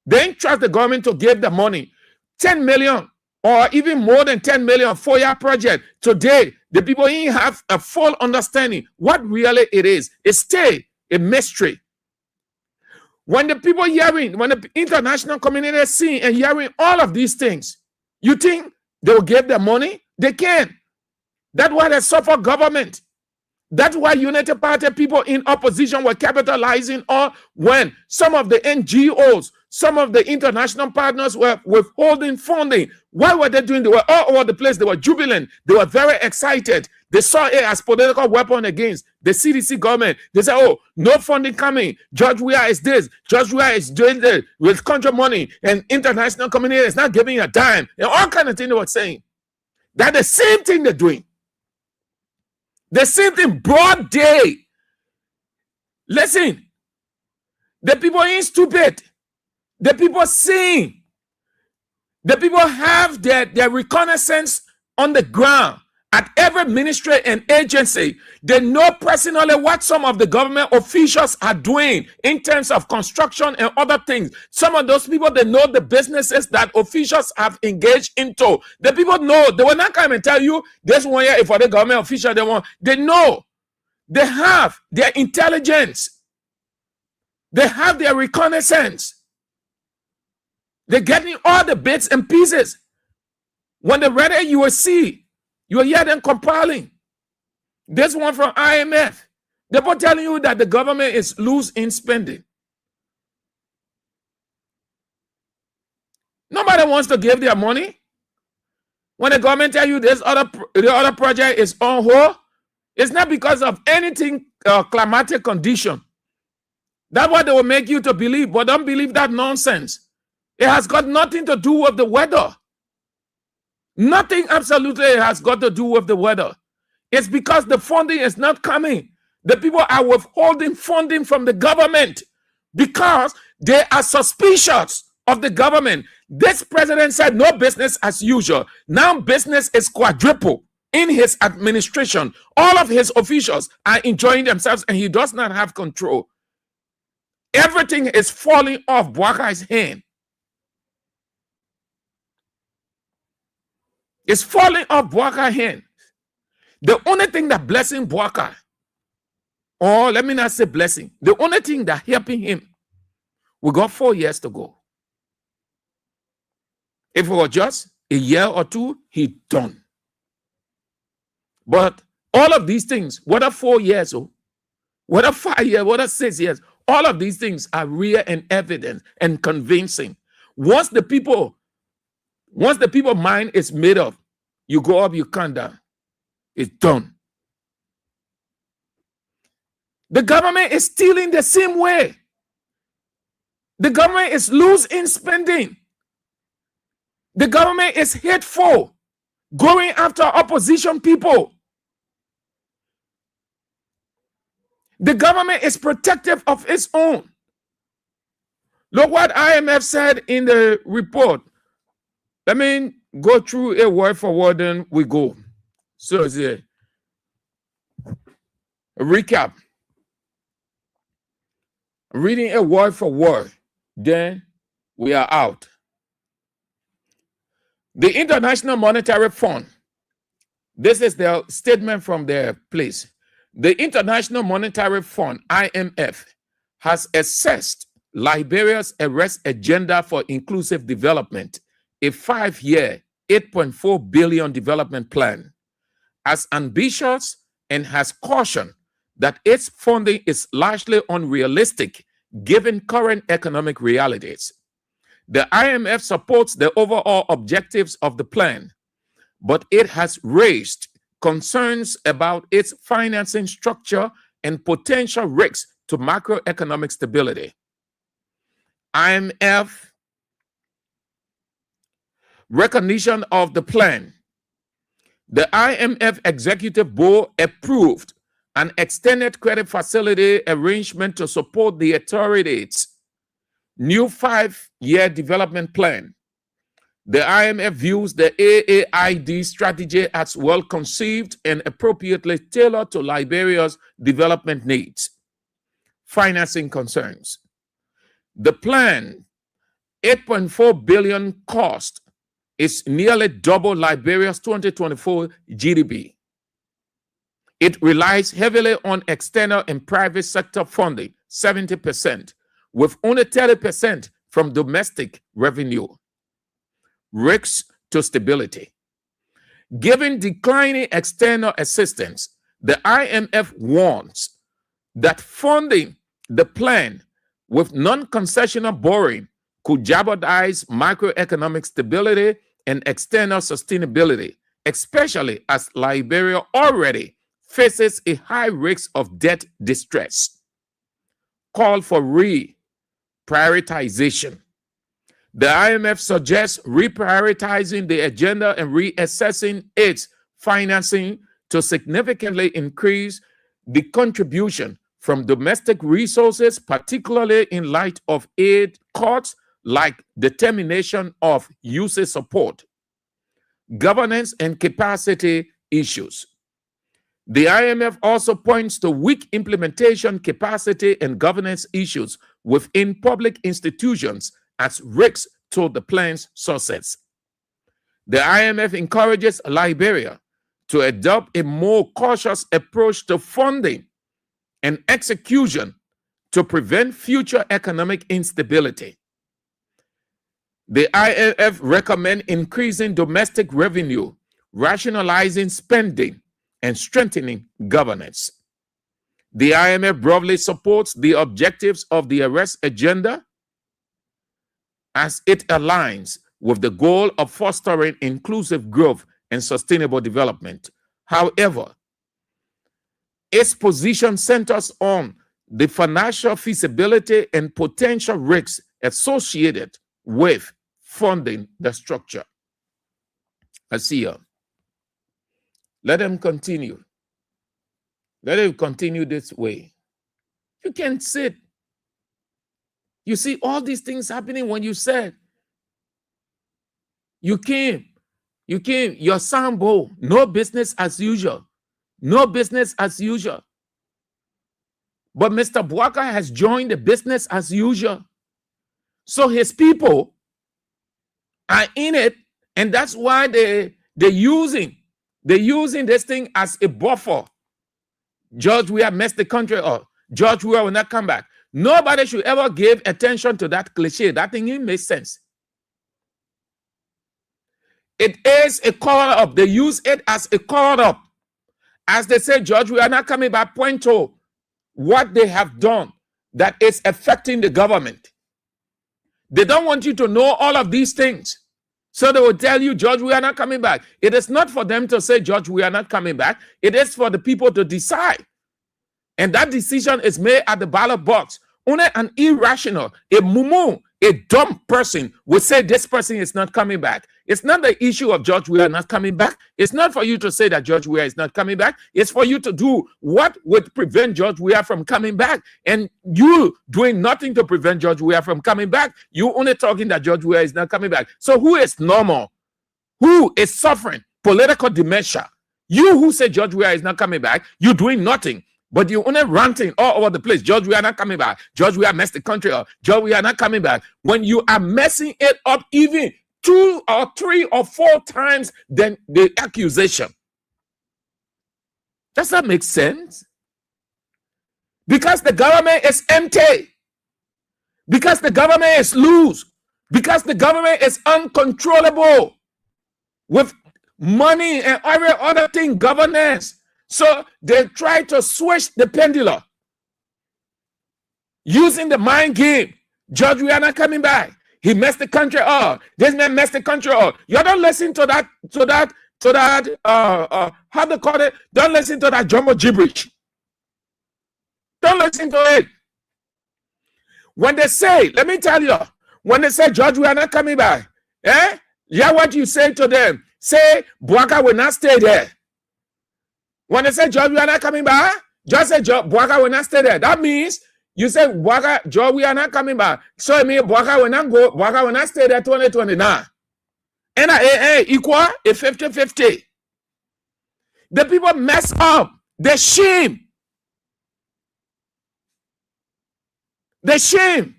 They don't trust the government to give the money. 10 million or even more than 10 million for-year project. Today, the people didn't have a full understanding what really it is. It's still a mystery. When the people hearing, when the international community is seeing and hearing all of these things, you think they will give them money? They can't. That's why they suffer government. That's why United Party people in opposition were capitalizing on when some of the NGOs, some of the international partners were withholding funding. Why were they doing? They were all over the place. They were jubilant. They were very excited. They saw it as political weapon against the CDC government. They said, oh, no funding coming. George Weah is this. George Weah is doing this with country money, and international community is not giving a dime. And all kind of things they were saying. That's the same thing they're doing. The same thing, broad day. Listen, the people ain't stupid. The people seeing. The people have their reconnaissance on the ground at every ministry and agency. They know personally what some of the government officials are doing in terms of construction and other things. Some of those people, they know the businesses that officials have engaged into. The people know. They will not come and tell you this 1 year for the government official they want. They know. They have their intelligence. They have their reconnaissance. They're getting all the bits and pieces. When they're ready, you will see. You will hear them compiling. This one from IMF. They're both telling you that the government is loose in spending. Nobody wants to give their money. When the government tell you the other project is on hold, it's not because of anything climatic condition. That's what they will make you to believe, but don't believe that nonsense. It has got nothing to do with the weather. Nothing absolutely has got to do with the weather. It's because the funding is not coming. The people are withholding funding from the government because they are suspicious of the government. This president said no business as usual. Now business is quadruple. in his administration. All of his officials are enjoying themselves and he does not have control. Everything is falling off Boakai's hand. It's falling off Boakai's hand. The only thing that blessing Boakai, or let me not say blessing, the only thing that helping him, we got 4 years to go. If it was just a year or two, he done. But all of these things, whether 4 years or whether 5 years, whether 6 years, all of these things are real and evident and convincing. Once the people mind is made up, you go up, you come down. It's done. The government is stealing the same way. The government is loose in spending. The government is hateful, going after opposition people. The government is protective of its own. Look what IMF said in the report. Let me go through a word for word, then we go. So it's a recap. Reading a word for word, then we are out. The International Monetary Fund, this is the statement from their place. The International Monetary Fund, IMF, has assessed Liberia's arrest agenda for inclusive development, a 5-year, $8.4 billion development plan, as ambitious and has cautioned that its funding is largely unrealistic given current economic realities. The IMF supports the overall objectives of the plan, but it has raised concerns about its financing structure and potential risks to macroeconomic stability. IMF recognition of the plan. The IMF Executive Board approved an extended credit facility arrangement to support the authorities' new 5-year development plan. The IMF views the AAID strategy as well conceived and appropriately tailored to Liberia's development needs. Financing concerns. The plan, $8.4 billion cost, is nearly double Liberia's 2024 GDP. It relies heavily on external and private sector funding, 70%, with only 30% from domestic revenue. Risks to stability. Given declining external assistance, the IMF warns that funding the plan with non-concessional borrowing could jeopardize macroeconomic stability and external sustainability, especially as Liberia already faces a high risk of debt distress. Call for reprioritization. The IMF suggests reprioritizing the agenda and reassessing its financing to significantly increase the contribution from domestic resources, particularly in light of aid cuts like the termination of usage support, governance and capacity issues. The IMF also points to weak implementation capacity and governance issues within public institutions as risks to the plan's success. The IMF encourages Liberia to adopt a more cautious approach to funding and execution to prevent future economic instability. The IMF recommends increasing domestic revenue, rationalizing spending, and strengthening governance. The IMF broadly supports the objectives of the arrest agenda as it aligns with the goal of fostering inclusive growth and sustainable development. However, its position centers on the financial feasibility and potential risks associated with funding the structure. I see you. Let them continue. Let it continue this way. You can't sit. You see all these things happening when you said you came You came, your sambo, no business as usual. No business as usual. But Mr. Bouaka has joined the business as usual. So his people are in it, and that's why they're using this thing as a buffer. George Weah messed the country up. George Weah will not come back. Nobody should ever give attention to that cliche. That thing it makes sense. It is a cover-up. They use it as a cover-up. As they say, George, we are not coming back, point to what they have done that is affecting the government. They don't want you to know all of these things. So they will tell you, George, we are not coming back. It is not for them to say, George, we are not coming back. It is for the people to decide. And that decision is made at the ballot box. Only an irrational, a mumu, a dumb person will say this person is not coming back. It's not the issue of George Weah not coming back. It's not for you to say that George Weah is not coming back. It's for you to do what would prevent George Weah from coming back. And you doing nothing to prevent George Weah from coming back. You only talking that George Weah is not coming back. So who is normal? Who is suffering political dementia? You who say George Weah is not coming back, you doing nothing. But you only ranting all over the place. George, we are not coming back. George, we are messed the country up. George, we are not coming back. When you are messing it up even 2 or 3 or 4 times than the accusation. Does that make sense? Because the government is empty. Because the government is loose. Because the government is uncontrollable with money and every other thing, governance. So they try to switch the pendulum using the mind game. George, we are not coming back. He messed the country up. This man messed the country up. You don't listen to that, how they call it? Don't listen to that jumbo gibberish. Don't listen to it. When they say, let me tell you, when they say, George, we are not coming back, yeah, what you say to them, say, Bouaka will not stay there. When they say, George, we are not coming back, just say, Bouaka will not stay there. That means you say, Bouaka, George, we are not coming back. So it means Bouaka will not go, Bouaka will not stay there 2029. NIAA equal a 50-50. The people mess up. They shame. They shame.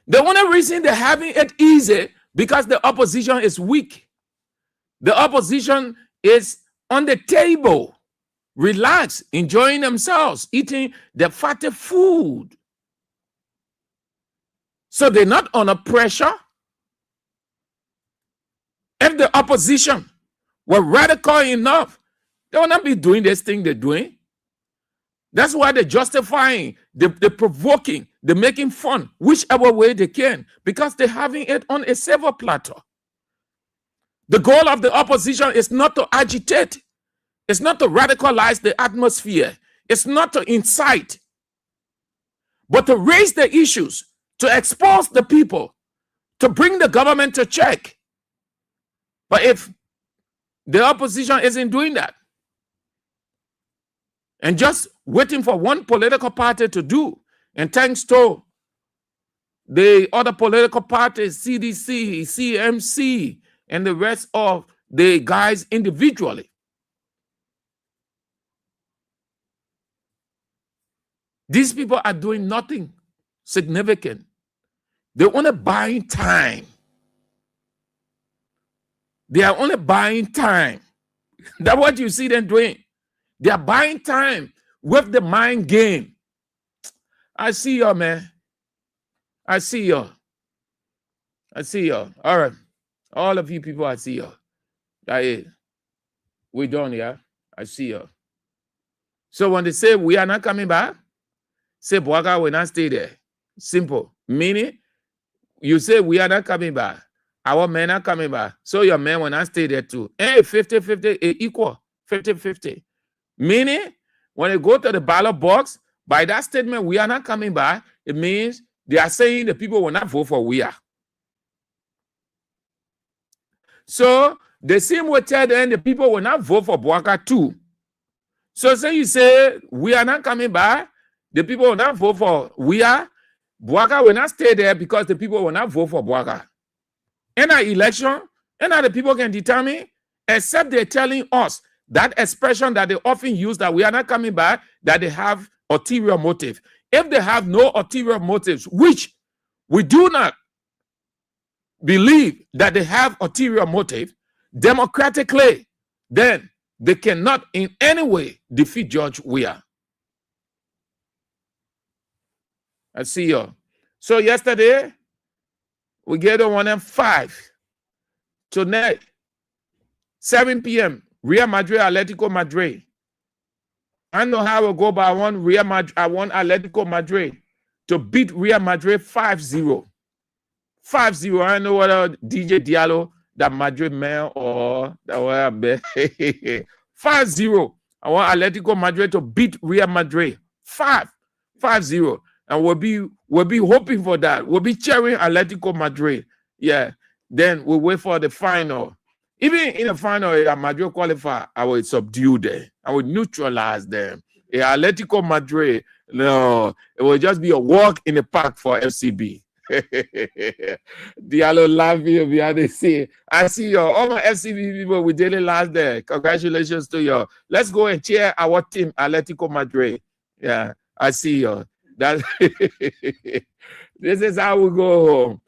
The only reason they're having it easy because the opposition is weak. The opposition is on the table, relax, enjoying themselves, eating the fatty food. So they're not under pressure. If the opposition were radical enough, they will not be doing this thing they're doing. That's why they're justifying, they're provoking, they're making fun, whichever way they can, because they're having it on a silver platter. The goal of the opposition is not to agitate. It's not to radicalize the atmosphere. It's not to incite, but to raise the issues, to expose the people, to bring the government to check. But if the opposition isn't doing that, and just waiting for one political party to do, and thanks to the other political parties, CDC, CMC, and the rest of the guys individually. These people are doing nothing significant. They're only buying time. They are only buying time. That's what you see them doing. They are buying time with the mind game. I see you, man. I see you. I see you. All right. All of you people, I see you. That is. We done, yeah? I see you. So when they say we are not coming back, say Bouaka will not stay there. Simple. Meaning, you say we are not coming back. Our men are coming back. So your men will not stay there too. Hey, 50-50 equal. 50-50. Meaning, when they go to the ballot box, by that statement, we are not coming back, it means they are saying the people will not vote for we are. So the same will tell them the people will not vote for Bouaka too. So say you say we are not coming back, the people will not vote for we are. Bouaka will not stay there because the people will not vote for Bouaka. In an election, And other people can determine, except they're telling us that expression that they often use, that we are not coming back, that they have ulterior motive. If they have no ulterior motives, which we do not believe that they have ulterior motive democratically, then they cannot in any way defeat George Weah. I see you. So yesterday, we get on at 5. Tonight, 7 p.m., Real Madrid, Atletico Madrid. I know how it will go, but I want Real Madrid, I want Atletico Madrid to beat Real Madrid 5-0. 5-0. I know what DJ Diallo, that Madrid man, or that whatever. 5-0. I want Atletico Madrid to beat Real Madrid 5-0. And we'll be hoping for that. We'll be cheering Atletico Madrid. Yeah. Then we'll wait for the final. Even in the final, Madrid qualify, I will subdue them. I will neutralize them. Atletico Madrid, no, it will just be a walk in the park for FCB. Diallo love you behind the scene. I see you. All my FCB people, we did it last day. Congratulations to you. Let's go and cheer our team, Atletico Madrid. Yeah, I see you. That this is how we go home.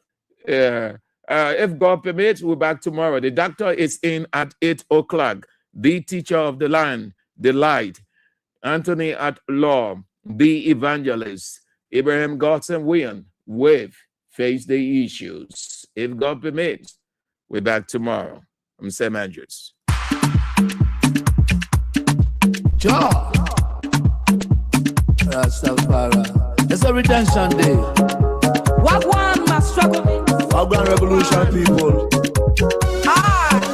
Yeah. If God permits, we're back tomorrow. The doctor is in at 8 o'clock. The teacher of the land, the light. Anthony at law, the evangelist. Abraham Godson William with Face the Issues. If God permits, we're back tomorrow. I'm Sam Andrews. Joe. Rastafari. It's a redemption day. What one must struggle? Wagwan revolution people. Ah.